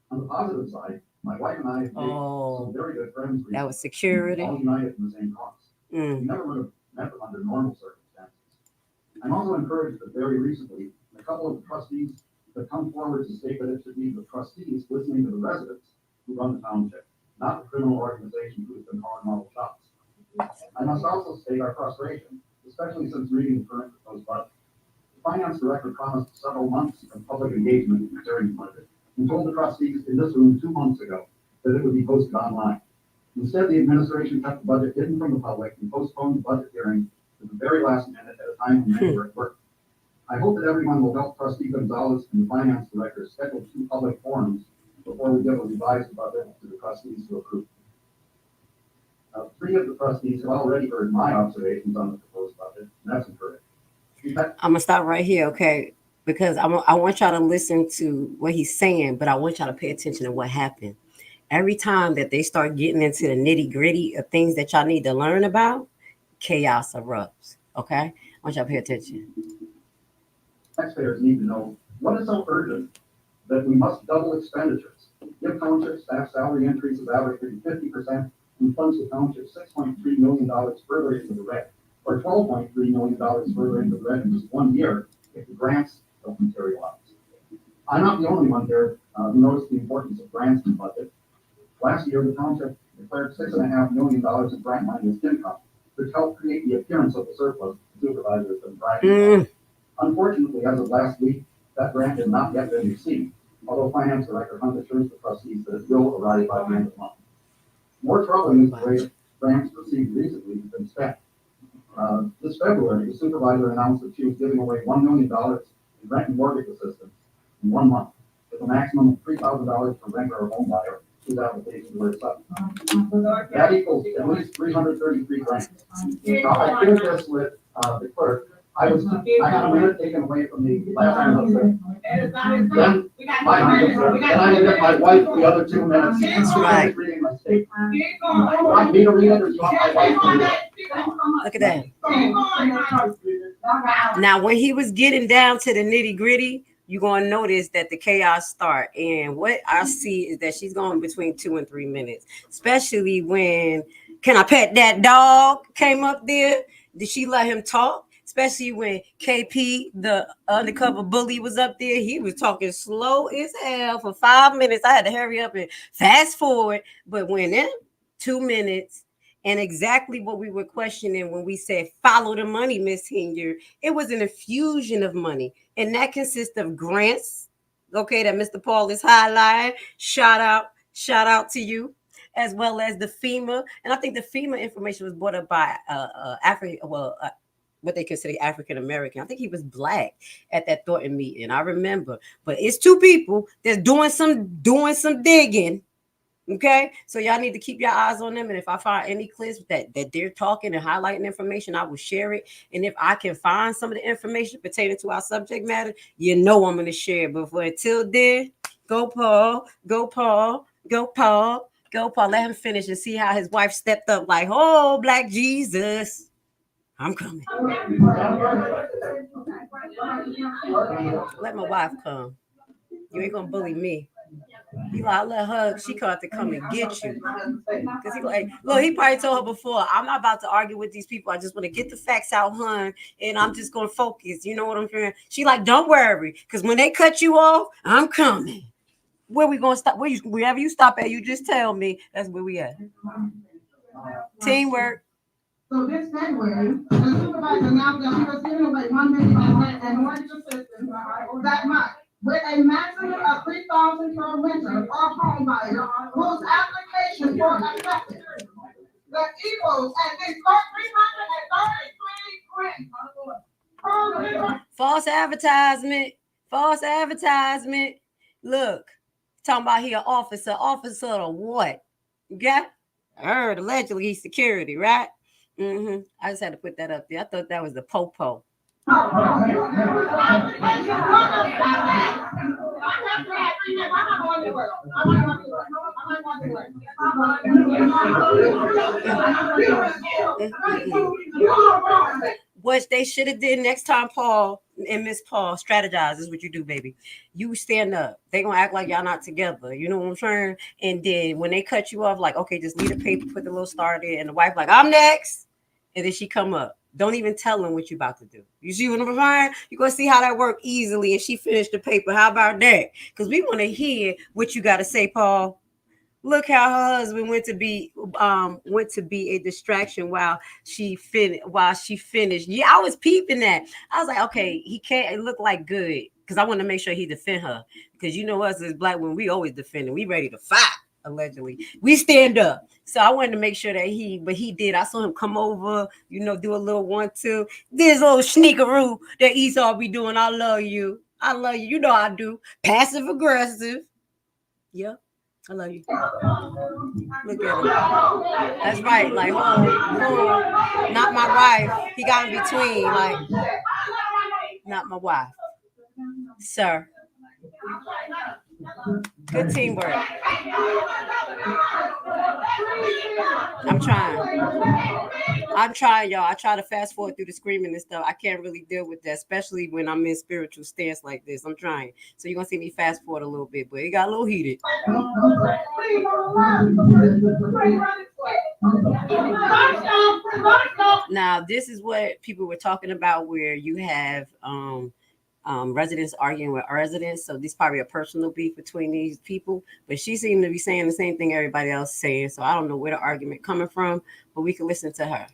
On the positive side, my wife and I have made some very good friends. Recently. That was security. All united in the same cause. We never would have met them under normal circumstances. I'm also encouraged that very recently, a couple of the trustees have come forward to state that it should be the trustees listening to the residents who run the township, not the criminal organization who has been calling all the shots. I must also state our frustration, especially since reading the current proposed budget. The finance director promised several months of public engagement during the budget and told the trustees in this room 2 months ago that it would be posted online. Instead, the administration kept the budget hidden from the public and postponed the budget hearing to the very last minute at a time when they were at work. I hope that everyone will help Trustee Gonzalez and the finance director schedule 2 public forums before we give a revised budget to the trustees to approve. 3 of the trustees have already heard my observations on the proposed budget, and that's encouraging. I'm going to stop right here, okay? Because I want y'all to listen to what he's saying, but I want y'all to pay attention to what happened. Every time that they start getting into the nitty gritty of things that y'all need to learn about, chaos erupts, okay? I want y'all to pay attention. Taxpayers need to know what is so urgent that we must double expenditures, give township staff salary increases averaging 50%, and plunge the township $6.3 million further into the red, or $12.3 million further into the red in just 1 year if the grants don't materialize. I'm not the only one here who noticed the importance of grants in the budget. Last year, the township declared $6.5 million in grant money as income, which helped create the appearance of the surplus the supervisor has been bragging about. Unfortunately, as of last week, that grant has not yet been received, although Finance Director Hunt assures the trustees that it will arrive by the end of the month. More troubling is the way grants received recently have been spent. This February, the supervisor announced that she was giving away $1 million in rent and mortgage assistance in 1 month, with a maximum of $3,000 per renter or home buyer whose applications were accepted. That equals at least 333 grants. Now, I shared this with the clerk. I had a minute taken away from me last time up there. Then I get my wife the other 2 minutes. That's right. Reading my statement. You want me to read it or you want my wife to read it? Look at that. Now, when he was getting down to the nitty gritty, you're going to notice that the chaos start. And what I see is that she's going between 2 and 3 minutes, especially when "Can I pet that dog" came up there. Did she let him talk? Especially when KP, the undercover bully, was up there. He was talking slow as hell for 5 minutes. I had to hurry up and fast forward. But when in 2 minutes, and exactly what we were questioning when we said follow the money, Miss Henyard, it was an infusion of money. And that consists of grants, okay, that Mr. Paul is highlighting. Shout out to you, as well as the FEMA. And I think the FEMA information was brought up by what they consider African American. I think he was black at that Thornton meeting. I remember. But it's two people that's doing some digging. Okay, so y'all need to keep your eyes on them. And if I find any clips that they're talking and highlighting information, I will share it. And if I can find some of the information pertaining to our subject matter, you know I'm going to share it. But until then, go Paul, go Paul, go Paul, go Paul. Let him finish and see how his wife stepped up like, oh, Black Jesus, I'm coming. Let my wife come. You ain't going to bully me. He like, I let her, she called to come and get you. Because he like, look, he probably told her before, I'm not about to argue with these people. I just want to get the facts out, hun, and I'm just going to focus. You know what I'm saying? She like, don't worry, because when they cut you off, I'm coming. Where we going to stop? Wherever you stop at, you just tell me. That's where we at. Teamwork. So this February, the supervisor announced that he was giving away $1 million and mortgage assistance that month, with a maximum of $3,000 per renter or home buyer whose application was accepted. The Eagles at least $333 grant. False advertisement. Look, talking about he an officer of what? Okay? I heard allegedly he's security, right? I just had to put that up there. I thought that was the popo. What they should have did next time, Paul and Miss Paul, strategize. This is what you do, baby. You stand up. They gonna act like y'all not together. You know what I'm saying? And then when they cut you off, like, okay, just leave the paper, put the little star there, and the wife like, I'm next. And then she come up. Don't even tell them what you about to do. You see what I'm saying? You're going to see how that work easily. And she finished the paper. How about that? Because we want to hear what you got to say, Paul. Look how her husband went to be a distraction while she finished. Yeah, I was peeping that. I was like, okay, he can't look like good. Because I want to make sure he defend her. Because you know us as Black women, we always defend her. We ready to fight. Allegedly, we stand up. So I wanted to make sure that he did. I saw him come over, do a little 1-2. This little sneakeroo that Esau be doing. I love you. You know I do. Passive aggressive. Yeah, I love you. Look at him. That's right. Like, oh, not my wife. He got in between. Like, not my wife, sir. Good teamwork. I'm trying, y'all. I try to fast forward through the screaming and stuff. I can't really deal with that, especially when I'm in spiritual stance like this. I'm trying. So you're going to see me fast forward a little bit, but it got a little heated. Now, this is what people were talking about where you have residents arguing with residents. So this is probably a personal beef between these people, but she seemed to be saying the same thing everybody else is saying. So I don't know where the argument coming from, but we can listen to her.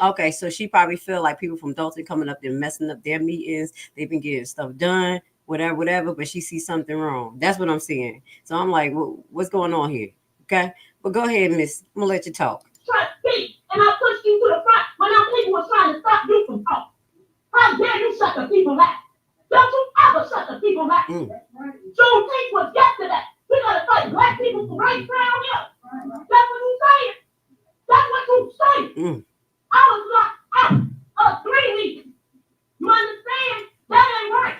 Okay, so she probably feel like people from Dolton coming up there messing up their meetings. They've been getting stuff done, whatever, but she sees something wrong. That's what I'm seeing. So I'm like, what's going on here? Okay, but go ahead, miss. I'm gonna let you talk. Try to speak, and I pushed you to the front when our people were trying to stop you from talking. How dare you shut the people out? Don't you ever shut the people out. Juneteenth was yesterday. We gotta fight Black people for rights down here. That's what you saying. That's what you saying. I was locked out of 3 weeks. You understand? That ain't right.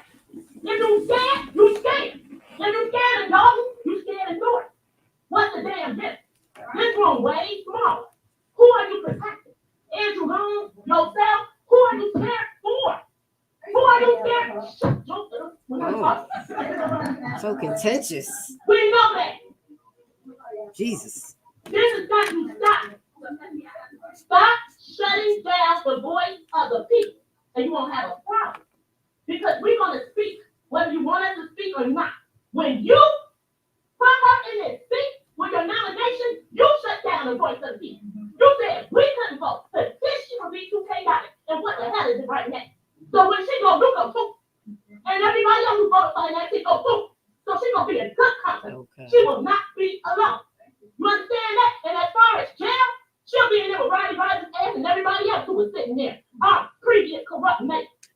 If you scared, you scared. If you scared of dog, you scared of door. What's the damn difference? This room way smaller. Who are you protecting? Andrew Holmes, yourself? Who are you scared for? Who are you scared? Shut So contentious. We know that. Jesus. This is got to stop. Stop shutting down the voice of the people, and you won't have a problem. Because we're going to speak, whether you want us to speak or not. When you put her in this seat with your nomination, you shut down the voice of the people. You said we couldn't vote. The petition would be too chaotic. And what the hell is it right now? So when she go do her poop, and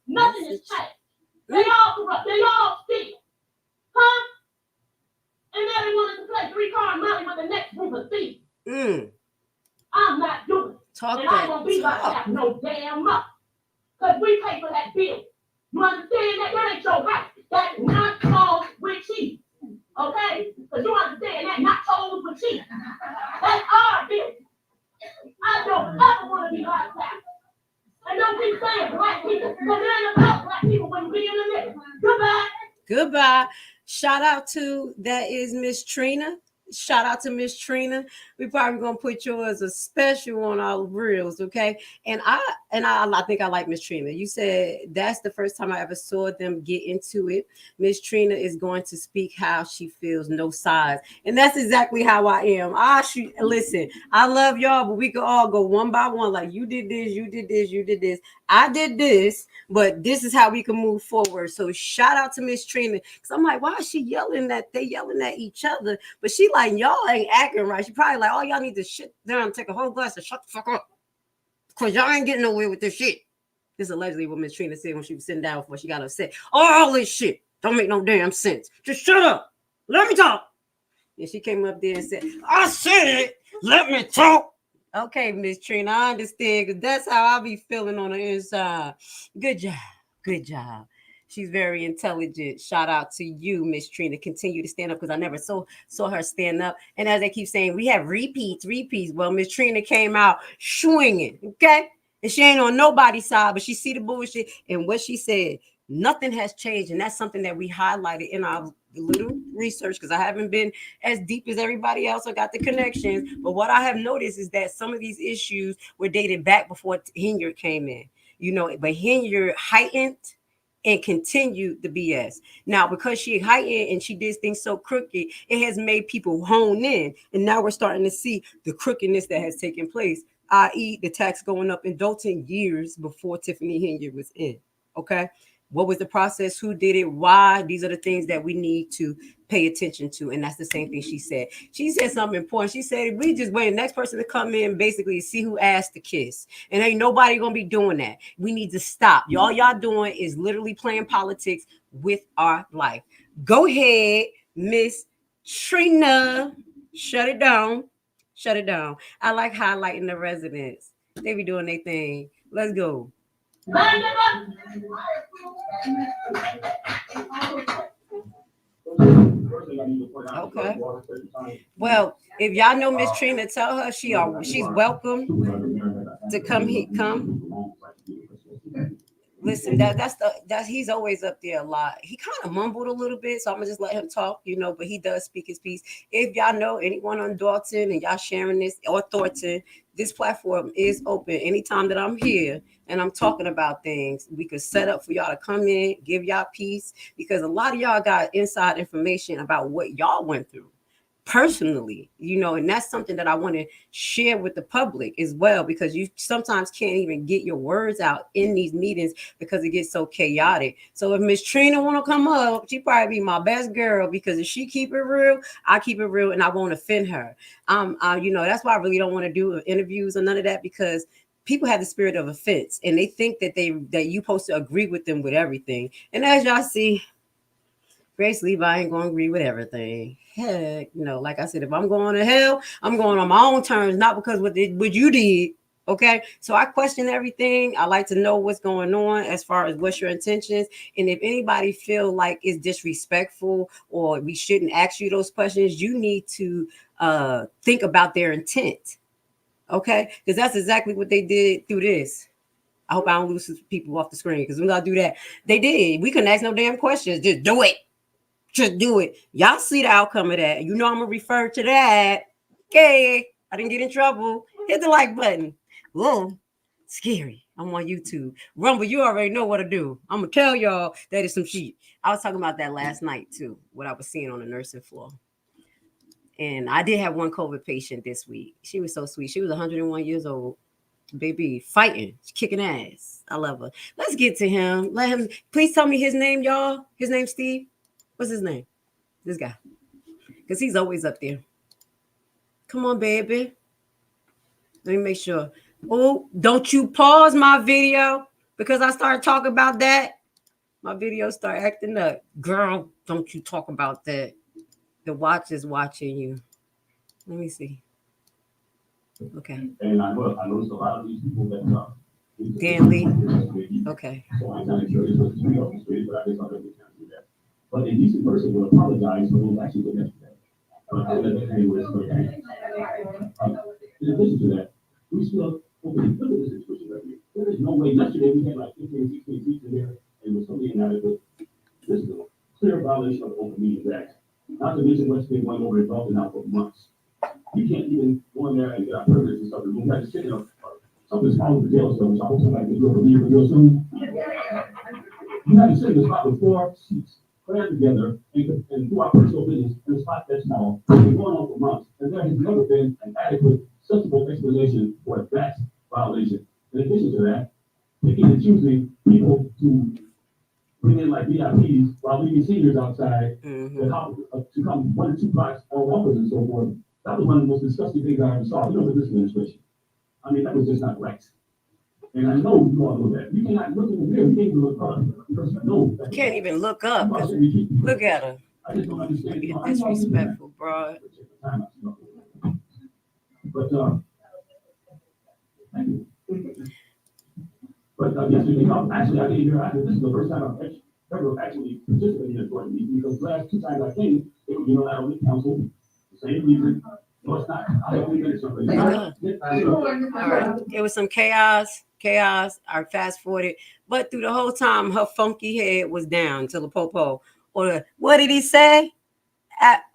Nothing has changed. They all corrupt. They all steal. Huh? And now they want us to play three-card money with the next group of thieves. I'm not doing it. And I won't be like that no damn month. Because we pay for that bill. You understand that? That ain't your right. That's not told with cheese. Okay? Because you understand that? Not told with cheese. That's our business. I don't ever want to be like that. And don't keep saying black people. Because it ain't about black people when you be in the middle. Goodbye. Goodbye. Shout out to, that is Miss Trina. Shout out to Miss Trina. We probably gonna put you as a special on our reels, okay? And I think I like Miss Trina. You said that's the first time I ever saw them get into it. Miss Trina is going to speak how she feels, no sides, and that's exactly how I am. Listen, I love y'all, but we could all go one by one. Like, you did this, you did this, you did this. I did this, but this is how we can move forward. So shout out to Miss Trina, because I'm like, why is she yelling that they yelling at each other? But she like, y'all ain't acting right. She probably like, oh, y'all need to shit down and take a whole glass and shut the fuck up, because y'all ain't getting nowhere with this shit. This is allegedly what Miss Trina said when she was sitting down before she got upset. All this shit don't make no damn sense. Just shut up. Let me talk. And she came up there and said, I said, let me talk. Okay, Miss Trina, I understand, because that's how I be feeling on the inside. Good job. Good job. She's very intelligent. Shout out to you, Miss Trina. Continue to stand up, because I never saw her stand up. And as they keep saying, we have repeats. Well, Miss Trina came out swinging, okay? And she ain't on nobody's side, but she see the bullshit. And what she said, nothing has changed. And that's something that we highlighted in our little research, because I haven't been as deep as everybody else. I got the connections. But what I have noticed is that some of these issues were dated back before Henyard came in. You know, but Henyard heightened and continued the BS. Now, because she heightened and she did things so crooked, it has made people hone in. And now we're starting to see the crookedness that has taken place, i.e. the tax going up in Dolton years before Tiffany Henyard was in. Okay? What was the process? Who did it? Why? These are the things that we need to pay attention to. And that's the same thing she said. She said something important. She said, we just wait the next person to come in, basically see who asked to kiss. And ain't nobody going to be doing that. We need to stop. Y'all doing is literally playing politics with our life. Go ahead, Miss Trina. Shut it down. Shut it down. I like highlighting the residents. They be doing their thing. Let's go. Okay. Well, if y'all know Miss Trina, tell her she's welcome to come. Listen, that's he's always up there a lot. He kind of mumbled a little bit, so I'm gonna just let him talk, but he does speak his piece. If y'all know anyone on Dolton and y'all sharing this, or Thornton, this platform is open. Anytime that I'm here and I'm talking about things, we could set up for y'all to come in, give y'all peace, because a lot of y'all got inside information about what y'all went through personally, and that's something that I want to share with the public as well, because you sometimes can't even get your words out in these meetings because it gets so chaotic. So if Miss Trina want to come up, she probably be my best girl, because if she keep it real, I keep it real, and I won't offend her. That's why I really don't want to do interviews or none of that, because people have the spirit of offense, and they think that you supposed to agree with them with everything. And as y'all see, Grace Levi ain't going to agree with everything. Heck, like I said, if I'm going to hell, I'm going on my own terms, not because what you did. Okay. So I question everything. I like to know what's going on as far as what's your intentions. And if anybody feel like it's disrespectful or we shouldn't ask you those questions, you need to think about their intent. Okay. Because that's exactly what they did through this. I hope I don't lose people off the screen, because when I do that, they did. We couldn't ask no damn questions. Just do it. Just do it. Y'all see the outcome of that. I'm going to refer to that. Okay. I didn't get in trouble. Hit the like button. Whoa. Scary. I'm on YouTube. Rumble, you already know what to do. I'm going to tell y'all that is some shit. I was talking about that last night too, what I was seeing on the nursing floor. And I did have one COVID patient this week. She was so sweet. She was 101 years old. Baby, fighting, kicking ass. I love her. Let's get to him. Let him, please tell me his name, y'all. His name's Steve. What's his name? This guy. Because he's always up there. Come on, baby. Let me make sure. Oh, don't you pause my video. Because I started talking about that, my videos start acting up. Girl, don't you talk about that. The watch is watching you. Let me see. Okay. And I noticed a lot of these people that Dan Lee. Okay. So I'm not sure this was street off the street, but I guess I'll never can't do that. But a decent person will apologize for those actually doing that. Anyways, in addition to that, we still look at this situation right here. There is no way. Yesterday we had like 15, 16 seats in there, and it was totally inadequate. This is a clear violation of the Open Meetings Act. Not to mention what's been going over in Dolton now for months. You can't even go in there and get our privilege and stuff. You have to sit in something's wrong with the jail cell, which I hope somebody can do a review real soon. You have to sit in a spot with 4 seats, crammed together, and do our personal business in a spot that's small. It's been going on for months, and there has never been an adequate, sensible explanation for that violation. In addition to that, picking and choosing people to bring in like VIPs while leaving seniors outside to come 1 or 2 blocks or walkers and so forth. That was one of the most disgusting things I ever saw, with this administration. I mean, that was just not right. And I know you all know that. You cannot look in the mirror, you can't even look up because you know that. Can't even look up. Look at her. I just don't understand. Disrespectful, bro. But thank you. But yesterday, actually, I came here. This is the first time I've ever actually participated in a board meeting because the last 2 times I came, it was unilaterally council. Same reason. No, it's not. I don't think it's something. All right. It was some chaos. I fast forwarded, but through the whole time, her funky head was down to the popo. Or what did he say?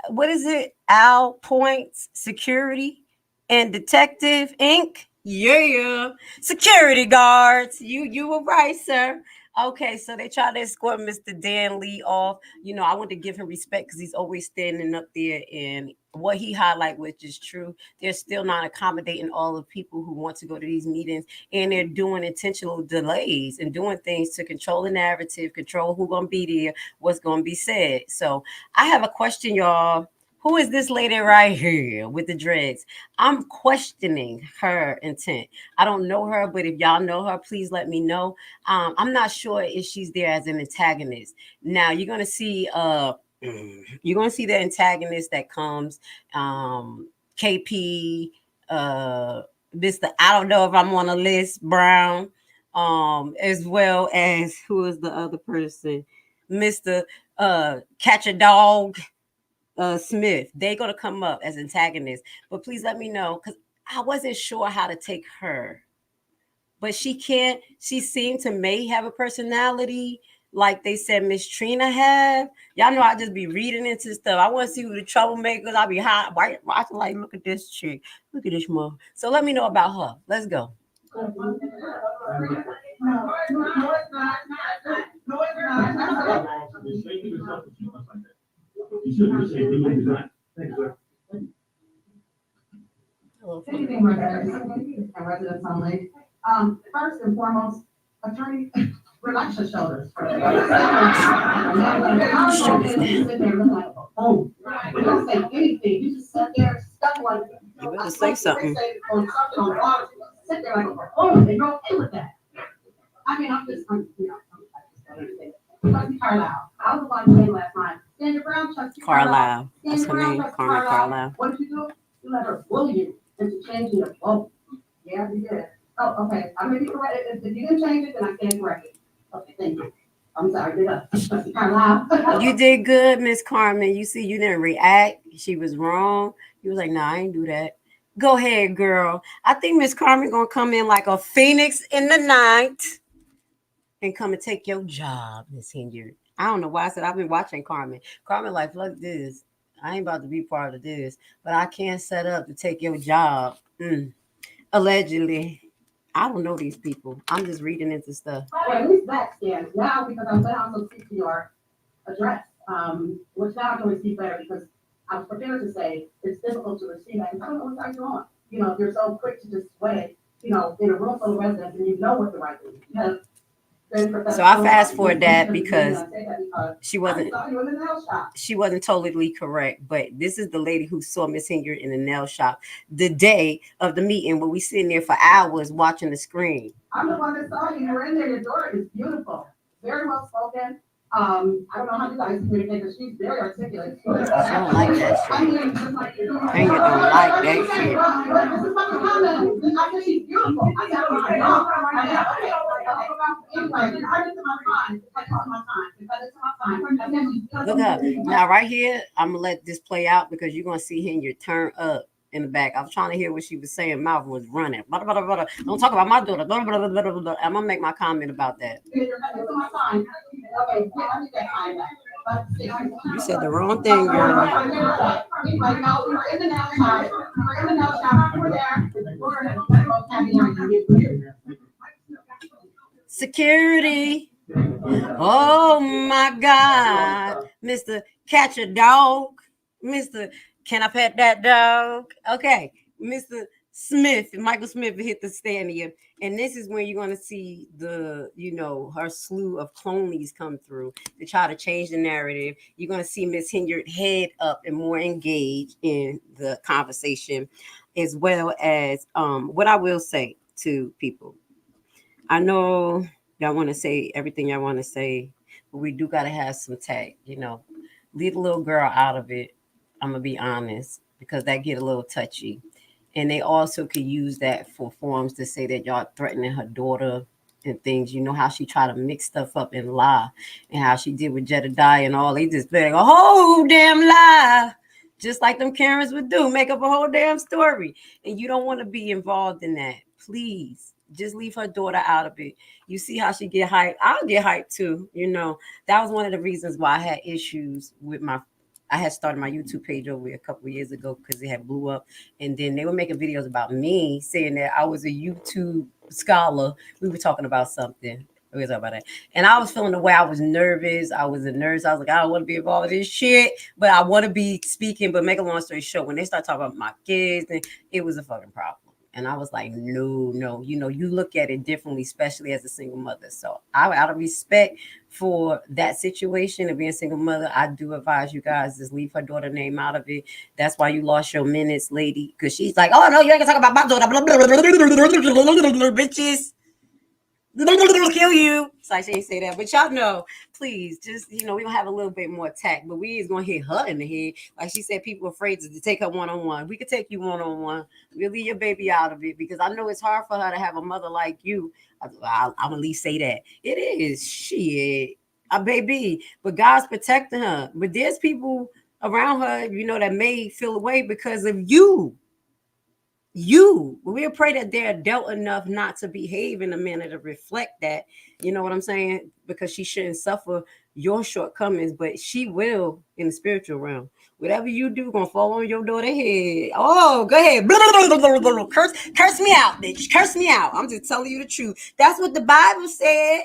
What is it? Al Points Security and Detective Inc. Yeah, security guards. You were right, sir. Okay, so they tried to escort Mr. Dan Lee off. I want to give him respect because he's always standing up there, and what he highlight, which is true, they're still not accommodating all the people who want to go to these meetings, and they're doing intentional delays and doing things to control the narrative, control who's going to be there, what's going to be said. So I have a question, y'all. Who is this lady right here with the dreads? I'm questioning her intent. I don't know her, but if y'all know her, please let me know. I'm not sure if she's there as an antagonist. Now you're gonna see the antagonist that comes, KP, Mr. I don't know if I'm on a list, Brown, as well as who is the other person, Mr. Catch a Dog. Smith, they're gonna come up as antagonists, but please let me know because I wasn't sure how to take her. But she seemed to may have a personality like they said Miss Trina have. Y'all know I just be reading into stuff. I want to see who the troublemakers. I'll be hot watching like, look at this chick, look at this mother. So let me know about her. Let's go. No, it's not. You shouldn't have said anything like that. Thank you, sir. Anything residents only. First and foremost, attorney, relax your shoulders. Oh, you don't say anything. You just sit there stuck like. You better say something. Sit there like, oh, and you're okay with that. I mean, I'm just Trustee Carlisle. I was the one who came last night. Sandra Brown, Trustee Carlisle. That's her name, Carmen Carlisle. What did you do? You let her bully you into changing your vote. Yeah, you did. Oh, okay. I'm gonna be corrected. If you didn't change it, then I stand corrected. Okay, thank you. I'm sorry, did I? Trustee Carlisle. You did good, Miss Carmen. You see, you didn't react. She was wrong. You was like, nah, I ain't do that. Go ahead, girl. I think Miss Carmen gonna come in like a phoenix in the night and come and take your job, Miss Henyard. I don't know why I said I've been watching Carmen. Carmen like, fuck this. I ain't about to be part of this, but I can't set up to take your job. Allegedly. I don't know these people. I'm just reading into stuff. Well, at least that stands now because I'm going to also speak to your address, which now I can receive better because I was prepared to say it's difficult to receive that because I don't know what side you're on. If you're so quick to just sweat it, in a room full of residents and you know what the right thing is. So I fast forward that because she wasn't totally correct. But this is the lady who saw Miss Henyard in the nail shop the day of the meeting where we sitting there for hours watching the screen. I'm the one that saw you. You were in there. Your daughter is beautiful, very well spoken. I don't know how you guys communicate, but she's very articulate. I don't like that shit. I mean, just like you don't like that shit. This is my comment. I said she's beautiful. I said, oh my God. Anyway, I did to my time. I took my time. If I did to my time. Look up. Now, right here, I'm going to let this play out because you're going to see Henyard turn up in the back. I was trying to hear what she was saying. Mouth was running. Blah, blah, blah, blah. Don't talk about my daughter. Blah, blah, blah, blah, blah, blah. I'm going to make my comment about that. You said the wrong thing, girl. Security. Oh my God. Mr. Catch a Dog. Mr. Can I pet that dog? Okay. Mr. Smith, Michael Smith hit the stand here. And this is when you're going to see the, her slew of clonies come through to try to change the narrative. You're going to see Miss Henyard head up and more engaged in the conversation, as well as what I will say to people. I know y'all want to say everything y'all want to say, but we do got to have some tact, leave the little girl out of it. I'm going to be honest, because that get a little touchy. And they also could use that for forums to say that y'all threatening her daughter and things. You know how she tried to mix stuff up and lie, and how she did with Jedediah and all. They just like a whole damn lie, just like them Karens would do, make up a whole damn story. And you don't want to be involved in that. Please, just leave her daughter out of it. You see how she get hyped. I'll get hyped too. That was one of the reasons why I had issues with I had started my YouTube page over a couple of years ago because it had blew up. And then they were making videos about me saying that I was a YouTube scholar. We were talking about something. We were talking about that. And I was feeling the way. I was nervous. I was a nurse. I was like, I don't want to be involved in this shit, but I want to be speaking. But make a long story short, when they start talking about my kids, then it was a fucking problem. And I was like, no, you look at it differently, especially as a single mother. So out of respect for that situation of being a single mother, I do advise you guys just leave her daughter's name out of it. That's why you lost your minutes, lady. Because she's like, oh, no, you ain't gonna talk about my daughter. Bitches. Kill you. So I shouldn't say that, but y'all know, please, just, we're gonna have a little bit more tact, but we is gonna hit her in the head. Like she said, people are afraid to take her one-on-one. We could take you one-on-one. We'll leave your baby out of it, because I know it's hard for her to have a mother like you. I'll at least say that. It is. Shit. A baby. But God's protecting her. But there's people around her, that may feel away because of you. We'll pray that they're adult enough not to behave in a manner to reflect that, you know what I'm saying? Because she shouldn't suffer your shortcomings, but she will in the spiritual realm. Whatever you do, gonna fall on your daughter's head. Oh, go ahead. Curse me out, bitch. Curse me out. I'm just telling you the truth. That's what the Bible said.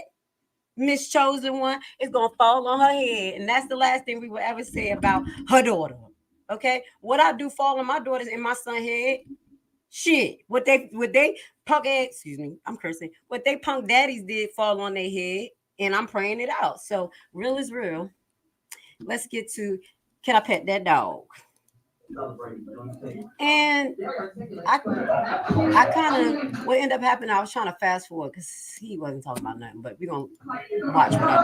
Miss Chosen One is gonna fall on her head, and that's the last thing we will ever say about her daughter. Okay, what I do fall on my daughter's and my son's head. Shit, what they punk ass, excuse me, I'm cursing. What they punk daddies did fall on their head, and I'm praying it out. So real is real. Let's get to, can I pet that dog? And I kind of, what ended up happening, I was trying to fast forward because he wasn't talking about nothing, but we're going to watch what I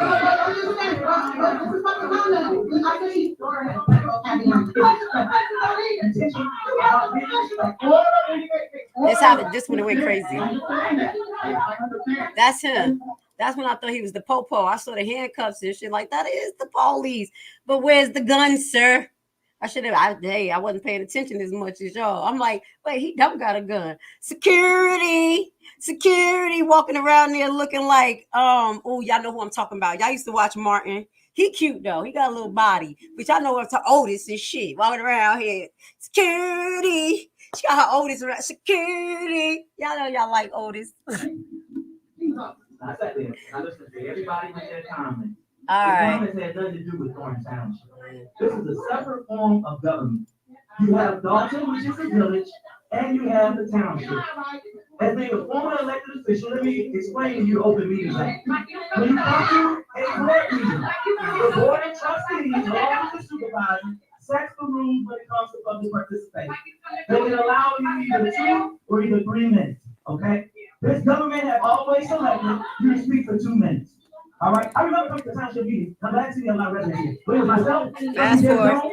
did. This when it went crazy. That's him. That's when I thought he was the popo. I saw the handcuffs and shit like that is the police. But where's the gun, sir? I wasn't paying attention as much as y'all. I'm like, wait, he don't got a gun. Security walking around there looking like, y'all know who I'm talking about. Y'all used to watch Martin. He cute though. He got a little body, which I know what Otis and shit walking around here. Security. She got her Otis around. Security. Y'all know y'all like Otis. I sat there. I listened to everybody with their comment. All right. The comments had nothing to do with Thornton Township. This is a separate form of government. You have Dolton, which is a village, and you have the township. As being a former elected official, let me explain to you the Open Meetings Act. When you come to a board meeting, the board of trustees, along with the supervisor, sets the rules when it comes to public participation. They can allow you either 2 or either 3 minutes, okay? This government have always selected you to speak for 2 minutes. All right, I remember coming to township meetings. I'm glad to see a lot of residents here. But it was myself, Fast forward.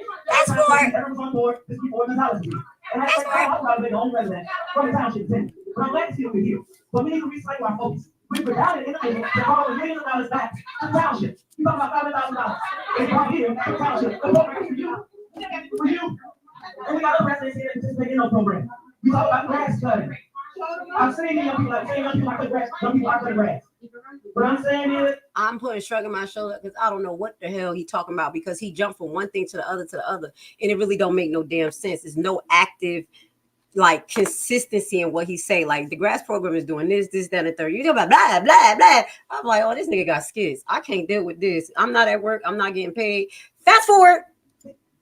everyone's on board, this before the knowledge meeting. And I think I'm probably the only resident from the township then. But I'm glad to see over here. But we need to recycle our focus. We forgot it individual to borrow millions of dollars back to the township. You talking about $500,000. It's right here, the township. The program is for you. For you. And we got other residents here that participate in our program. We talk about grass cutting. I'm saying young people, I cut grass. Young people, I cut grass. What I'm saying is, I'm putting shrug on my shoulder because I don't know what the hell he talking about, because he jumped from one thing to the other, and it really don't make no damn sense. There's no active like consistency in what he say. Like the grass program is doing this, that, and the third. You know about blah blah blah. I'm like, oh, this nigga got skits. I can't deal with this. I'm not at work. I'm not getting paid. Fast forward.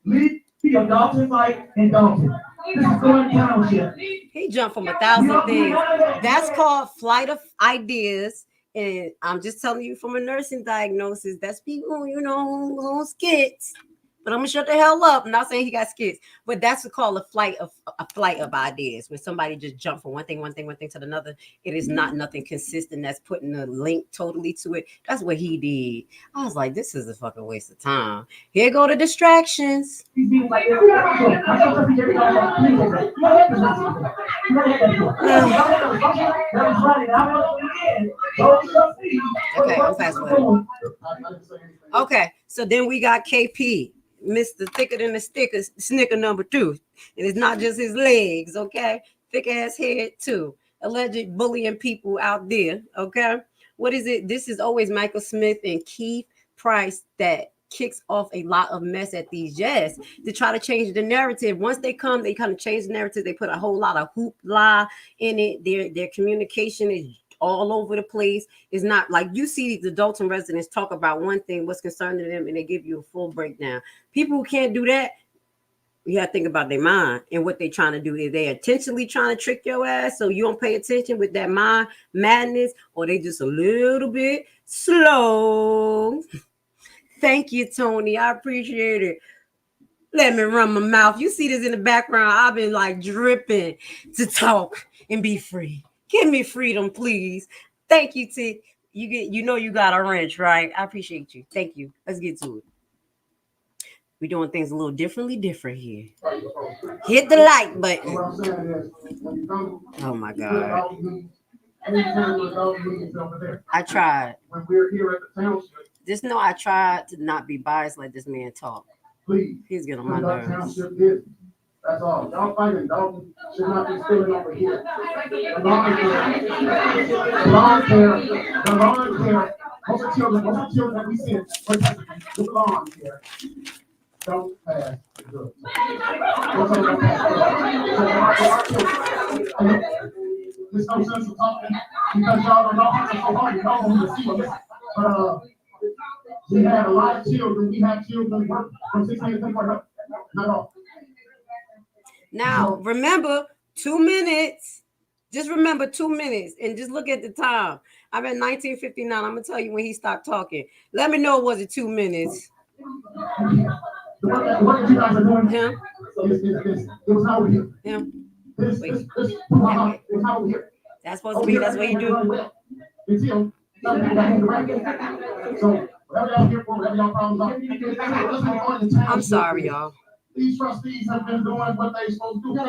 Lead your Dolton fight in Dolton. This is Thornton Township. He jumped from 1,000 things. That's called flight of ideas. And I'm just telling you from a nursing diagnosis, that's people, who on skits. But I'm gonna shut the hell up. I'm not saying he got skits, but that's called a flight of ideas. When somebody just jump from one thing to another, it is not nothing consistent. That's putting a link totally to it. That's what he did. I was like, this is a fucking waste of time. Here go the distractions. Okay, I'm fast forward. Okay, so then we got KP. Mr. Thicker than the snicker number 2. And it's not just his legs, okay? Thick ass head too. Alleged bullying people out there, okay? What is it? This is always Michael Smith and Keith Price that kicks off a lot of mess at these jazz to try to change the narrative. Once they come, they kind of change the narrative. They put a whole lot of hoopla in it. Their communication is all over the place. It's not like you see the Dolton residents talk about one thing, what's concerning them, and they give you a full breakdown. People who can't do that, you have to think about their mind and what they're trying to do. Is they intentionally trying to trick your ass so you don't pay attention with that mind madness, or they just a little bit slow? Thank you, Tony. I appreciate it. Let me run my mouth. You see this in the background. I've been like dripping to talk and be free. Give me freedom, please. Thank you, T. You got a wrench, right? I appreciate you. Thank you. Let's get to it. We're doing things a little different here. Hit the like button. Oh my God. I tried. When we're here at the township, just know I tried to not be biased like this man talk. Please. He's getting on my nerves. Township business. That's all. Y'all fighting Dolton should not be spilling over here. The lawn care, most of the children that we send protected with lawn care don't pass the drugs. There's no sense of talking because y'all don't know how to so hard. Y'all don't even see this. But we have a lot of children. We have children work from 16 to 24. Not all. Now, remember 2 minutes. Just remember 2 minutes and just look at the time. I'm at 1959. I'm going to tell you when he stopped talking. Let me know, was it 2 minutes? What you guys are doing? Him? It was not over here. Him? It was not over here. That's supposed to be, that's what you do. Until so, whatever y'all here for, whatever y'all problems are. I'm sorry, y'all. These trustees have been doing what they supposed to do.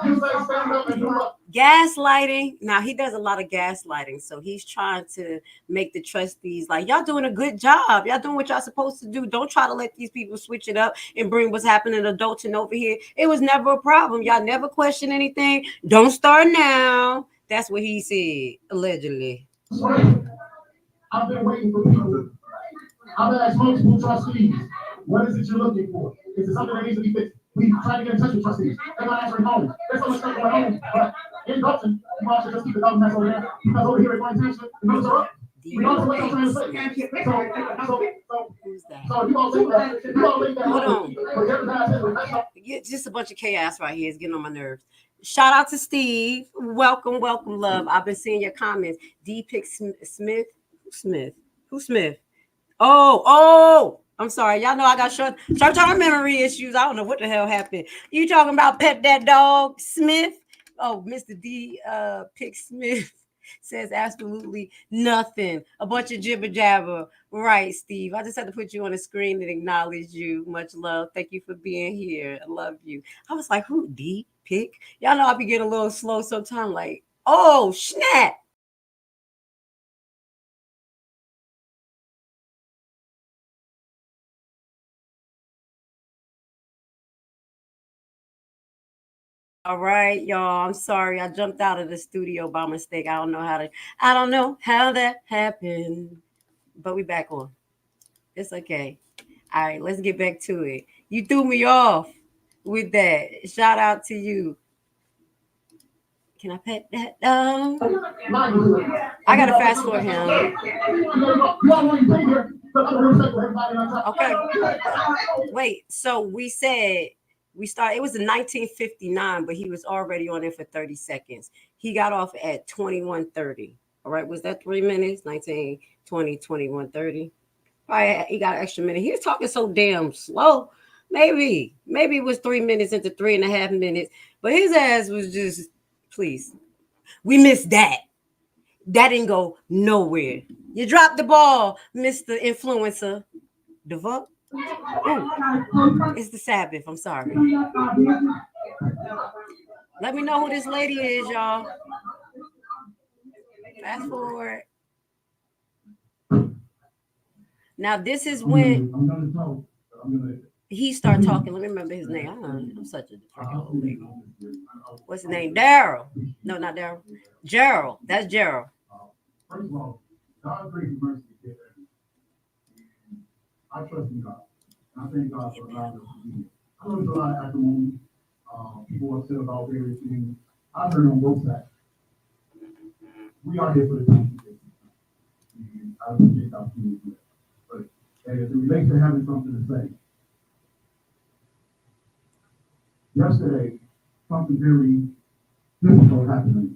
You say stand up and do what? Gaslighting. Now he does a lot of gaslighting, so he's trying to make the trustees like, y'all doing a good job. Y'all doing what y'all supposed to do. Don't try to let these people switch it up and bring what's happening to Dolton over here. It was never a problem. Y'all never question anything. Don't start now. That's what he said, allegedly. I've been waiting for people. I've asked multiple trustees. What is it you're looking for? Is it something that needs to be fixed? We try to get in touch with trustees. They're not answering home. There's so much stuff going on. But in Dolton, you all should just keep the government that's over there. Because over here at Thornton Township, the numbers are up. We know what I'm trying to say. So you all think that. Hold on. Just a bunch of chaos right here. It's getting on my nerves. Shout out to Steve. Welcome, love. I've been seeing your comments. D. Pick Smith. Who Smith? Oh. I'm sorry. Y'all know I got short-term memory issues. I don't know what the hell happened. You talking about Pet That Dog Smith? Oh, Mr. D. Pick Smith says absolutely nothing. A bunch of jibber jabber. Right, Steve. I just had to put you on the screen and acknowledge you. Much love. Thank you for being here. I love you. I was like, who D Pick? Y'all know I be getting a little slow sometimes. Like, oh snap. All right, y'all. I'm sorry. I jumped out of the studio by mistake. I don't know how that happened. But we back on. It's okay. All right, let's get back to it. You threw me off with that. Shout out to you. Can I pet that down? I gotta fast forward him. Okay. Wait, so we said we started, it was in 1959, but he was already on it for 30 seconds. He got off at 21:30. All right, was that 3 minutes? 19, 20, 21:30. Probably he got an extra minute. He was talking so damn slow. Maybe it was 3 minutes into 3.5 minutes, but his ass was just, please. We missed that. That didn't go nowhere. You dropped the ball, Mr. Influencer. The fuck? It's the Sabbath. I'm sorry. Let me know who this lady is, y'all. Fast forward. Now, this is when he started talking. Let me remember his name. I'm such a freaking old lady. What's his name? Daryl. No, not Daryl. Gerald. That's Gerald. First of all, God's grace and mercy is there. I trust in God. And I thank God for allowing us to be here. I know there's a lot of acrimony. People are upset about various things. I've heard on both sides. We are here for the township. And I appreciate the opportunity to do that. But as it relates to having something to say, yesterday, something very difficult happened to me.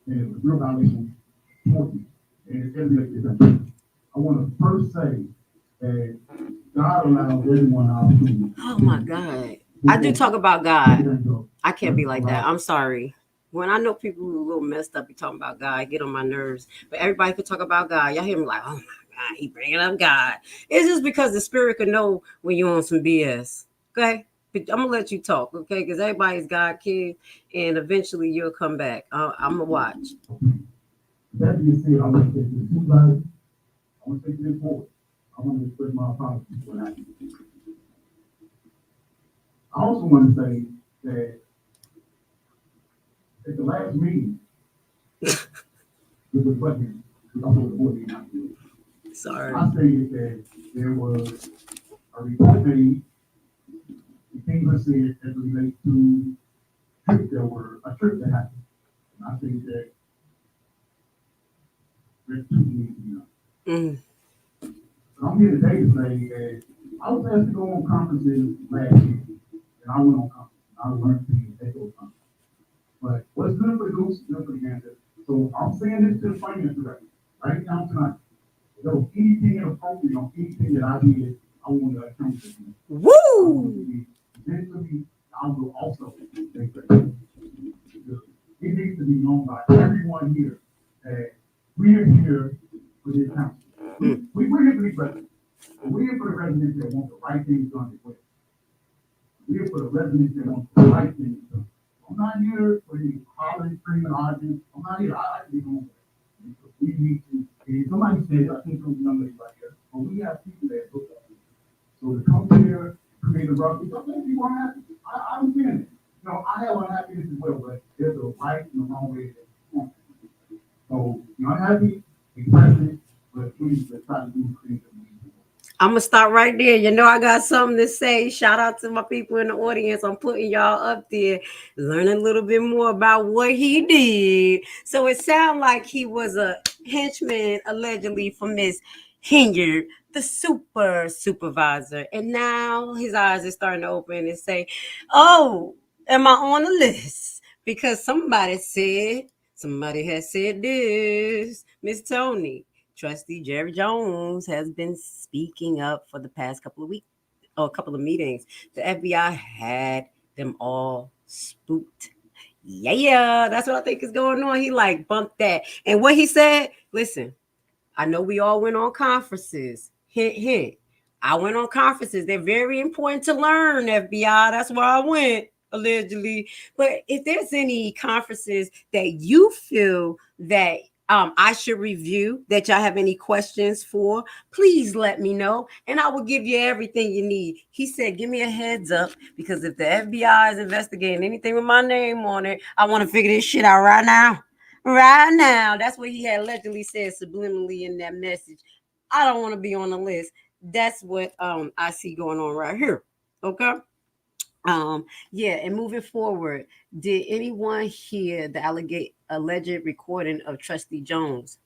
And it was real violation 40. And it's every I want to first say that God allows everyone opportunity. Oh my God. I do talk about God. I can't be like that. I'm sorry. When I know people who are a little messed up, be talking about God, get on my nerves. But everybody could talk about God. Y'all hear me like, oh my God, he bringing up God. It's just because the spirit can know when you're on some BS. Okay? I'm gonna let you talk, okay? Because everybody's God kid, and eventually you'll come back. I'm gonna watch. That being said, I want to take this supervisor. I want to take this forward. I want to express my apologies for that. I also want to say that at the last meeting, it was budget. Sorry. I stated that there was a report made. The things I said as it relates to there were a trip that happened. And I think that there's two things to be done. So I'm here today to say that I was asked to go on conferences last year, and I went on conferences. I learned things at those conferences. But what's good for the goose is good for the gander. So I'm saying this to the finance director right now tonight. If there was anything inappropriate on anything that I did, I want to account for it. Woo! Eventually, I will also take that. It needs to be known by everyone here that we are here for this council. We're here for these residents. We're here for the residents that want the right things done as well. We're here for the residents that want the right things done. I'm not here for the hollering, screaming, arguing. I'm not here. I like to be home. We need to, and somebody said, I think some young lady right here, but we have people that look at it. So to come here, create a rush, because some people are happy. I understand it. You know, I have unhappiness as well, but there's a right and a wrong way to do it. So, you're unhappy, express it, but please, let's try to do creative. I'm gonna stop right there. You know, I got something to say. Shout out to my people in the audience. I'm putting y'all up there, learn a little bit more about what he did. So it sounded like he was a henchman allegedly for Miss Henyard the supervisor. And now his eyes are starting to open and say, oh, am I on the list? Because somebody has said this. Miss Tony, Trustee Jerry Jones has been speaking up for the past couple of weeks, or a couple of meetings. The FBI had them all spooked. Yeah, that's what I think is going on. He like bumped that. And what he said, listen, I know we all went on conferences. Hint, hint. I went on conferences. They're very important to learn, FBI. That's where I went, allegedly. But if there's any conferences that you feel that I should review, that y'all have any questions for, please let me know, and I will give you everything you need. He said, give me a heads up, because if the FBI is investigating anything with my name on it, I want to figure this shit out right now. Right now. That's what he had allegedly said subliminally in that message. I don't want to be on the list. That's what I see going on right here. Okay. Yeah, and moving forward, did anyone hear the alleged recording of Trustee Jones?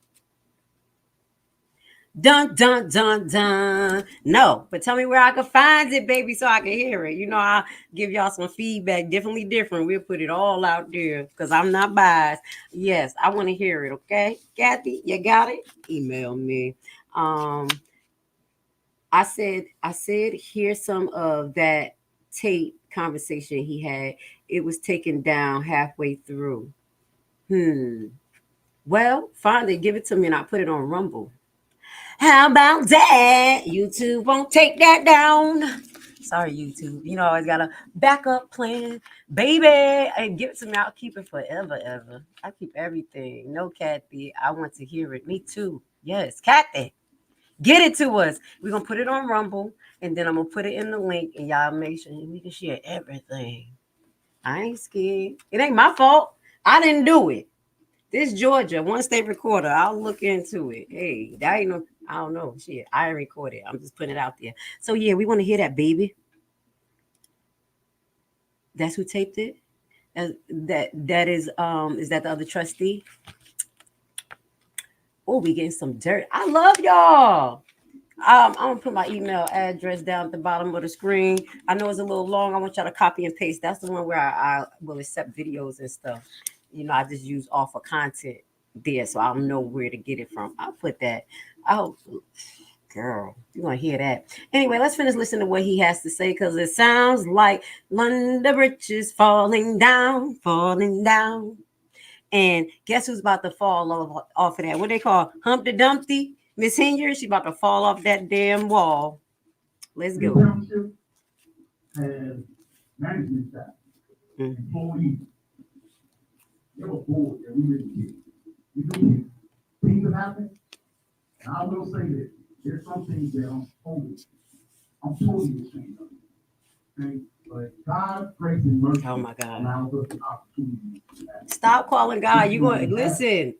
Dun dun dun dun. No, but tell me where I can find it, baby, so I can hear it. You know, I'll give y'all some feedback, definitely different. We'll put it all out there because I'm not biased. Yes, I want to hear it. Okay, Kathy, you got it? Email me. I said, here's some of that tape conversation he had. It was taken down halfway through. Well, find it, give it to me, and I'll put it on Rumble. How about that? YouTube won't take that down. Sorry, YouTube. You know, I always got a backup plan. Baby, and give it to me. I'll keep it forever, ever. I keep everything. No, Kathy, I want to hear it. Me too. Yes, Kathy. Get it to us. We're going to put it on Rumble, and then I'm going to put it in the link, and y'all make sure we can share everything. I ain't scared. It ain't my fault. I didn't do it. This Georgia, one state recorder. I'll look into it. Hey, that ain't no, I don't know. Shit, I ain't recorded. I'm just putting it out there. So, yeah, we want to hear that, baby. That's who taped it? That is that the other trustee? Oh, we getting some dirt. I love y'all. I'm gonna put my email address down at the bottom of the screen. I know it's a little long. I want y'all to copy and paste. That's the one where I will accept videos and stuff. You know, I just use offer content there, so I don't know where to get it from. I'll put that. Oh, girl, you want to hear that? Anyway, let's finish listening to what he has to say, because it sounds like London Bridge is falling down, falling down. And guess who's about to fall off of that? What they call Humpty Dumpty? Miss Henyard, she about to fall off that damn wall. Let's go. Township has management staff, employees. They were bored that we really did. We do things that happen. And I will say this: there's some things that I'm totally ashamed of. Okay? But God, grace, and mercy. Oh my God! Allows us an opportunity. Stop calling God. You going to listen?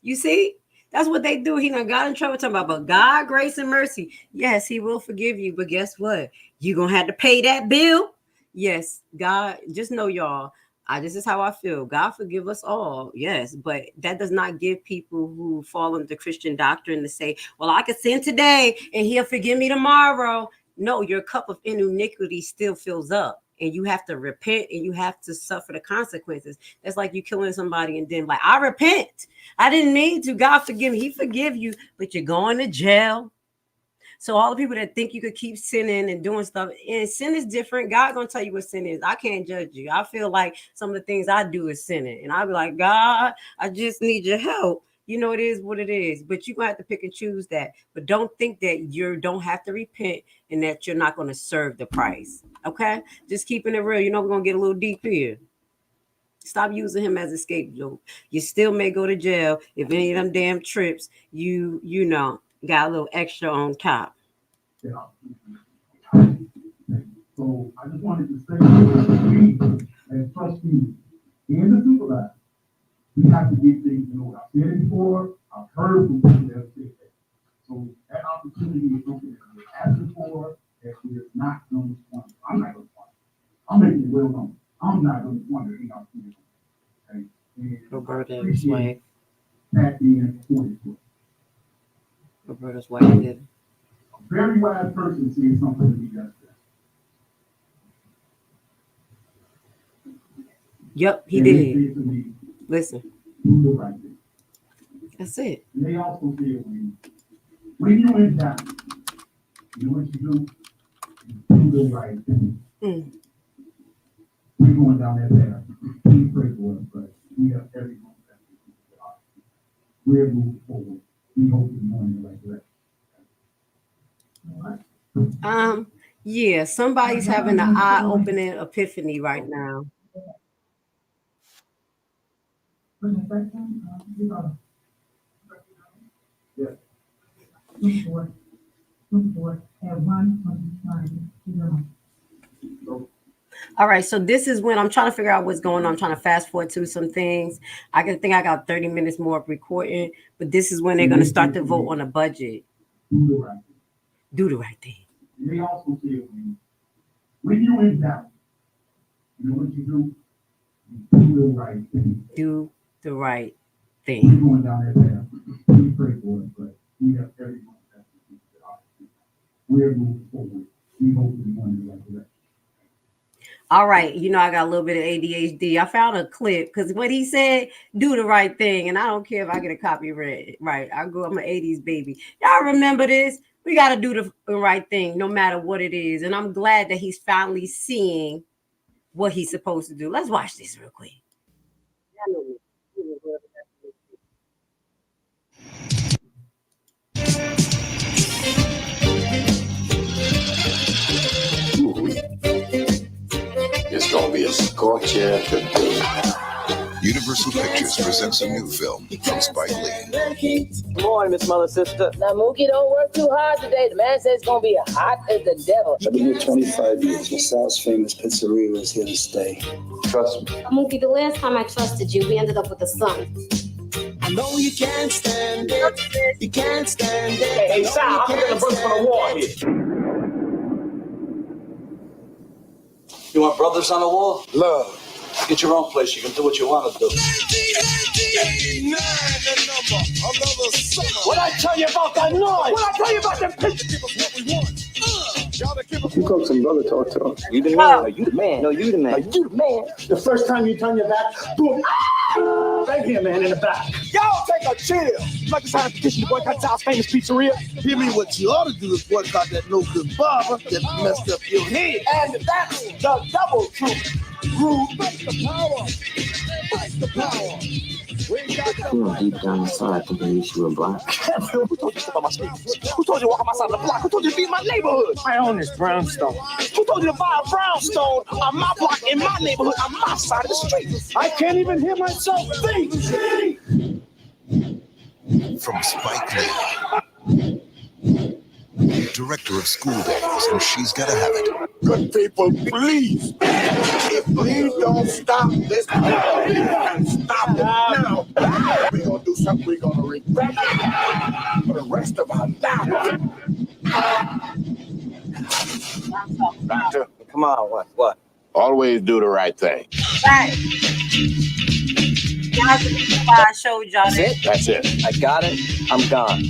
You see? That's what they do. He done got in trouble talking about, but God, grace, and mercy. Yes, he will forgive you. But guess what? You're going to have to pay that bill. Yes, God, just know, y'all, this is how I feel. God forgive us all. Yes, but that does not give people who fall into Christian doctrine to say, well, I can sin today and he'll forgive me tomorrow. No, your cup of iniquity still fills up. And you have to repent, and you have to suffer the consequences. That's like you killing somebody and then like, I repent. I didn't mean to. God forgive me. He forgive you, but you're going to jail. So all the people that think you could keep sinning and doing stuff, and sin is different. God gonna tell you what sin is. I can't judge you. I feel like some of the things I do is sinning, and I'll be like, God, I just need your help. You know, it is what it is, but you're going to have to pick and choose that. But don't think that you don't have to repent and that you're not going to serve the price. Okay? Just keeping it real. You know, we're going to get a little deep here. Stop using him as a scapegoat. You still may go to jail if any of them damn trips you know, got a little extra on top. Yeah. So I just wanted to say that we, as trustees and the supervisor, we have to get things in order. I've said it before. I've heard from people that have said that. So that opportunity is something that we're asking for, that we're not going to squander. I'm not going to squander. I'm making it well known. I'm not going to squander any opportunity. Okay? And Roberta's wife. That being important. Roberta's wife did. Very wise person seeing something to be just there. Yep, he And did. they say to me, Listen, do the right thing. that's it. And they also say when you in doubt, you know what you do the right thing. We're going down that path. We pray for us, but we have everyone that we're moving forward. We hope to be going in the right direction. All right. Yeah, somebody's having an eye-opening epiphany right now. All right, so this is when I'm trying to figure out what's going on. I'm trying to fast forward to some things. I got 30 minutes more of recording, but this is when they're going to start to vote on a budget. Do the right thing. They also say when you in doubt, you know what you do? Do the right thing. Do the right We're thing. going down that path. We pray for us, but we have everyone that we're moving forward. We hope to be going in the right direction. All right, you know, I got a little bit of ADHD. I found a clip because what he said, do the right thing. And I don't care if I get a copyright. Right. I'm an 80s baby. Y'all remember this? We got to do the right thing no matter what it is. And I'm glad that he's finally seeing what he's supposed to do. Let's watch this real quick. It's gonna be a scorcher today. Universal Pictures presents a new film from Spike Lee. Good morning, Miss Mother Sister. Now, Mookie, don't work too hard today. The man says it's gonna be hot as the devil. I've been here 25 years. LaSalle's famous pizzeria is here to stay. Trust me. Mookie, the last time I trusted you, we ended up with a son. I know you can't stand it. You can't stand it. Hey, Sal, I'm gonna burst for the wall here. You want brothers on the wall? Love. Get your own place. You can do what you want to do. 1989, the number. Another summer. What I tell you about that noise? What I tell you about them pictures? Give us what we want. You come some brother talk to him. You the man. No, you the man. No, you the man. You the man. The first time you turn your back, boom. Right here, man, in the back. Y'all take a chill. Like to sign a petition to boycott Sal's famous pizzeria. Hear me, what you ought to do is boycott that no good barber that messed up your head. And that's the double truth. Rude. Fight the power. Fight the power. Deep down inside, thinking you should be black. Who told you to about my street? Who told you to walk on my side of the block? Who told you to be in my neighborhood? I own this brownstone. Who told you to buy a brownstone on my block, in my neighborhood, on my side of the street? I can't even hear myself think. From Spike Lee, director of School Days and She's Gotta Have It. Good people, please. If we don't stop this, we can stop it now. We're going to do something we're going to regret for the rest of our lives. Doctor, come on, what? Always do the right thing. Right. That's the reason why I showed y'all this. That's it. I got it. I'm gone.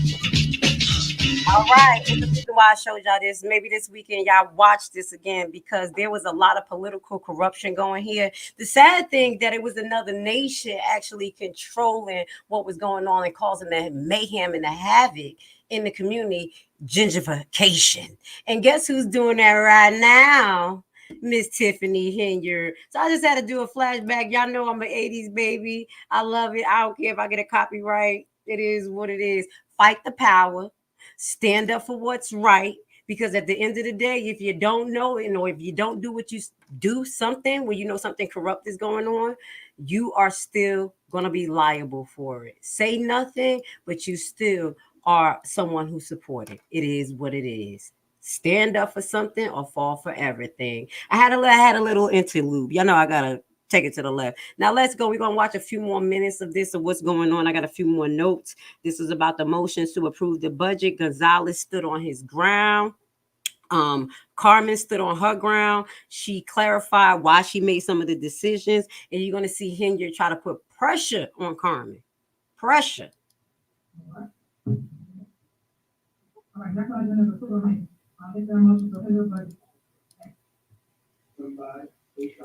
All right. It's the reason why I showed y'all this. Maybe this weekend y'all watch this again because there was a lot of political corruption going here. The sad thing that it was another nation actually controlling what was going on and causing the mayhem and the havoc in the community, gentrification. And guess who's doing that right now? Miss Tiffany Henyard. So I just had to do a flashback. Y'all know I'm an 80s baby. I love it. I don't care if I get a copyright. It is what it is. Fight the power. Stand up for what's right. Because at the end of the day, if you don't know it, or if you don't do what you do something when you know something corrupt is going on, you are still going to be liable for it. Say nothing, but you still are someone who supported. It is what it is. Stand up for something or fall for everything. I had a little interlude. Y'all know I gotta take it to the left. Now let's go. We're gonna watch a few more minutes of this of what's going on. I got a few more notes. This is about the motions to approve the budget. Gonzalez stood on his ground. Carmen stood on her ground. She clarified why she made some of the decisions, and you're gonna see Henyard try to put pressure on Carmen. Pressure. right, next on the agenda is approval of minutes. Is there a motion to approve the budget?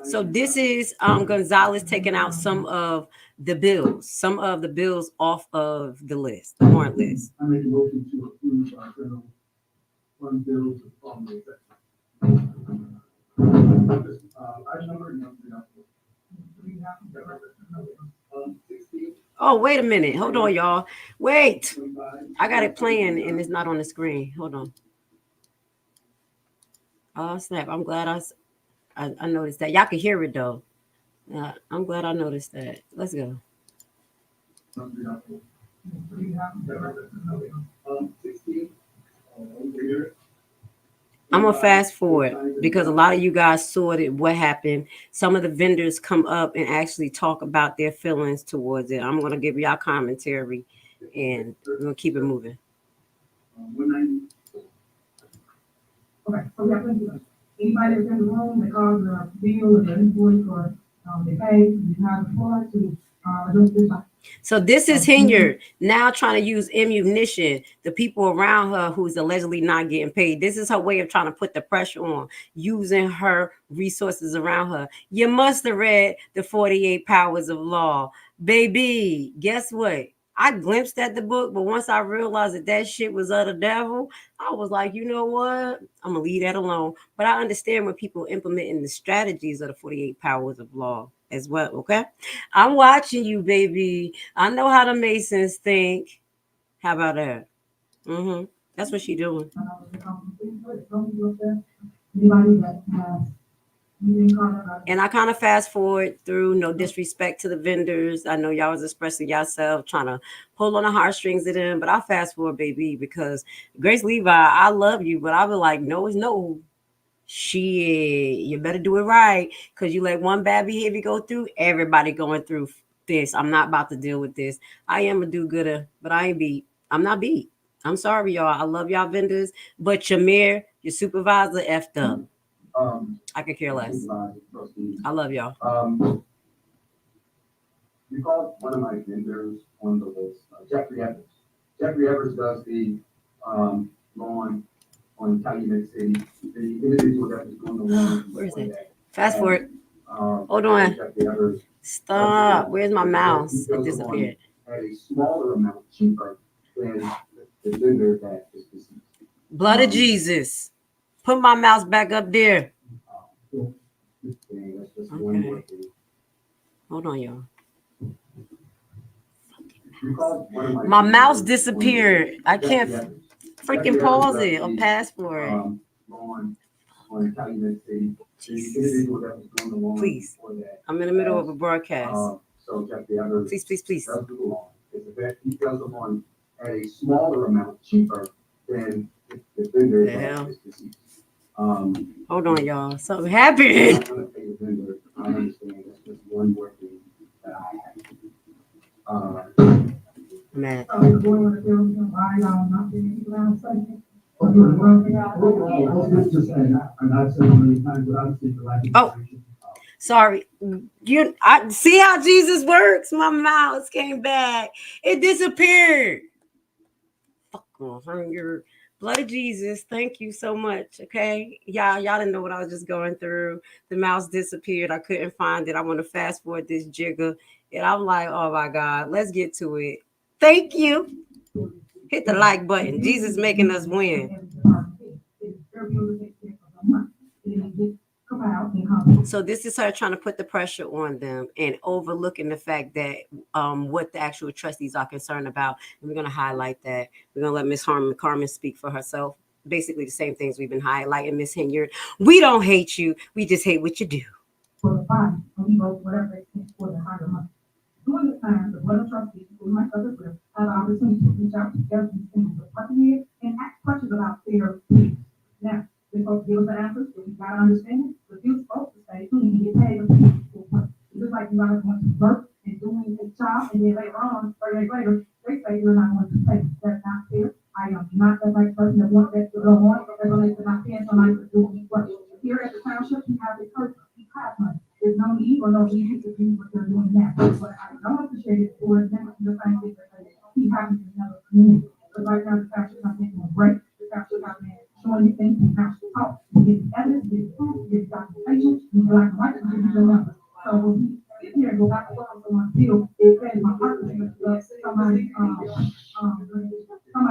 So this is Gonzalez taking out some of the bills off of the list, the warrant list. I make a motion to approve our general fund bills of following section. Item number 16. Oh, wait a minute. Hold on, y'all. Wait. I got it playing and it's not on the screen. Hold on. Oh, snap. I'm glad I noticed that. Y'all can hear it, though. I'm glad I noticed that. Let's go. 16. I'm going to fast forward because a lot of you guys saw it, what happened. Some of the vendors come up and actually talk about their feelings towards it. I'm going to give y'all commentary and we're going to keep it moving. Okay, so we have plenty of anybody that's in the room that calls the bill or the invoice or they pay, you have the floor to address this. So this is Henyard now trying to use ammunition, the people around her who's allegedly not getting paid. This is her way of trying to put the pressure on, using her resources around her. You must have read the 48 Powers of Law. Baby, guess what? I glimpsed at the book, but once I realized that shit was of the devil, I was like, you know what? I'm going to leave that alone. But I understand when people implementing the strategies of the 48 Powers of Law as well, okay? I'm watching you, baby. I know how the Masons think. How about that? Mm-hmm. That's what she doing. And I kind of fast forward through, no disrespect to the vendors. I know y'all was expressing yourself, trying to pull on the heartstrings of them, but I fast forward, baby, because Grace Levi, I love you, but I'll be like, no, it's no. Shit, you better do it right, because you let one bad behavior go through, everybody going through this. I'm not about to deal with this. I am a do-gooder, but I ain't beat. I'm not beat. I'm sorry, y'all. I love y'all vendors, but your mayor, your supervisor effed up. I could care less. I love y'all. You called one of my vendors on the list, Jeffrey Evers. Jeffrey Evers does the lawn on Calumet City. The individual that was doing the lawn. Where is it? Fast forward. Hold on. Stop. Where's my mouse? It disappeared. At a smaller amount, cheaper than the vendor that is deceased. Blood of Jesus. Put my mouse back up there. Okay. Hold on, y'all. My mouse disappeared. I can't freaking pause it or pass for it. Please. I'm in the middle of a broadcast. Please, please, please. He does them on at a smaller amount, cheaper than the vendor that is deceased. Hold on, y'all. Something happened. I understand that's just one more thing that I have. Man. Oh, sorry. I see how Jesus works. My mouse came back. It disappeared. Fuck off. Your blood of Jesus. Thank you so much. Okay. Y'all didn't know what I was just going through. The mouse disappeared. I couldn't find it. I want to fast forward this jigger. And I'm like, oh my God, let's get to it. Thank you. Hit the like button. Jesus making us win. So this is her trying to put the pressure on them and overlooking the fact that what the actual trustees are concerned about. And we're going to highlight that. We're going to let Ms. Carmen speak for herself. Basically the same things we've been highlighting, Ms. Henyard. We don't hate you. We just hate what you do. During this time, the Board of Trustees, including myself as well, have the opportunity to reach out to every single department head and ask questions about their fees. Now, they're supposed to give us the answers, but we gotta understand it. The fees supposed to say, who need to get paid for the just like you guys want to work and doing a job, and then later on, 30 days later, they say you're not going to pay. That's not fair. I am not the type of person that wants that to go on, that relates to not paying somebody for doing work. Here at the township, we have a person, we have money. There's no need or no reason to do what they're doing now. But I don't appreciate it for them to the same thing that we have in another community. Because right now the township is not taking a break. The somebody's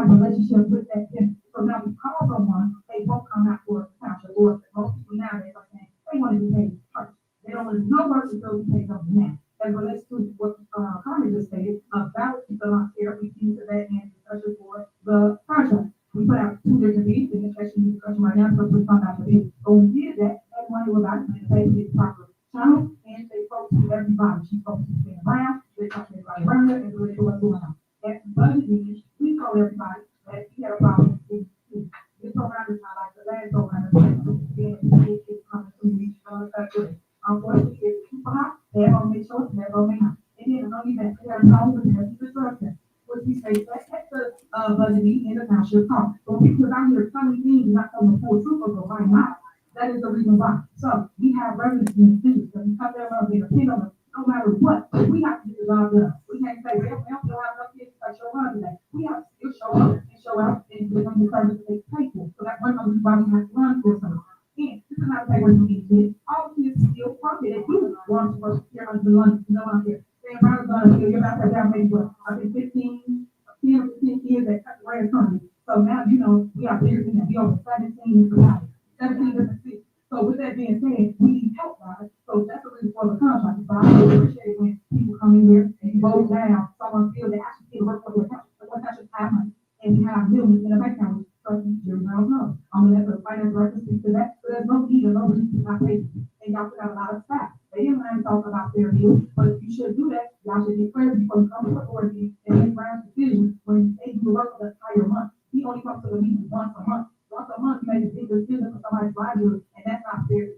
relationship with that tenant. So now we call someone, they both come out for township board. Most people nowadays are saying they want to be paid first. They don't want to do no work until we pay them now. As relates to what Carmen just stated, balance is not fair. We use that and discussion for the contract. We put out 2 different bids, and it's actually discussion right now, so we found out the bid. But when we did that, everyone was out to pay the proper channel, and they spoke to everybody. She spoke to the around, they talked to everybody around her, and they really what's going on. At the budget meeting, we told everybody that we had a problem. This program is not like the last program. It's coming to me on the factory. Unfortunately, it's too hot. They're going to make sure they're going to make it. And then not only that, we have a problem with the construction, which we say that's at the budget meeting in the township hall. So people out here telling things not telling the full truth of the why not. That is the reason why. So we have residents in the city, so we come there and we depend on them no matter what. We have to get the job done. We can't say, we don't have enough kids to show up today. We have to still show up and show out and give them the service that they pay for. So that's one of the reasons why we have to run for something. And this is not a pay where you need kids. All kids still work it. They do want to work here under the lunch, no one here. Saying Brown's gonna you're about to have maybe what? I think 10 or 15 kids that cut the rate attorney. So now you know we are bigger than that. We over 17 in the valley. 17 different cities. So with that being said, we need help, guys. So that's the reason for the contract. So I really appreciate it when people come in here and you vote down someone feels they actually get work for the account. The account should have money and you have millions in a bank account. Trustee Jerry Brown knows. I'm gonna let the finance director speak to that. So there's no need or no reason to not pay. And y'all put out a lot of staff. They didn't want to talk about their deal, but if you should do that, y'all should get clear before you come to the board and make Brown's decision when they do the work for the entire month. He only comes to the meeting once a month. Once a month, you make a big decision for somebody's livelihood, and that's not fair to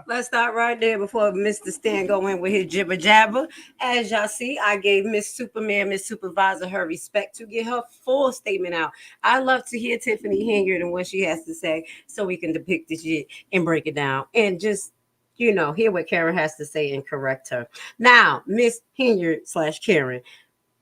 Let's start right there before Mr. Stan go in with his jibber jabber. As y'all see, I gave Miss Supervisor, her respect to get her full statement out. I love to hear Tiffany Henyard and what she has to say so we can depict this shit and break it down and just, you know, hear what Karen has to say and correct her. Now, Miss Henyard / Karen,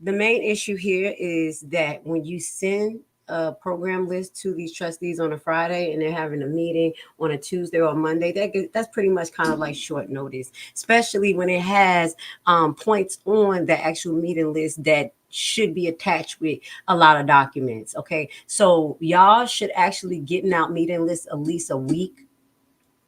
the main issue here is that when you send a program list to these trustees on a Friday and they're having a meeting on a Tuesday or Monday, that's pretty much kind of like short notice, especially when it has points on the actual meeting list that should be attached with a lot of documents. Okay, so y'all should actually getting out meeting lists at least a week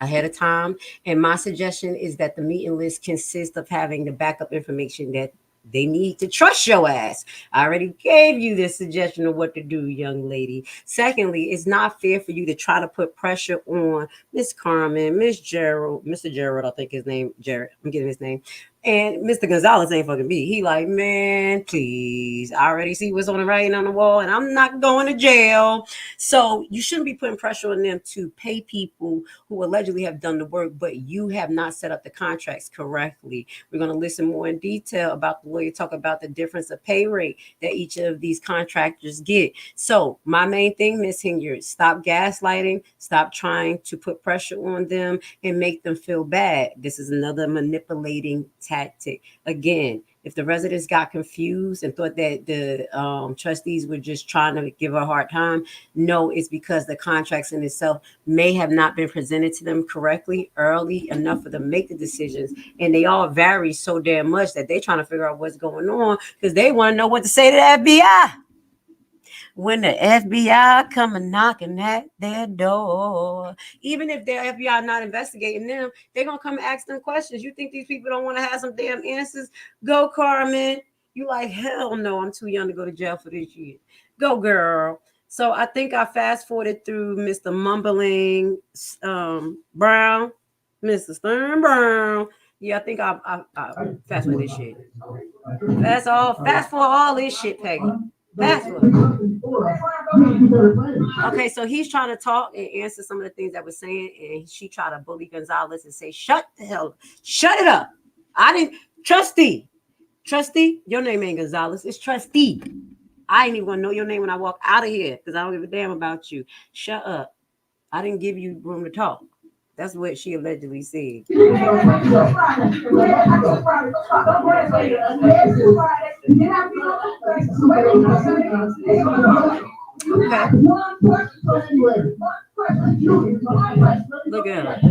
ahead of time. And my suggestion is that the meeting list consists of having the backup information that they need to trust your ass. I already gave you this suggestion of what to do, young lady. Secondly, it's not fair for you to try to put pressure on Miss Carmen, Miss Gerald, Mr. Gerald, I think his name, Jared, I'm getting his name. And Mr. Gonzalez ain't fucking me. He like, man, please. I already see what's on the writing on the wall and I'm not going to jail. So you shouldn't be putting pressure on them to pay people who allegedly have done the work, but you have not set up the contracts correctly. We're going to listen more in detail about the lawyer talk about the difference of pay rate that each of these contractors get. So my main thing, Ms. Henyard, stop gaslighting, stop trying to put pressure on them and make them feel bad. This is another manipulating tactic. Again, if the residents got confused and thought that the trustees were just trying to give her a hard time, no, it's because the contracts in itself may have not been presented to them correctly early enough for them to make the decisions. And they all vary so damn much that they're trying to figure out what's going on because they want to know what to say to the FBI. When the FBI come and knocking at their door, even if the FBI not investigating them, they're going to come and ask them questions. You think these people don't want to have some damn answers? Go, Carmen. You like, hell no, I'm too young to go to jail for this shit. Go, girl. So I think I fast forwarded through Mr. Mumbling Brown, Mr. Stern Brown. Yeah, I think I fast forward this shit. Fast forward all this shit, Peggy. Fast forward. Okay, so he's trying to talk and answer some of the things that we're saying, and she tried to bully Gonzalez and say, shut the hell up. Shut it up. I didn't. Trustee, your name ain't Gonzalez. It's Trustee. I ain't even gonna know your name when I walk out of here because I don't give a damn about you. Shut up. I didn't give you room to talk. That's what she allegedly said. Okay. Look at him.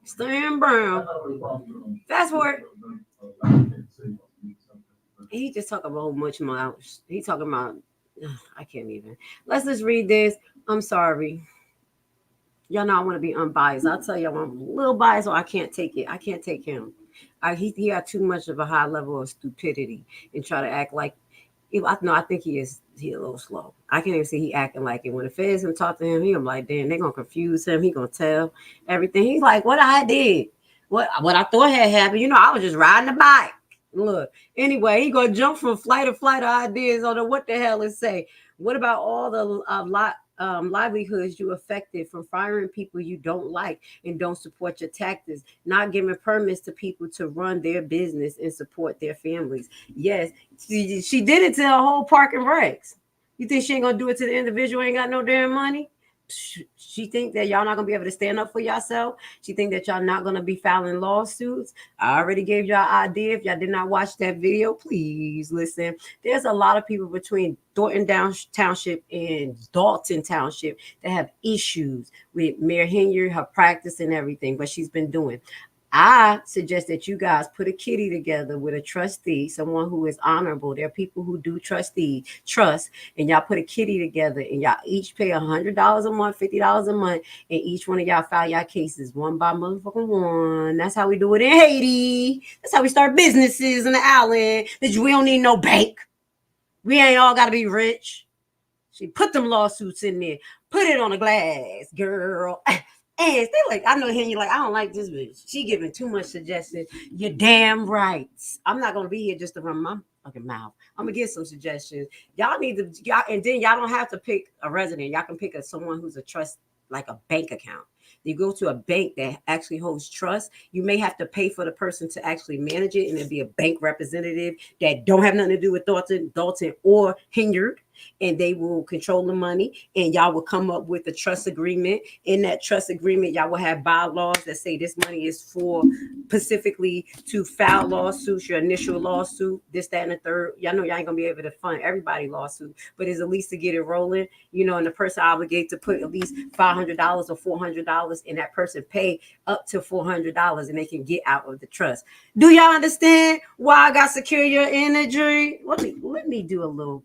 Stand brown. Fast forward. He just talking about much more. He talking about, I can't even. Let's just read this. I'm sorry. Y'all know I want to be unbiased. I'll tell y'all I'm a little biased, so I can't take it. I can't take him. He got too much of a high level of stupidity and try to act like. I think he is. He a little slow. I can't even see he acting like it. When the feds him talk to him, he I'm like, damn, they gonna confuse him. He gonna tell everything. He's like, what I did, what I thought had happened. I was just riding a bike. Look, anyway, he gonna jump from flight to ideas. I don't know what the hell it say. What about all the livelihoods you affected from firing people you don't like and don't support your tactics, not giving permits to people to run their business and support their families? Yes, she did it to a whole park and recs. You think she ain't gonna do it to the individual who ain't got no damn money? She think that y'all not gonna be able to stand up for yourself. She think that y'all not gonna be filing lawsuits. I already gave y'all an idea. If y'all did not watch that video, please listen. There's a lot of people between Thornton Township and Dolton Township that have issues with Mayor Henyard, her practice and everything, but she's been doing. I suggest that you guys put a kitty together with a trustee, someone who is honorable. There are people who do trust, and y'all put a kitty together and y'all each pay $100 a month, $50 a month, and each one of y'all file y'all cases one by motherfucking one. That's how we do it in Haiti. That's how we start businesses in the island. We don't need no bank. We ain't all got to be rich. She put them lawsuits in there. Put it on a glass, girl. And they like, I know him. You're like, I don't like this bitch. She giving too much suggestions. You're damn right. I'm not gonna be here just to run my fucking mouth. I'm gonna get some suggestions. Y'all need to, and then y'all don't have to pick a resident. Y'all can pick someone who's a trust, like a bank account. You go to a bank that actually holds trust. You may have to pay for the person to actually manage it, and it'd be a bank representative that don't have nothing to do with Dolton or Henyard. And they will control the money, and y'all will come up with a trust agreement. In that trust agreement, y'all will have bylaws that say this money is for specifically to file lawsuits, your initial lawsuit, this, that, and the third. Y'all know y'all ain't gonna be able to fund everybody lawsuit, but it's at least to get it rolling, and the person obligated to put at least $500 or $400, and that person pay up to $400, and they can get out of the trust. Do y'all understand why I got secure your energy? Let me do a little,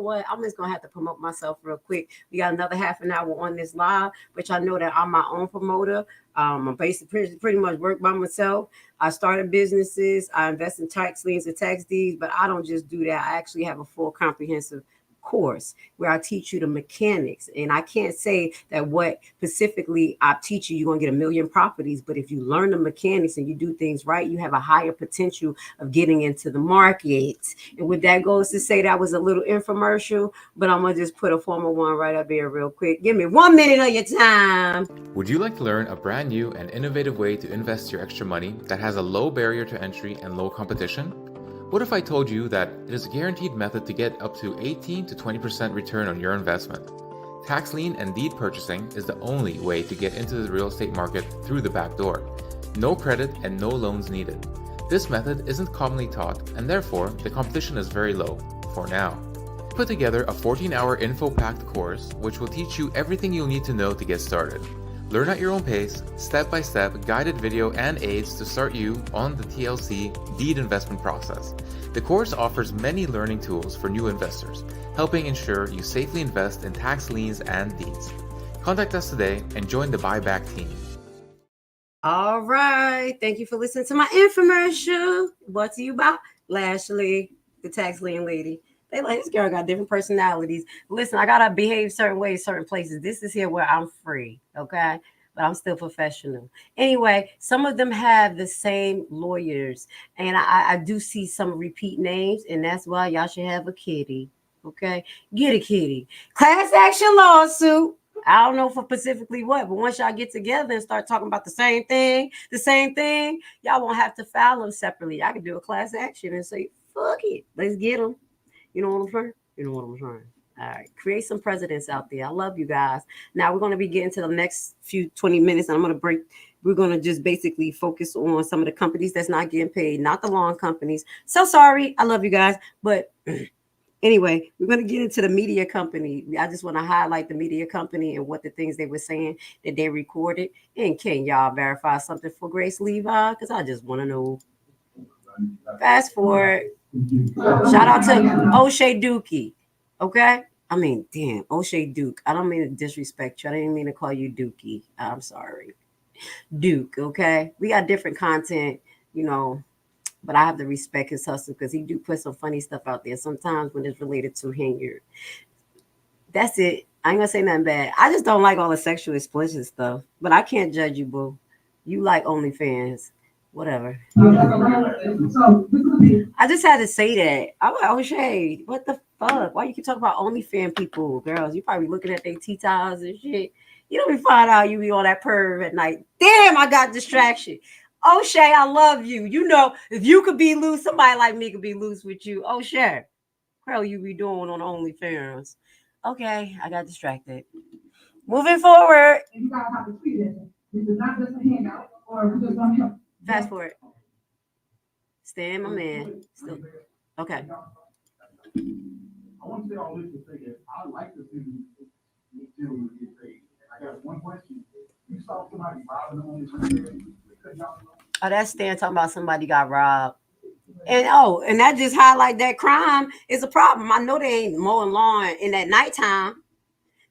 what? I'm just gonna have to promote myself real quick. We got another half an hour on this live, which I know that I'm my own promoter. I'm basically pretty much work by myself. I started businesses, I invest in tax liens and tax deeds, but I don't just do that. I actually have a full comprehensive course where I teach you the mechanics. And I can't say that what specifically I teach you, you're going to get 1 million properties. But if you learn the mechanics and you do things right, you have a higher potential of getting into the market. And with that goes to say that was a little infomercial, but I'm going to just put a formal one right up here real quick. Give me 1 minute of your time. Would you like to learn a brand new and innovative way to invest your extra money that has a low barrier to entry and low competition? What if I told you that it is a guaranteed method to get up to 18 to 20% return on your investment? Tax lien and deed purchasing is the only way to get into the real estate market through the back door. No credit and no loans needed. This method isn't commonly taught, and therefore the competition is very low, for now. Put together a 14-hour info-packed course which will teach you everything you'll need to know to get started. Learn at your own pace, step-by-step guided video and aids to start you on the TLC deed investment process. The course offers many learning tools for new investors, helping ensure you safely invest in tax liens and deeds. Contact us today and join the buyback team. All right. Thank you for listening to my infomercial. Brought to you by Lashley, the tax lien lady. They like, this girl got different personalities. Listen, I gotta behave certain ways, certain places. This is here where I'm free, okay? But I'm still professional. Anyway, some of them have the same lawyers, and I do see some repeat names, and that's why y'all should have a kitty, okay? Get a kitty. Class action lawsuit. I don't know for specifically what, but once y'all get together and start talking about the same thing, y'all won't have to file them separately. I can do a class action and say, fuck it, let's get them. You know what I'm saying? All right. Create some presidents out there. I love you guys. Now we're going to be getting to the next few 20 minutes. And I'm going to break. We're going to just basically focus on some of the companies that's not getting paid, not the lawn companies. So sorry. I love you guys. But anyway, we're going to get into the media company. I just want to highlight the media company and what the things they were saying that they recorded. And can y'all verify something for Grace Levi? Because I just want to know. Fast forward. Shout out to O'Shea Dookie. Okay? I mean, damn, O'Shea Duke. I don't mean to disrespect you. I didn't mean to call you Dookie. I'm sorry. Duke, okay? We got different content, but I have to respect his hustle because he do put some funny stuff out there sometimes when it's related to Henyard. That's it. I ain't gonna say nothing bad. I just don't like all the sexual explicit stuff, but I can't judge you, boo. You like OnlyFans. Whatever. I just had to say that. I'm like, O'Shea, what the fuck? Why you keep talking about OnlyFans people, girls? You probably looking at their T-tiles and shit. You don't be find out you be on that perv at night. Damn, I got distraction. O'Shea, I love you. If you could be loose, somebody like me could be loose with you. O'Shea, what you be doing on OnlyFans? Okay, I got distracted. Moving forward. You gotta have to treat it. This is not just a handout, or we're just gonna help. Fast forward. Stan, my man. Still. Okay. I want to say all this to say that I like to see these gentlemen get paid. I got one question. You saw somebody robbing them on this weekend. Oh, that's Stan talking about somebody got robbed. And that just highlight that crime is a problem. I know they ain't mowing lawn in that nighttime.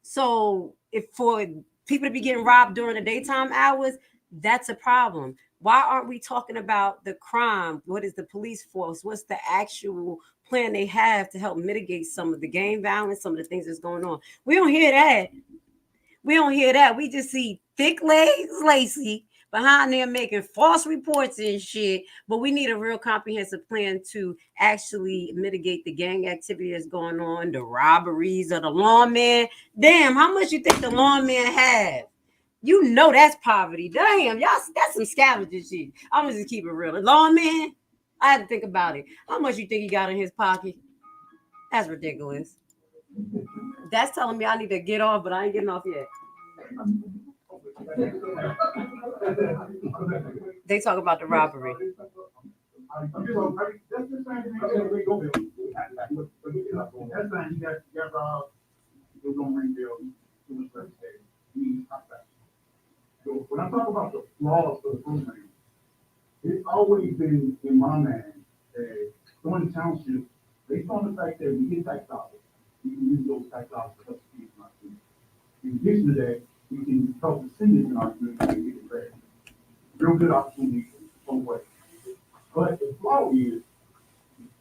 So if for people to be getting robbed during the daytime hours, that's a problem. Why aren't we talking about the crime? What is the police force? What's the actual plan they have to help mitigate some of the gang violence, some of the things that's going on? We don't hear that. We just see thick legs Lacey behind there making false reports and shit. But we need a real comprehensive plan to actually mitigate the gang activity that's going on, the robberies of the lawman. Damn, how much you think the lawman have? That's poverty. Damn, y'all, that's some scavenger shit. I'm gonna just keep it real. The lawman, I had to think about it. How much you think he got in his pocket? That's ridiculous. That's telling me I need to get off, but I ain't getting off yet. They talk about the robbery. So when I talk about the flaws of the program, it's always been in my mind that Thornton Township, based on the fact that we get tax dollars, we can use those tax dollars to help the kids in our community. In addition to that, we can help the seniors in our community get it ready. Real good opportunity both ways. But the flaw is,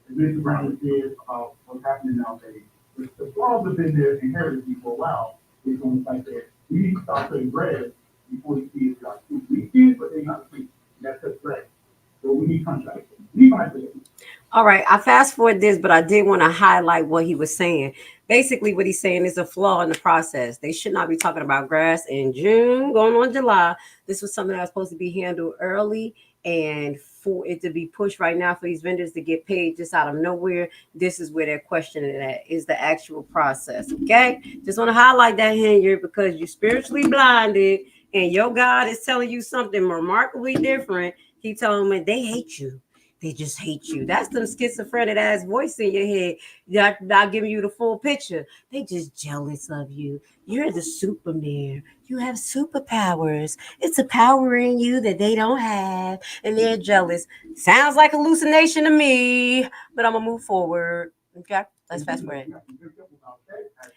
as Mr. Brown said about what's happening nowadays, the flaws have been there inherently for a while. It's on the fact that we need to start cutting grass before the kids got food. We kids, but they're not free. That's the threat. So we need contracts. All right, I fast forward this, but I did want to highlight what he was saying. Basically, what he's saying is a flaw in the process. They should not be talking about grass in June, going on July. This was something that was supposed to be handled early, and for it to be pushed right now for these vendors to get paid just out of nowhere, this is where they're questioning that is the actual process. Okay, just want to highlight that here because you're spiritually blinded, and your God is telling you something remarkably different. He telling them they hate you. They just hate you. That's the schizophrenic ass voice in your head. Not giving you the full picture. They just jealous of you. You're the super mayor. You have superpowers. It's a power in you that they don't have, and they're jealous. Sounds like hallucination to me, but I'm gonna move forward. Okay, let's fast forward.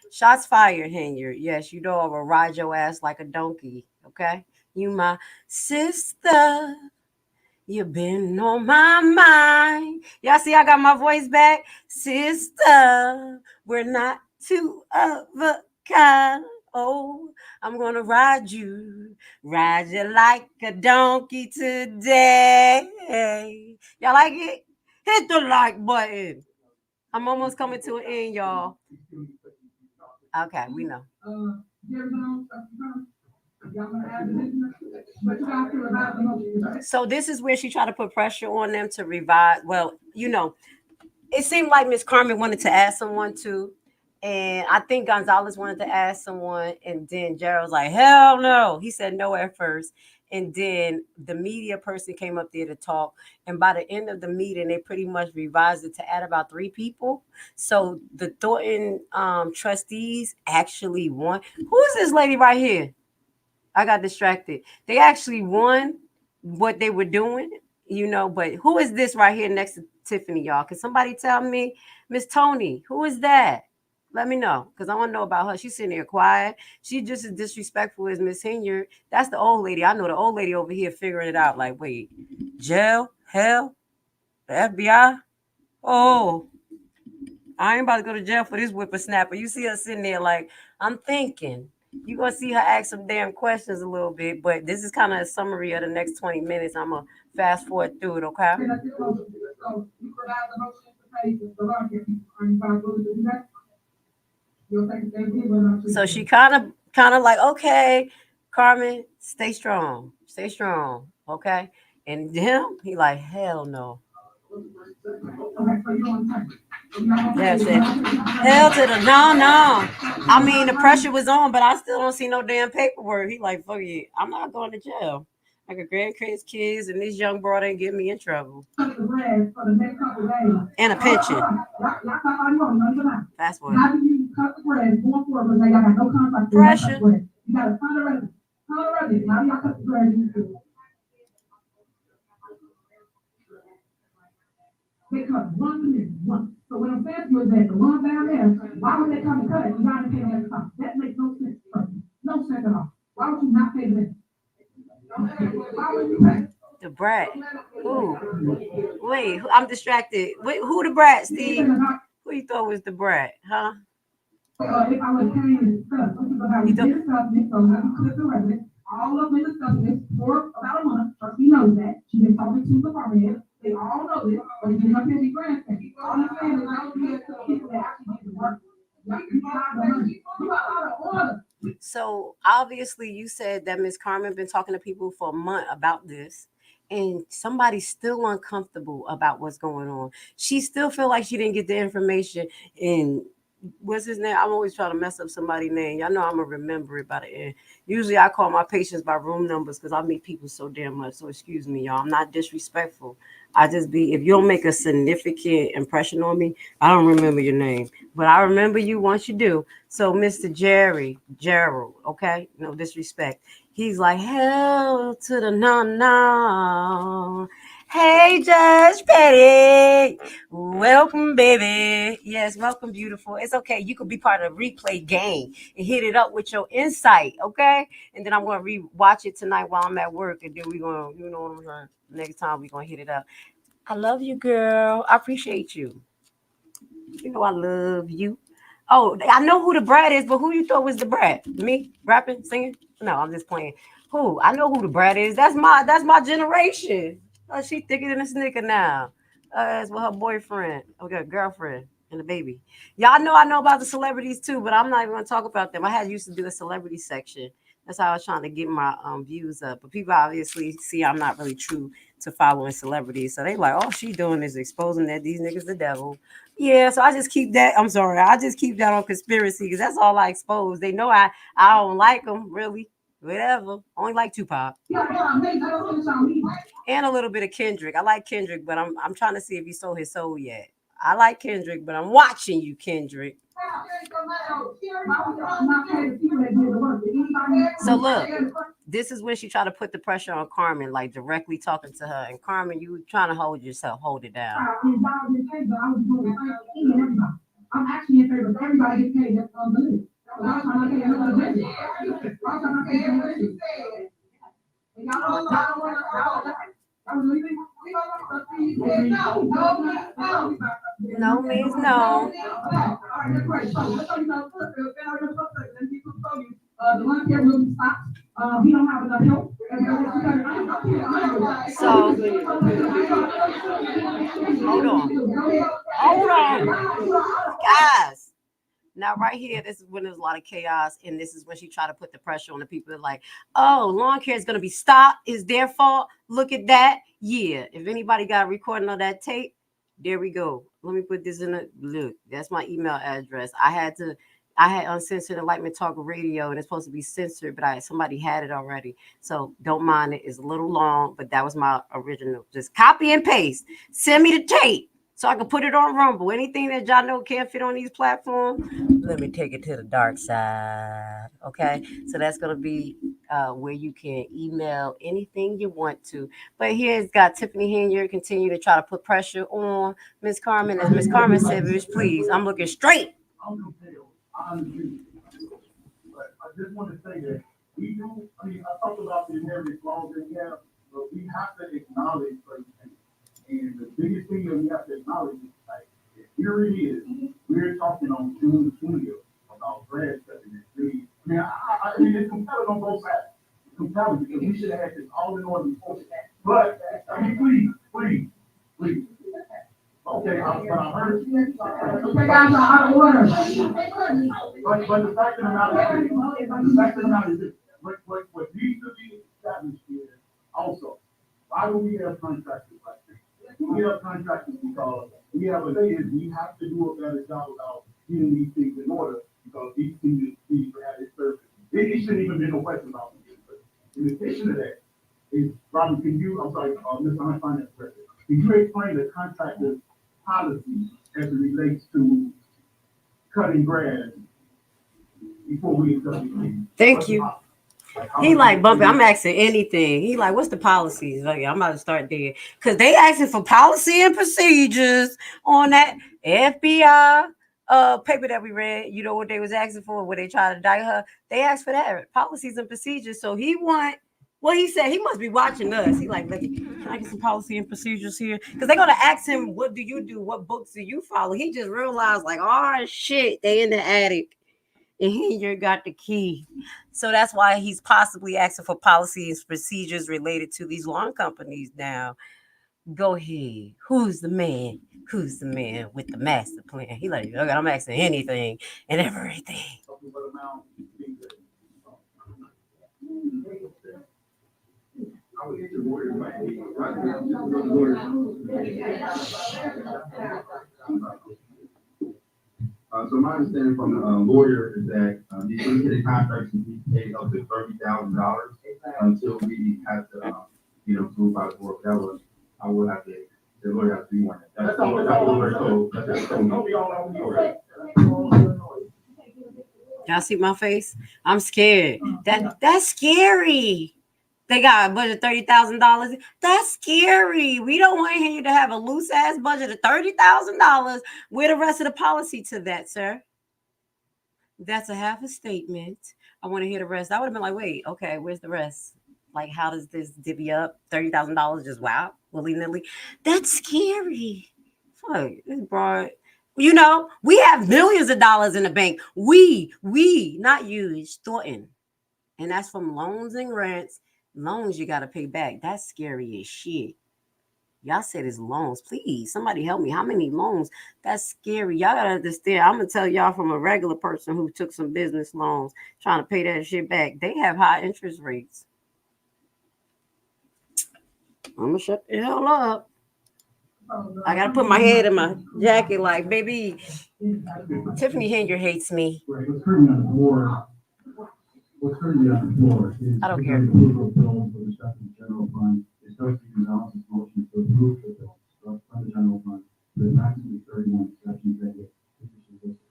Shots fired, Henyard. Yes, I will ride your ass like a donkey. Okay, you my sister. You've been on my mind. Y'all see I got my voice back? Sister, we're not two of a kind. Oh, I'm going to ride you like a donkey today. Y'all like it? Hit the like button. I'm almost coming to an end, y'all. Okay, we know. So this is where she tried to put pressure on them to revise. Well, it seemed like Miss Carmen wanted to add someone to And I think Gonzalez wanted to ask someone, and then Gerald was like, hell no. He said no at first. And then the media person came up there to talk. And by the end of the meeting, they pretty much revised it to add about 3 people. So the Thornton trustees actually won. Who is this lady right here? I got distracted. They actually won what they were doing, but who is this right here next to Tiffany, y'all? Can somebody tell me? Miss Tony, who is that? Let me know, because I want to know about her. She's sitting there quiet. She just as disrespectful as Miss Henyard. That's the old lady. I know the old lady over here figuring it out. Like, wait, jail, hell, the FBI? Oh, I ain't about to go to jail for this whippersnapper. You see her sitting there like, I'm thinking. You're going to see her ask some damn questions a little bit, but this is kind of a summary of the next 20 minutes. I'm going to fast forward through it, okay? So she kind of like, okay, Carmen, stay strong, okay? And him, he like, hell no. That's it. Hell to the no. I mean, the pressure was on, but I still don't see no damn paperwork. He like, fuck it, I'm not going to jail. I got grandkids, and this young broad ain't getting me in trouble. And a pension. That's what. How do you cut the grass going forward when they got no contract? Pressure. You got a ton of revenue. How do y'all cut the grass? They cut one. So what I'm saying to you is that the one down there, why would they come and cut it? You gotta pay them every time. That makes no sense. No sense at all. Why would you not pay them? Why would you pay? The brat. Who? Wait, I'm distracted. Wait, who the brat, Steve? Who you thought was the brat, huh? If I was paying stuff, all of the stuff is for about a month. Trustee knows that. She's been talking to the department head. They all know this, but you're not going to be granted. All I'm saying is I don't get to the people that actually need to work. So obviously you said that Miss Carmen been talking to people for a month about this, and somebody's still uncomfortable about what's going on. She still feel like she didn't get the information. And what's his name? I'm always trying to mess up somebody's name. Y'all know I'm gonna remember it by the end. Usually I call my patients by room numbers because I meet people so damn much. So excuse me, y'all. I'm not disrespectful. I just be, if you don't make a significant impression on me, I don't remember your name. But I remember you once you do. So Mr. Gerald, okay? No disrespect. He's like, hell to the no. Hey, Judge Petty. Welcome, baby. Yes, welcome, beautiful. It's okay. You could be part of the replay game and hit it up with your insight, okay? And then I'm going to re-watch it tonight while I'm at work. And then we're going to, you know what I'm saying? Next time we're going to hit it up. I love you, girl. I appreciate you. You know I love you. Oh, I know who the brat is, but who you thought was the brat? Me? Rapping? Singing? No, I'm just playing. Who? I know who the brat is. That's my generation. Oh, she thicker than a snicker now. That's with her boyfriend. Okay, girlfriend and a baby. Y'all know I know about the celebrities too, but I'm not even going to talk about them. I used to do a celebrity section. That's how I was trying to get my views up. But people obviously see I'm not really true to following celebrities. So they like, all she doing is exposing that these niggas the devil. Yeah, so I just keep that. I'm sorry. I just keep that on conspiracy because that's all I expose. They know I don't like them, really. Whatever. Only like Tupac. And a little bit of Kendrick. I like Kendrick, but I'm trying to see if he sold his soul yet. I like Kendrick, but I'm watching you, Kendrick. So look, this is when she tried to put the pressure on Carmen, like directly talking to her. And Carmen, you trying to hold it down. I'm actually in favor of everybody getting paid that's on the list. No means no. The one here will stop. We don't have enough help. So hold on, guys. Now, right here, this is when there's a lot of chaos, and this is when she tried to put the pressure on the people that like, oh, lawn care is going to be stopped. It's their fault. Look at that. Yeah. If anybody got a recording of that tape, There we go. Let me put this in a look. That's my email address. I had Uncensored Enlightenment Talk Radio, and it's supposed to be censored, but somebody had it already. So don't mind it. It's a little long, but that was my original. Just copy and paste. Send me the tape so I can put it on Rumble. Anything that y'all know can't fit on these platforms, let me take it to the dark side. Okay, so that's gonna be where you can email anything you want to. But here's got Tiffany Henyard continue to try to put pressure on Miss Carmen. As Miss Carmen said, bitch, please, I'm looking straight. I agree. But I just want to say that we do, I talked about the inherited flaws that we have, but we have to acknowledge certain things. And the biggest thing that we have to acknowledge is, like, here it is. We're talking on June 20th about grass cutting and trees. I mean, it's compelling on both sides. It's compelling because we should have had this all in order before that. But, I mean, please. Okay, but I heard. You guys are out of order. But the fact of the matter is this. What needs to be established here also, why do we have contractors like this? We have contractors because we have to do a better job about getting these things in order because these things need to have this service. It shouldn't even be no question about this. In addition to that, Robert, Mr. Hunt, Finance Director, can you explain the contractor's policy as it relates to cutting grass before we cut it? Thank you. He like bumping. I'm asking anything. He like, what's the policies? Like, I'm about to start there because they asking for policy and procedures on that FBI paper that we read. You know what they was asking for? Where they try to indict her? They asked for that policies and procedures. So he said he must be watching us. He like, can I get some policy and procedures here? Because they're gonna ask him, what do you do? What books do you follow? He just realized like, oh shit, they in the attic. And Henyard got the key. So that's why he's possibly asking for policies and procedures related to these lawn companies now. Go ahead. Who's the man? Who's the man with the master plan? He like, okay, I'm asking anything and everything. So my understanding from the lawyer is that these syndicated contracts can be paid up to $30,000 until we have to, move by the board. I would have to, the lawyer has to be one. That's the lawyer told. Y'all see my face? I'm scared. That's scary. They got a budget of $30,000. That's scary. We don't want you to have a loose ass budget of $30,000. Where the rest of the policy to that, sir? That's a half a statement. I want to hear the rest. I would have been like, wait, okay, where's the rest? Like, how does this divvy up? $30,000 just wow, willy-nilly. That's scary. Fuck, this broad. You know, we have millions of dollars in the bank. We, not you, it's Thornton. And that's from loans and rents. Loans you got to pay back. That's scary as shit. Y'all said it's loans. Please, somebody help me. How many loans? That's scary. Y'all got to understand. I'm going to tell y'all from a regular person who took some business loans trying to pay that shit back. They have high interest rates. I'm going to shut the hell up. I got to put my head in my jacket like, baby, Tiffany Henyard hates me. What's currently on the floor I don't care. Approval of bills for the Secretary General Fund is Trustee Gonzalez's motion to approve the bills from the General Fund with maximum 31 exceptions that get listed.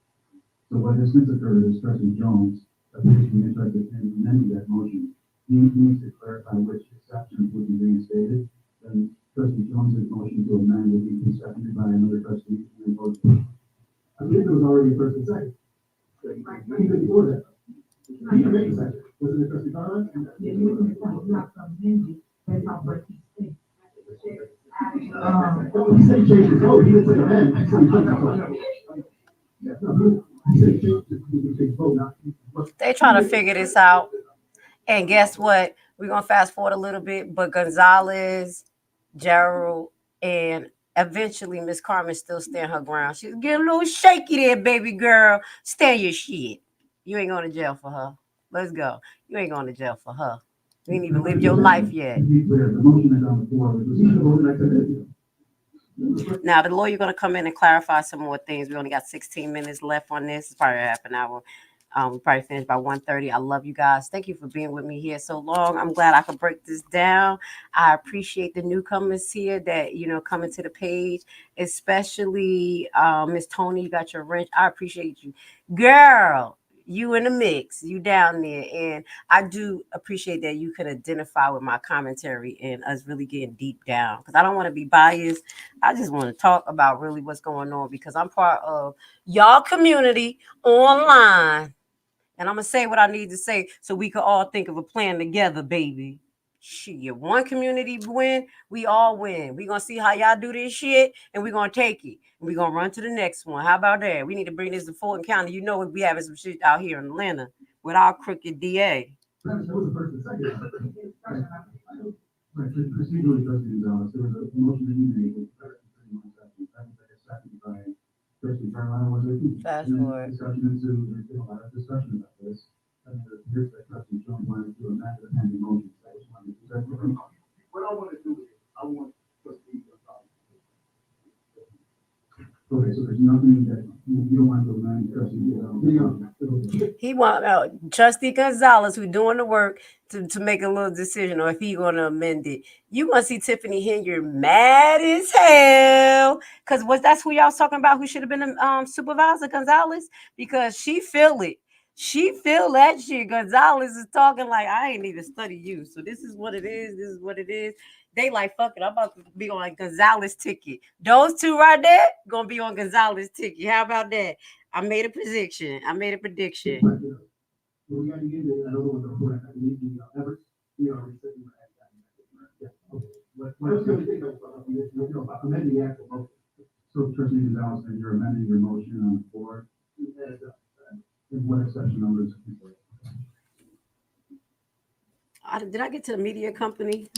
So what has since occurred is Trustee Jones appears to be interested in amending that motion. He needs to clarify which exceptions would be reinstated. Then Trustee Jones's motion to amend will be seconded by another trustee and voted. I believe there was already a first and second. Even before that. Was it Trustee Carmen? He said he changed his vote. He didn't say amend. He said he changed his vote. They trying to figure this out. And guess what? We're going to fast forward a little bit, but Gonzalez, Gerald, and eventually Miss Carmen still stand her ground. She's getting a little shaky there, baby girl. Stand your shit. You ain't going to jail for her. Let's go. You ain't going to jail for her. You ain't even lived your life yet. The motion is on the floor. Now, the lawyer going to come in and clarify some more things. We only got 16 minutes left on this. It's probably half an hour. We'll probably finish by 1:30. I love you guys. Thank you for being with me here so long. I'm glad I could break this down. I appreciate the newcomers here that, coming to the page, especially Miss Tony. You got your wrench. I appreciate you. Girl, you in the mix. You down there. And I do appreciate that you could identify with my commentary and us really getting deep down. Because I don't want to be biased. I just want to talk about really what's going on because I'm part of y'all community online. And I'm going to say what I need to say so we could all think of a plan together, baby. Shit, one community win, we all win. We're going to see how y'all do this shit, and we're going to take it. And we're going to run to the next one. How about that? We need to bring this to Fulton County. You know we having some shit out here in Atlanta with our crooked DA. Procedurally, Trustee Gonzalez, there was a motion that you made with 30 seconds. That was a second by Trustee Carmen. Was it? Fast forward. Discussion into, there's been a lot of discussion about this. And here's the Trustee Jones wanted to amend the pending motion. What I want to do is, I want Trustee Gonzalez. Okay, so there's nothing that you don't want to amend, Trustee. He want Trustee Gonzalez, who's doing the work to make a little decision, or if he going to amend it. You want to see Tiffany Henyard mad as hell, because that's who y'all talking about, who should have been Supervisor Gonzalez, because she feel it. She feel that shit. Gonzalez is talking like, I ain't even study you. So this is what it is. This is what it is. They like, fuck it. I'm about to be on Gonzalez ticket. Those two right there gonna be on Gonzalez ticket. How about that? I made a prediction. We got to get it. I don't know what the correct. I need the efforts. We are receiving that. What's going to take about amending the actual motion? So, Trustee Gonzalez, and you're amending your motion on the floor. And what exception numbers? Did I get to the media company?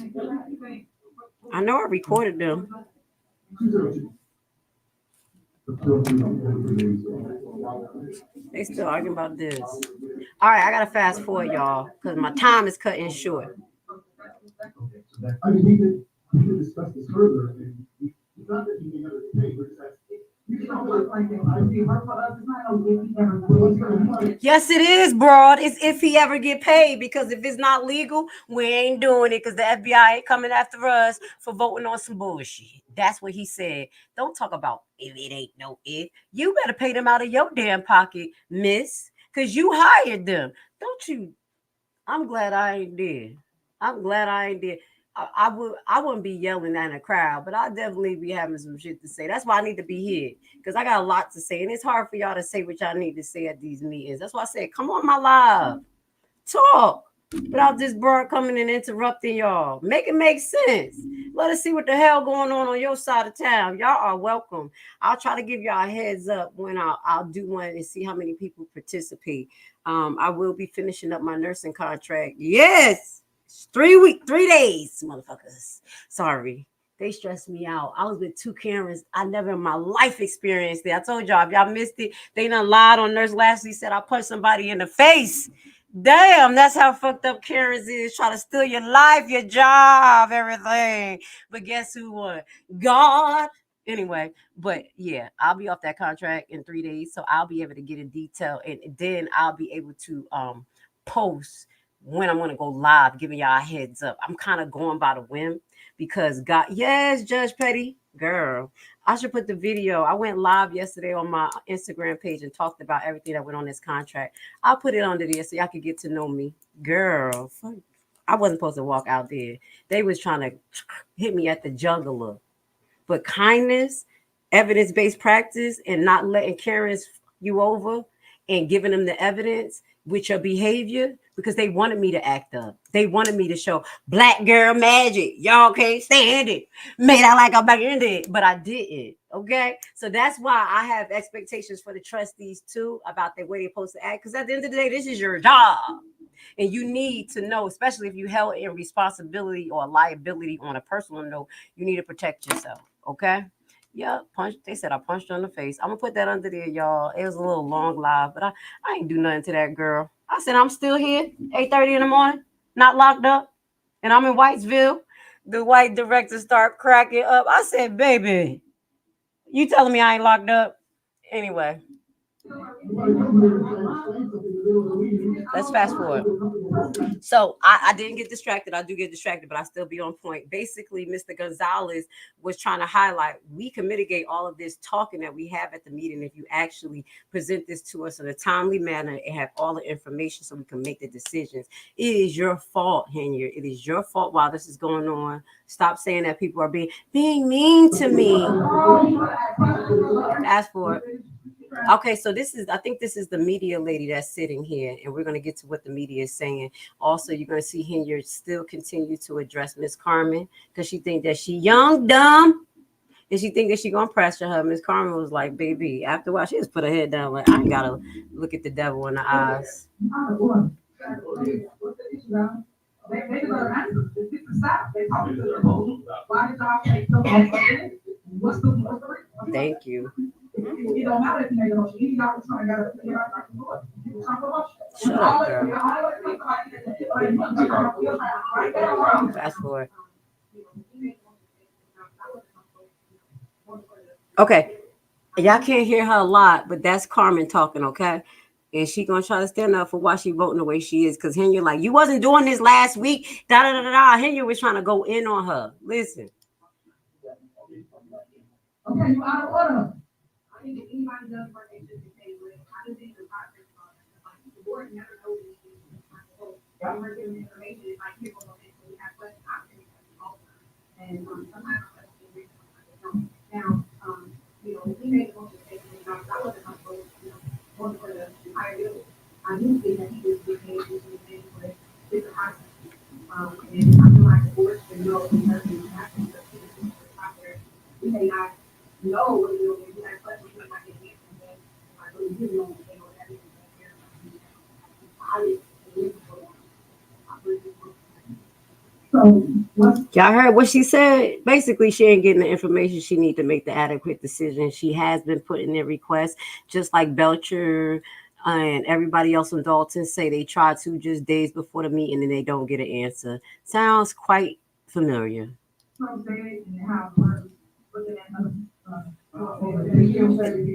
I know I recorded them. They still arguing about this. All right, I gotta fast forward, y'all, because my time is cutting short. I mean, we could discuss this further. And it's not that you can never pay, but yes, it is, broad. It's if he ever get paid, because if it's not legal, we ain't doing it, because the FBI ain't coming after us for voting on some bullshit. That's what he said. Don't talk about if it ain't no if. You better pay them out of your damn pocket, miss, because you hired them. Don't you? I'm glad I ain't did. I wouldn't be yelling at a crowd, but I'll definitely be having some shit to say. That's why I need to be here, because I got a lot to say, and it's hard for y'all to say what y'all need to say at these meetings. That's why I said, come on my live, talk, without this broad coming and interrupting y'all. Make it make sense. Let us see what the hell going on your side of town. Y'all are welcome. I'll try to give y'all a heads up when I'll do one and see how many people participate. I will be finishing up my nursing contract. Yes. 3 days, motherfuckers. Sorry. They stressed me out. I was with two Karens. I never in my life experienced it. I told y'all, if y'all missed it, they done lied on Nurse Lashley, said I punched somebody in the face. Damn, that's how fucked up Karens is. Try to steal your life, your job, everything. But guess who won? God. Anyway, but yeah, I'll be off that contract in 3 days. So I'll be able to get in detail, and then I'll be able to post when I'm going to go live, giving y'all a heads up. I'm kind of going by the whim, because God, yes, Judge Petty, girl, I should put the video. I went live yesterday on my Instagram page and talked about everything that went on this contract. I'll put it under there so y'all can get to know me. Girl, I wasn't supposed to walk out there. They was trying to hit me at the jugular. But kindness, evidence-based practice, and not letting Karens you over and giving them the evidence with your behavior, because they wanted me to act up. They wanted me to show black girl magic. Y'all can't stand it. Made out like I'm back in it, but I didn't. Okay, so that's why I have expectations for the trustees too about the way they're supposed to act. Because at the end of the day, this is your job, and you need to know, especially if you held in responsibility or liability on a personal note, you need to protect yourself. Okay. Yeah, they said I punched her in the face. I'm gonna put that under there, y'all. It was a little long live, but I ain't do nothing to that girl. I said I'm still here, 8:30 in the morning, not locked up, and I'm in Whitesville. The white director start cracking up. I said, baby, You telling me I ain't locked up? Anyway. Let's fast forward. So I didn't get distracted. I do get distracted, but I still be on point. Basically, Mr. Gonzalez was trying to highlight we can mitigate all of this talking that we have at the meeting if you actually present this to us in a timely manner and have all the information so we can make the decisions. It is your fault, Henyard. It is your fault while this is going on. Stop saying that people are being mean to me. Ask for it. Okay, so I think this is the media lady that's sitting here, and we're going to get to what the media is saying. Also, you're going to see Henyard still continue to address Miss Carmen because she think that she young, dumb, and she think that she going to pressure her. Miss Carmen was like, baby, after a while, she just put her head down like, I ain't got to look at the devil in the eyes. Thank you. It don't matter if you make a motion. You got trying to get it. Fast forward. Okay. Y'all can't hear her a lot, but that's Carmen talking, okay? And she gonna try to stand up for why she voting the way she is. Because Henyard like, you wasn't doing this last week. Henyard was trying to go in on her. Listen. Okay, you out of order. I think if anybody does work, they should be paid with it. I just think the process the board never knows anything. When we're giving information, it's like people don't think we have questions. I think and sometimes questions now, if we made a motion to take it, I wasn't going to for the entire bill. I do think that he was being paid with different process. And I feel like the board should know because we have to we may not know what we have questions, we might not get answers, and I really do know what they know everything. Y'all heard what she said? Basically, she ain't getting the information she need to make the adequate decision. She has been putting in requests, just like Belcher and everybody else in Dolton say they try to just days before the meeting and they don't get an answer. Sounds quite familiar.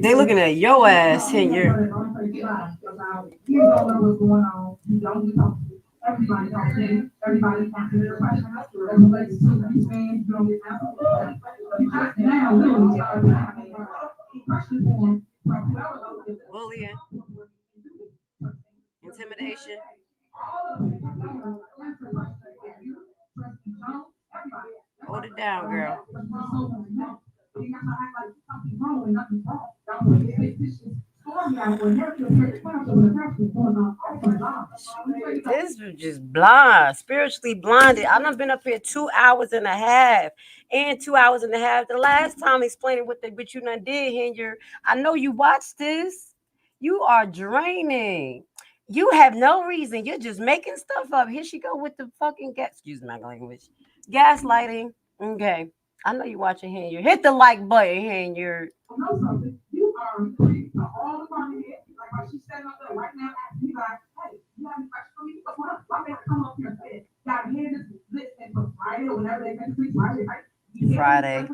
They looking at your ass, Henyard. You don't know what's going on. You don't talk. Everybody talking. Everybody's answering their questions. Everybody's saying you don't get answers. Now, literally, questions on bullying, intimidation. Hold it down, girl. This was just blind, spiritually blinded. I've been up here 2 hours and a half and 2 hours and a half. The last time explaining what you done did, Henyard. I know you watched this. You are draining. You have no reason. You're just making stuff up. Here she go with the fucking excuse my language. Gaslighting. Okay. I know you watching Henyard. Hit the like button, Henyard. Know something. You are all the time here. Like when she's standing up there right now, asking me like, hey, you have any questions for me? Why can't I come up here and say it? Y'all hear this list and for Friday or whenever they make it Friday, right? Friday.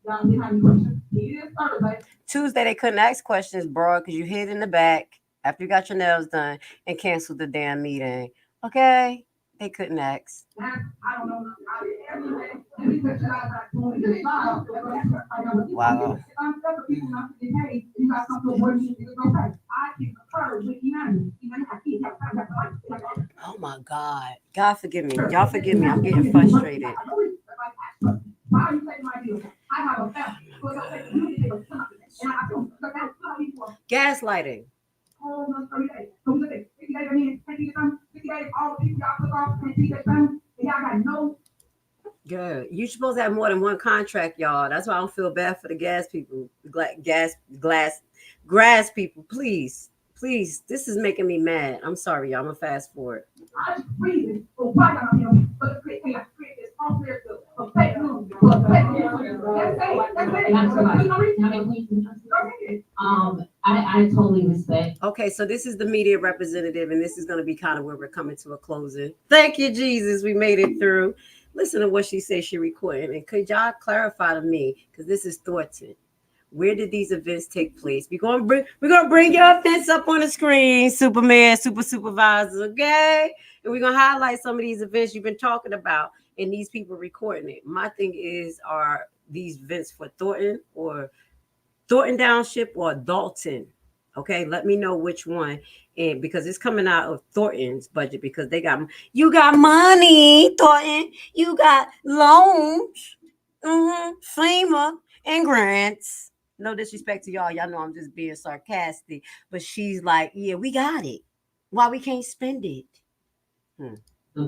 Y'all didn't have any questions. It is Thursday. Tuesday they couldn't ask questions, bro, because you hid in the back after you got your nails done and canceled the damn meeting. Okay? They couldn't ask. Wow. Oh my God. God forgive me. Y'all forgive me. I'm getting frustrated. Gaslighting. Good. You're supposed to have more than one contract, y'all. That's why I don't feel bad for the gas people. Grass people. Please. This is making me mad. I'm sorry, y'all. I'm gonna fast forward. I totally respect. Okay, so this is the media representative, and this is going to be kind of where we're coming to a closing. Thank you, Jesus. We made it through. Listen to what she said she recorded, and could y'all clarify to me, because this is Thornton. Where did these events take place? We're gonna bring your events up on the screen, Superman, Supervisor, okay? And we're gonna highlight some of these events you've been talking about and these people recording it. My thing is, are these events for Thornton Township or Dolton? Okay, let me know which one. And because it's coming out of Thornton's budget, because you got money, Thornton, you got loans, FEMA, and grants. No disrespect to y'all. Y'all know I'm just being sarcastic. But she's like, yeah, we got it. Why we can't spend it? The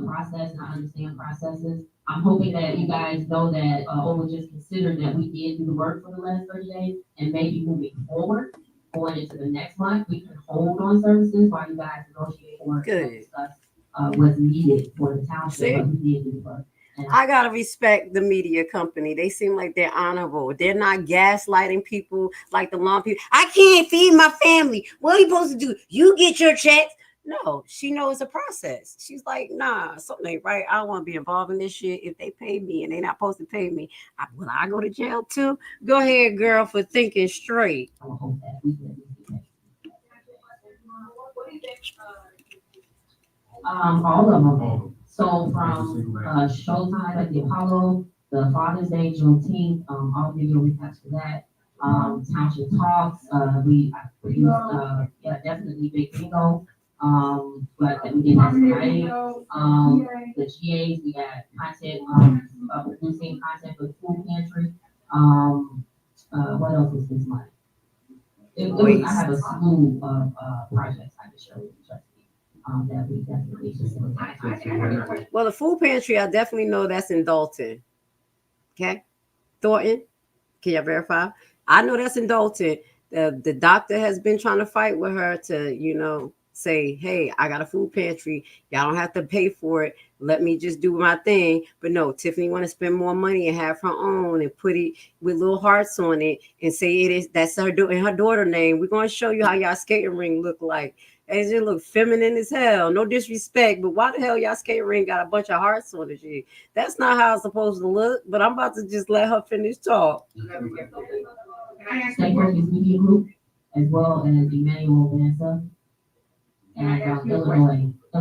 process, and I understand processes. I'm hoping that you guys know that, or would just consider that we did do the work for the last 30 days, and maybe moving forward, going into the next month, we can hold on services while you guys negotiate or discuss what's needed for the township. But we did do the work. I gotta respect the media company. They seem like they're honorable. They're not gaslighting people like the lawn people. I can't feed my family. What are you supposed to do? You get your checks. No, she knows the process. She's like, nah, something ain't right. I don't want to be involved in this shit. If they pay me and they're not supposed to pay me, will I go to jail too? Go ahead, girl, for thinking straight. All of them. So from Showtime at the Apollo, the Father's Day, Juneteenth, all video recaps for that. Township Talks, we produced, definitely Big Bingo. But we did that tonight. The GAs, we got content, producing content for the food pantry. What else is this month? I have a slew of projects I can show you. That we definitely just. Well, the food pantry, I definitely know that's in Dolton. Okay, Thornton, can you verify? I know that's in Dolton. The doctor has been trying to fight with her to, say, hey, I got a food pantry. Y'all don't have to pay for it. Let me just do my thing. But no, Tiffany want to spend more money and have her own and put it with little hearts on it and say that's her daughter name. We're going to show you how y'all skating ring look like. It just look feminine as hell. No disrespect, but why the hell y'all skating ring got a bunch of hearts on it? Shit? That's not how it's supposed to look. But I'm about to just let her finish talk. State Focus Media Group, as well as Emmanuel Vanessa. And Illinois. I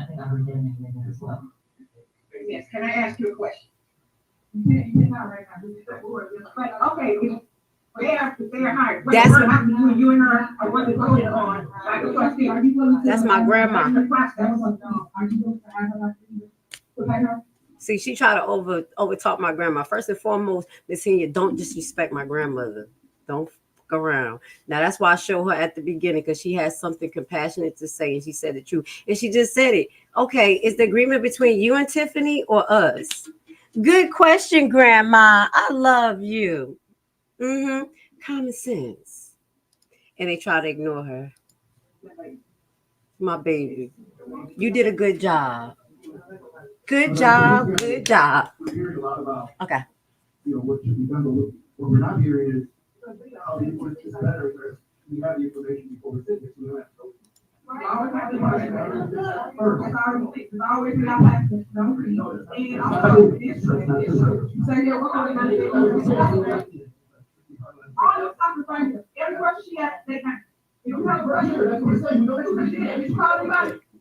think I heard their name in there as well. Yes, can I ask you a question? You're not right now. Okay, they're hired. What happened between you and her, or what is going on? Like a trustee, are you willing to? That's my grandma. Are you willing to have her? See, she tried to over talk my grandma. First and foremost, Miss Henyard, don't disrespect my grandmother. Don't fuck around. Now that's why I show her at the beginning, because she has something compassionate to say, and she said the truth. And she just said it. Okay, is the agreement between you and Tiffany or us? Good question, Grandma. I love you. Common sense. And they try to ignore her. My baby. You did a good job. Good job. Good job. We're hearing a lot about, okay. What should be done, but what we're not hearing is how the information is better because we have the information before we sit here, so we don't have to go.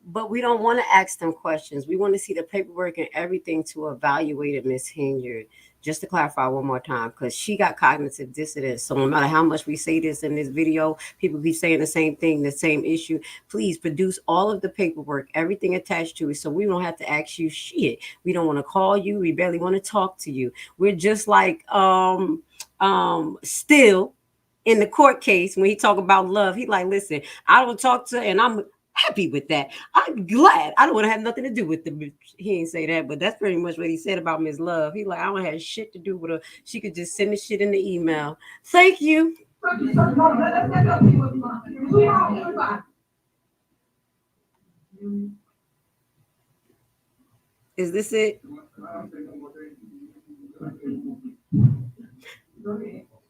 But we don't want to ask them questions. We want to see the paperwork and everything to evaluate it, Miss Henyard. Just to clarify one more time, because she got cognitive dissonance. So no matter how much we say this in this video, people keep saying the same thing, the same issue. Please produce all of the paperwork, everything attached to it, so we don't have to ask you shit. We don't want to call you. We barely want to talk to you. We're just like still in the court case when he talk about love. He like, listen, I don't talk to her, and I'm happy with that. I'm glad. I don't want to have nothing to do with them. He ain't say that, but that's pretty much what he said about Miss Love. He like, I don't have shit to do with her. She could just send the shit in the email. Thank you. Is this it?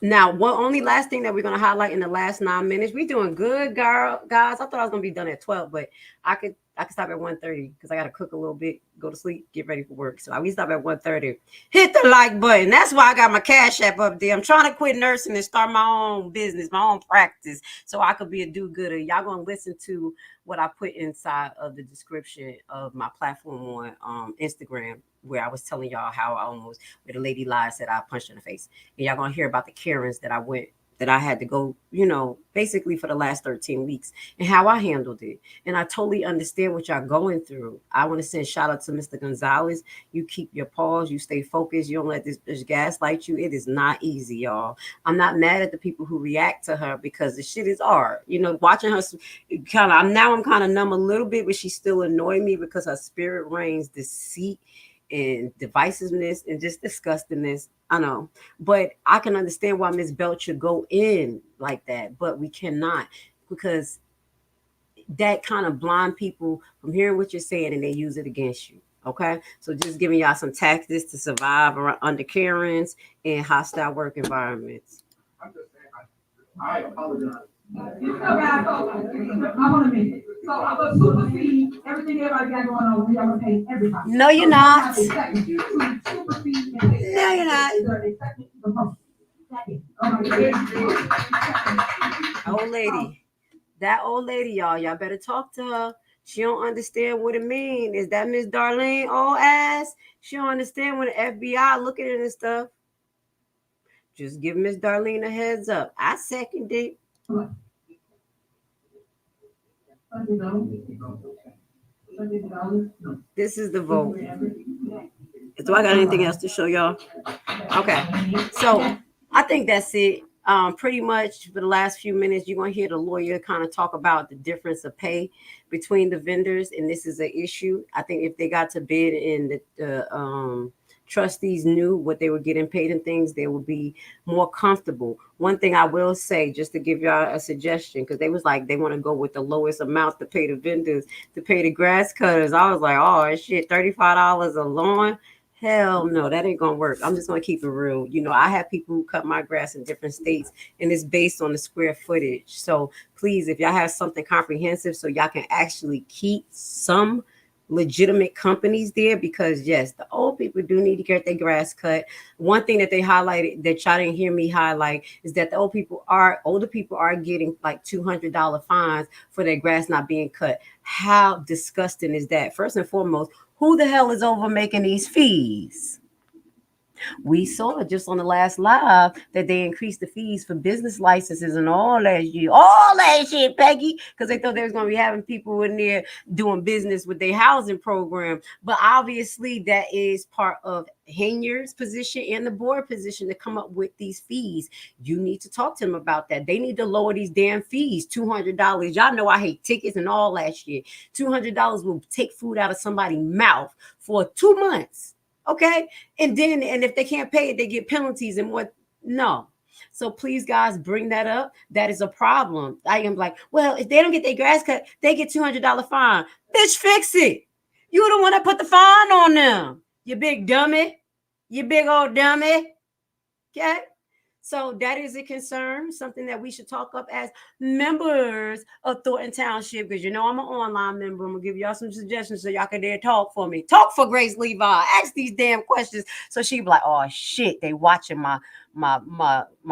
Now, only last thing that we're going to highlight in the last 9 minutes. We're doing good, guys. I thought I was going to be done at 12, but I could I can stop at 1:30 because I got to cook a little bit, go to sleep, get ready for work. So we stop at 1:30. Hit the like button. That's why I got my Cash App up there. I'm trying to quit nursing and start my own business, my own practice, so I could be a do-gooder. Y'all gonna listen to what I put inside of the description of my platform on Instagram, where I was telling y'all how I almost, where the lady lied, said I punched her in the face. And y'all gonna hear about the Karens that I had to go, basically for the last 13 weeks and how I handled it. And I totally understand what y'all going through. I want to send shout out to Mr. Gonzalez. You keep your pause, you stay focused, you don't let this bitch gaslight you. It is not easy, y'all. I'm not mad at the people who react to her because the shit is hard. Watching her I'm kind of numb a little bit, but she still annoyed me because her spirit reigns deceit and divisiveness and just disgustingness. I know, but I can understand why Miss Belt should go in like that, but we cannot, because that kind of blind people from hearing what you're saying and they use it against you. Okay, so just giving y'all some tactics to survive under Karens and hostile work environments. I apologize. You still got I want to make it. So I'm going to supersede everything everybody got going on. We're going to pay everybody. No, you're not. No, you're not. Old lady. That old lady, y'all better talk to her. She don't understand what it means. Is that Miss Darlene old ass? She don't understand when the FBI look at it and stuff. Just give Miss Darlene a heads up. I second it. This is the vote. Do I got anything else to show y'all? Okay. So I think that's it. Pretty much for the last few minutes, you're going to hear the lawyer kind of talk about the difference of pay between the vendors. And this is an issue. I think if they got to bid and the trustees knew what they were getting paid and things, they would be more comfortable. One thing I will say, just to give y'all a suggestion, because they was like, they want to go with the lowest amount to pay the vendors, to pay the grass cutters. I was like, oh shit, $35 a lawn. Hell no, that ain't gonna work. I'm just gonna keep it real. I have people who cut my grass in different states, and it's based on the square footage. So please, if y'all have something comprehensive so y'all can actually keep some legitimate companies there, because yes, the old people do need to get their grass cut. One thing that they highlighted that y'all didn't hear me highlight is that the older people are getting like $200 fines for their grass not being cut. How disgusting is that? First and foremost, who the hell is over making these fees? We saw just on the last live that they increased the fees for business licenses and all that shit, Peggy, because they thought they was going to be having people in there doing business with their housing program. But obviously that is part of Henyard's position and the board position to come up with these fees. You need to talk to them about that. They need to lower these damn fees. $200. Y'all know I hate tickets and all that shit. $200 will take food out of somebody's mouth for 2 months. Okay. And if they can't pay it, they get penalties and what? No. So please, guys, bring that up. That is a problem. I am like, well, if they don't get their grass cut, they get $200 fine. Bitch, fix it. You the one that put the fine on them. You big dummy. You big old dummy. Okay. So that is a concern, something that we should talk up as members of Thornton Township, because I'm an online member. I'm gonna give y'all some suggestions so y'all can dare talk for me. Talk for Grace Levi. Ask these damn questions so she be like, oh shit, they watching my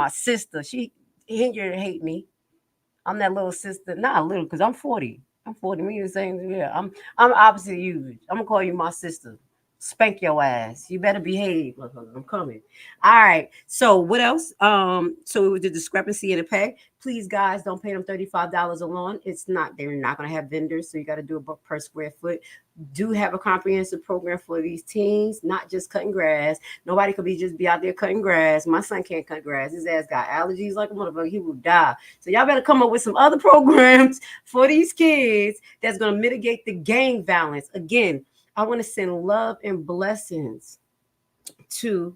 sister. She here to hate me. I'm that little sister, not little, because I'm 40. I'm 40. Me the same. Yeah, I'm opposite you. I'm gonna call you my sister. Spank your ass. You better behave. I'm coming. All right. So what else? So it was the discrepancy in the pay. Please, guys, don't pay them $35 a lawn. They're not going to have vendors. So you got to do a book per square foot. Do have a comprehensive program for these teens, not just cutting grass. Nobody could be out there cutting grass. My son can't cut grass. His ass got allergies like a motherfucker. He will die. So y'all better come up with some other programs for these kids that's going to mitigate the gang violence. Again, I want to send love and blessings to,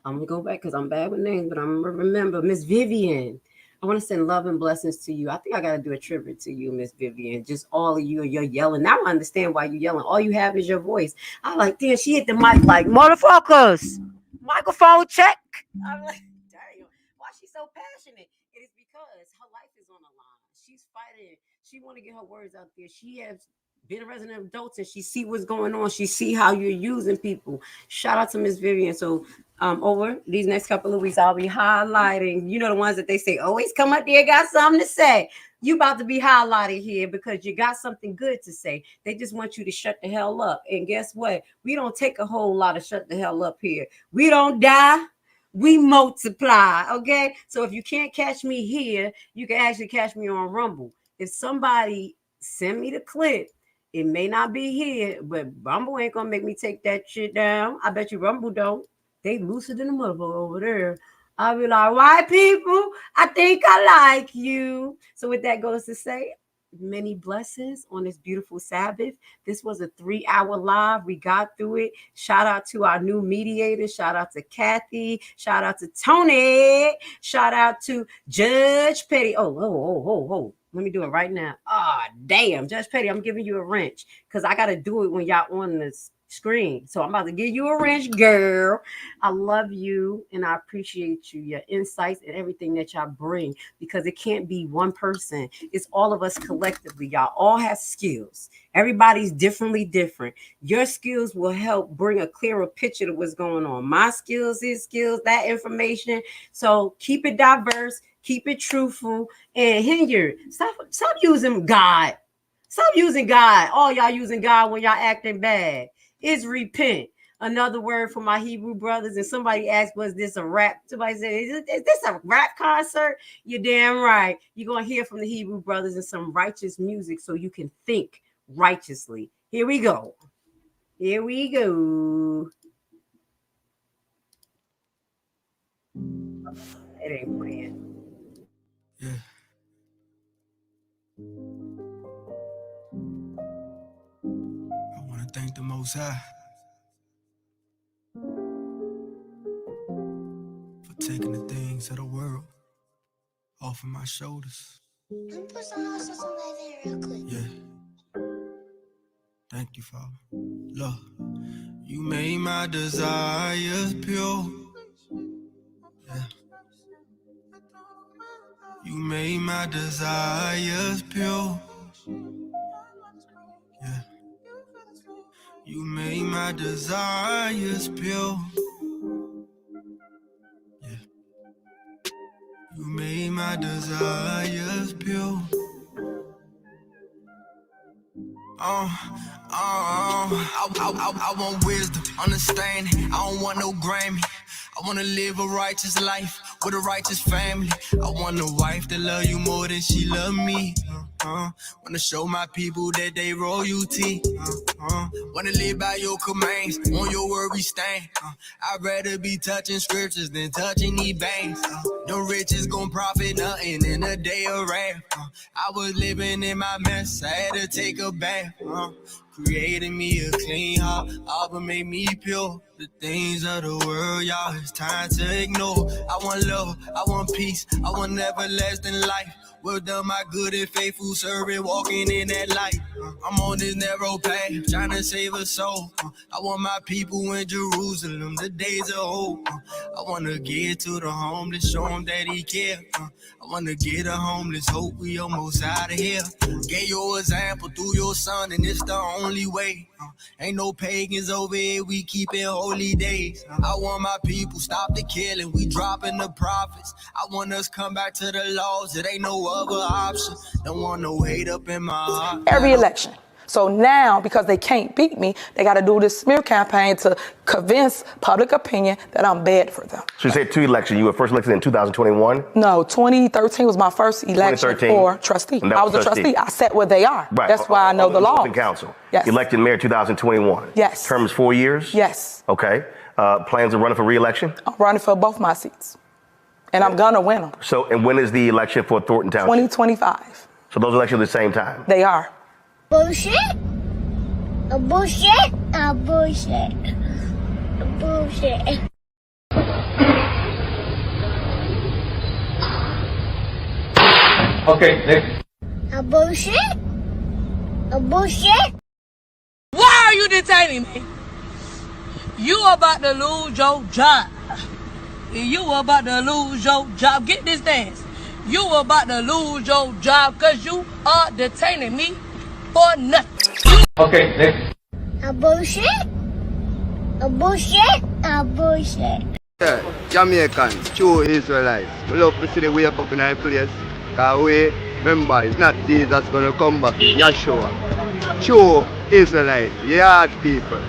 I'm going to go back because I'm bad with names, but I'm going to remember Miss Vivian. I want to send love and blessings to you. I think I got to do a tribute to you, Miss Vivian. Just all of you, you're yelling. Now I understand why you're yelling. All you have is your voice. I'm like, damn, she hit the mic like, motherfuckers, microphone check. I'm like, damn, why she's so passionate? It is because her life is on the line. She's fighting. She want to get her words out there. She has being a resident of Dolton, she see what's going on. She see how you're using people. Shout out to Miss Vivian. So over these next couple of weeks, I'll be highlighting, you know, the ones that they say, always come up there, got something to say. You about to be highlighted here because you got something good to say. They just want you to shut the hell up. And guess what? We don't take a whole lot of shut the hell up here. We don't die. We multiply. Okay. So if you can't catch me here, you can actually catch me on Rumble. If somebody send me the clip, it may not be here, but Rumble ain't gonna make me take that shit down. I bet you Rumble don't. They looser than the motherfucker over there. I'll be like, white people, I think I like you. So with that goes to say, many blessings on this beautiful Sabbath. This was a 3-hour live. We got through it. Shout out to our new mediators. Shout out to Kathy. Shout out to Tony. Shout out to Judge Petty. Oh. Let me do it right now. Damn. Judge Petty, I'm giving you a wrench because I got to do it when y'all on this screen. So I'm about to give you a wrench, girl. I love you and I appreciate you, your insights and everything that y'all bring, because it can't be one person. It's all of us collectively. Y'all all have skills. Everybody's different. Your skills will help bring a clearer picture of what's going on. My skills, his skills, that information. So keep it diverse, keep it truthful. And Henyard, stop using God. Stop using God. All y'all using God when y'all acting bad. Is repent. Another word for my Hebrew brothers. And somebody asked, was this a rap? Somebody said, is this a rap concert? You're damn right. You're going to hear from the Hebrew brothers and some righteous music so you can think righteously. Here we go. It ain't playing. Yeah. I want to thank the Most High for taking the things of the world off of my shoulders. Yeah. Thank you, Father. Lord, you made my desires pure. Yeah. You made my desires pure. Yeah. You made my desires pure. Yeah. You made my desires pure. I want wisdom, understanding. I don't want no Grammy. I want to live a righteous life with a righteous family. I want a wife that love you more than she love me. Want to show my people that they royalty. Want to live by your commands, on your word we stand. I'd rather be touching scriptures than touching these banks. No riches gon' profit nothing in a day of wrath. I was living in my mess, I had to take a bath. Created me a clean heart, Abba made me pure. The things of the world, y'all, it's time to ignore. I want love, I want peace, I want everlasting life. Well done, my good and faithful servant, walking in that light. I'm on this narrow path, trying to save a soul. I want my people in Jerusalem, the days of hope. I want to get to the homeless, show them that he care. I want to get a homeless hope, we almost out of here. Gave your example through your son, and it's the only way. Ain't no pagans over here, we keeping holy days. I want my people, stop the killing, we dropping the prophets. I want us come back to the laws, it ain't no other option. Don't want no hate up in my heart. Every election. So now, because they can't beat me, they got to do this smear campaign to convince public opinion that I'm bad for them. So you said 2 elections. You were first elected in 2021? No, 2013 was my first election for trustee. I was a trustee. I sat where they are. Right. That's why I know the law. Council. Yes. Elected mayor 2021. Yes. Term is 4 years? Yes. Okay. Plans of running for re-election? I'm running for both my seats. And I'm going to win them. So, and when is the election for Thornton Township? 2025. So those elections at the same time? They are. Bullshit. A bullshit. A bullshit. A bullshit. Okay, next. A bullshit. A bullshit. Why are you detaining me? You about to lose your job. You about to lose your job. Get this dance. You about to lose your job because you are detaining me for nothing. Okay, next. A bullshit. A bullshit. A bullshit. Yeah, Jamaicans, true Israelites. We love to see the wake up in our place. Because we remember it's not Jesus gonna come back, Yeshua. True Israelites, yard people.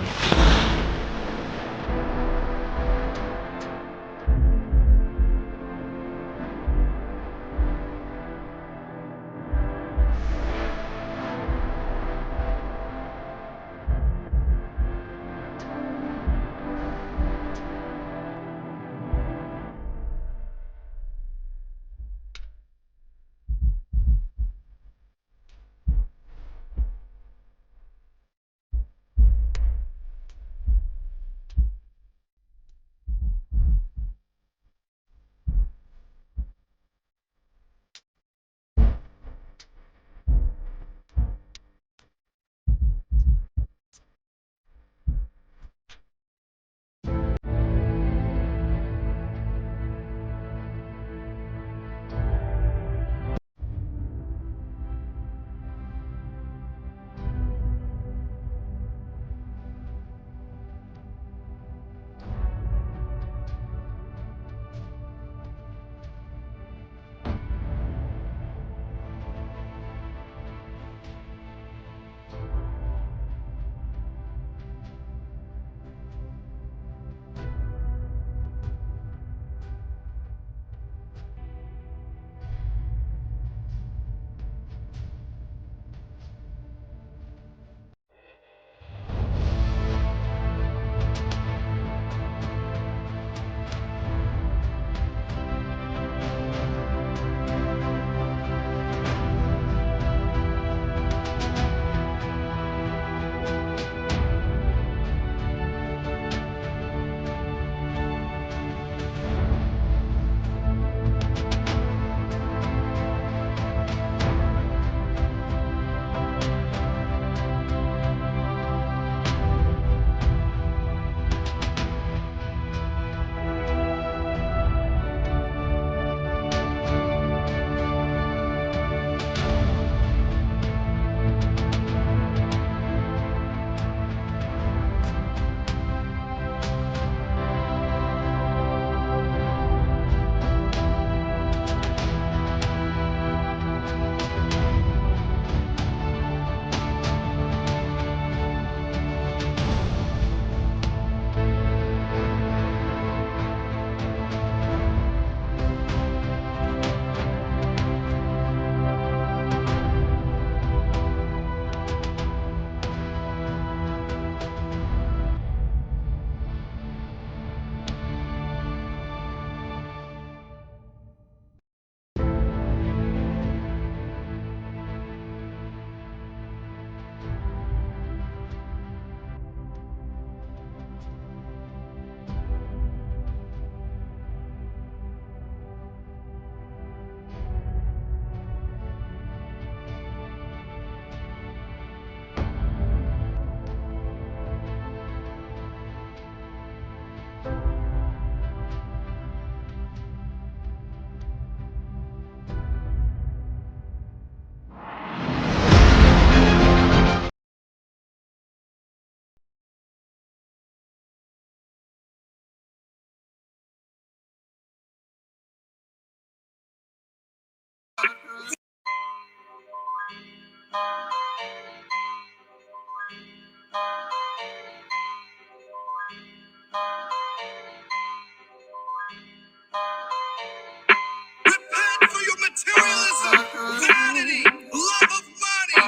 Repent for your materialism, vanity, love of money,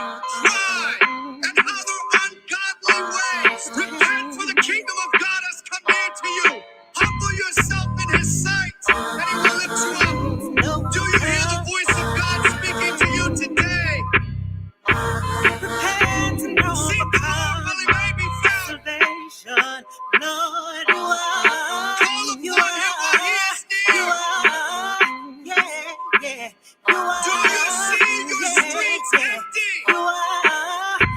pride, and other ungodly ways. Repent for the kingdom of God has come near to you. Humble yourself in his sight, and he will lift you up. Do you hear the voice of God speaking to you today? Seek the Lord while he may be found. Lord, you are. Call upon him while he is near. Do you see your streets empty?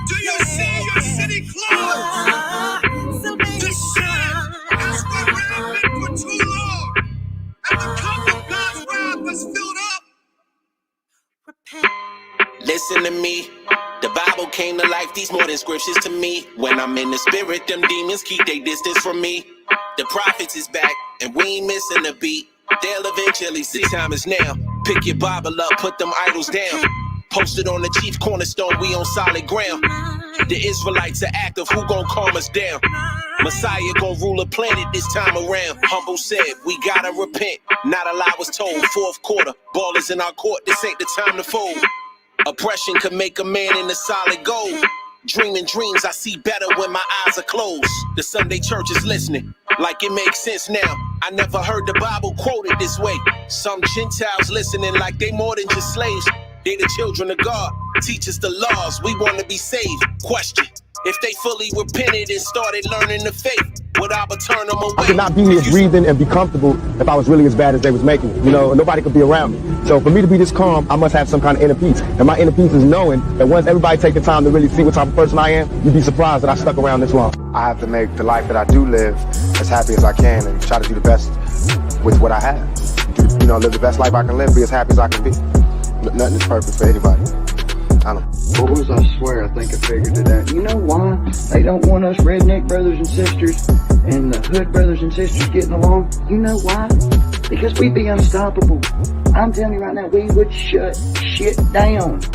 Do you see your city closed? The sin has been rampant for too long, and the cup of God's wrath has filled up. Listen to me. The Bible came to life, these more than scriptures to me. When I'm in the spirit, them demons keep their distance from me. The prophets is back, and we ain't missing a beat. They'll eventually see. The time is now. Pick your Bible up, put them idols down. Posted on the chief cornerstone, we on solid ground. The Israelites are active, who gon' calm us down? Messiah gon' rule a planet this time around. Humble said, we gotta repent. Not a lie was told. Fourth quarter, ballers in our court, this ain't the time to fold. Oppression could make a man into solid gold. Dreaming dreams I see better when my eyes are closed. The Sunday church is listening, like it makes sense now. I never heard the Bible quoted this way. Some Gentiles listening like they more than just slaves. They the children of God, teach us the laws, we want to be saved. Question, if they fully repented and started learning the faith, would I turn them away? I could not be here breathing and be comfortable if I was really as bad as they was making it. You know, nobody could be around me. So for me to be this calm, I must have some kind of inner peace. And my inner peace is knowing that once everybody take the time to really see what type of person I am, you'd be surprised that I stuck around this long. I have to make the life that I do live as happy as I can and try to do the best with what I have. You know, live the best life I can live, be as happy as I can be. Nothing is perfect for anybody. I don't know. Boys, I swear, I think I figured it out. You know why they don't want us redneck brothers and sisters and the hood brothers and sisters getting along? You know why? Because we'd be unstoppable. I'm telling you right now, we would shut shit down. Shut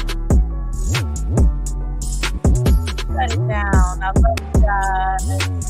it down. I love you guys.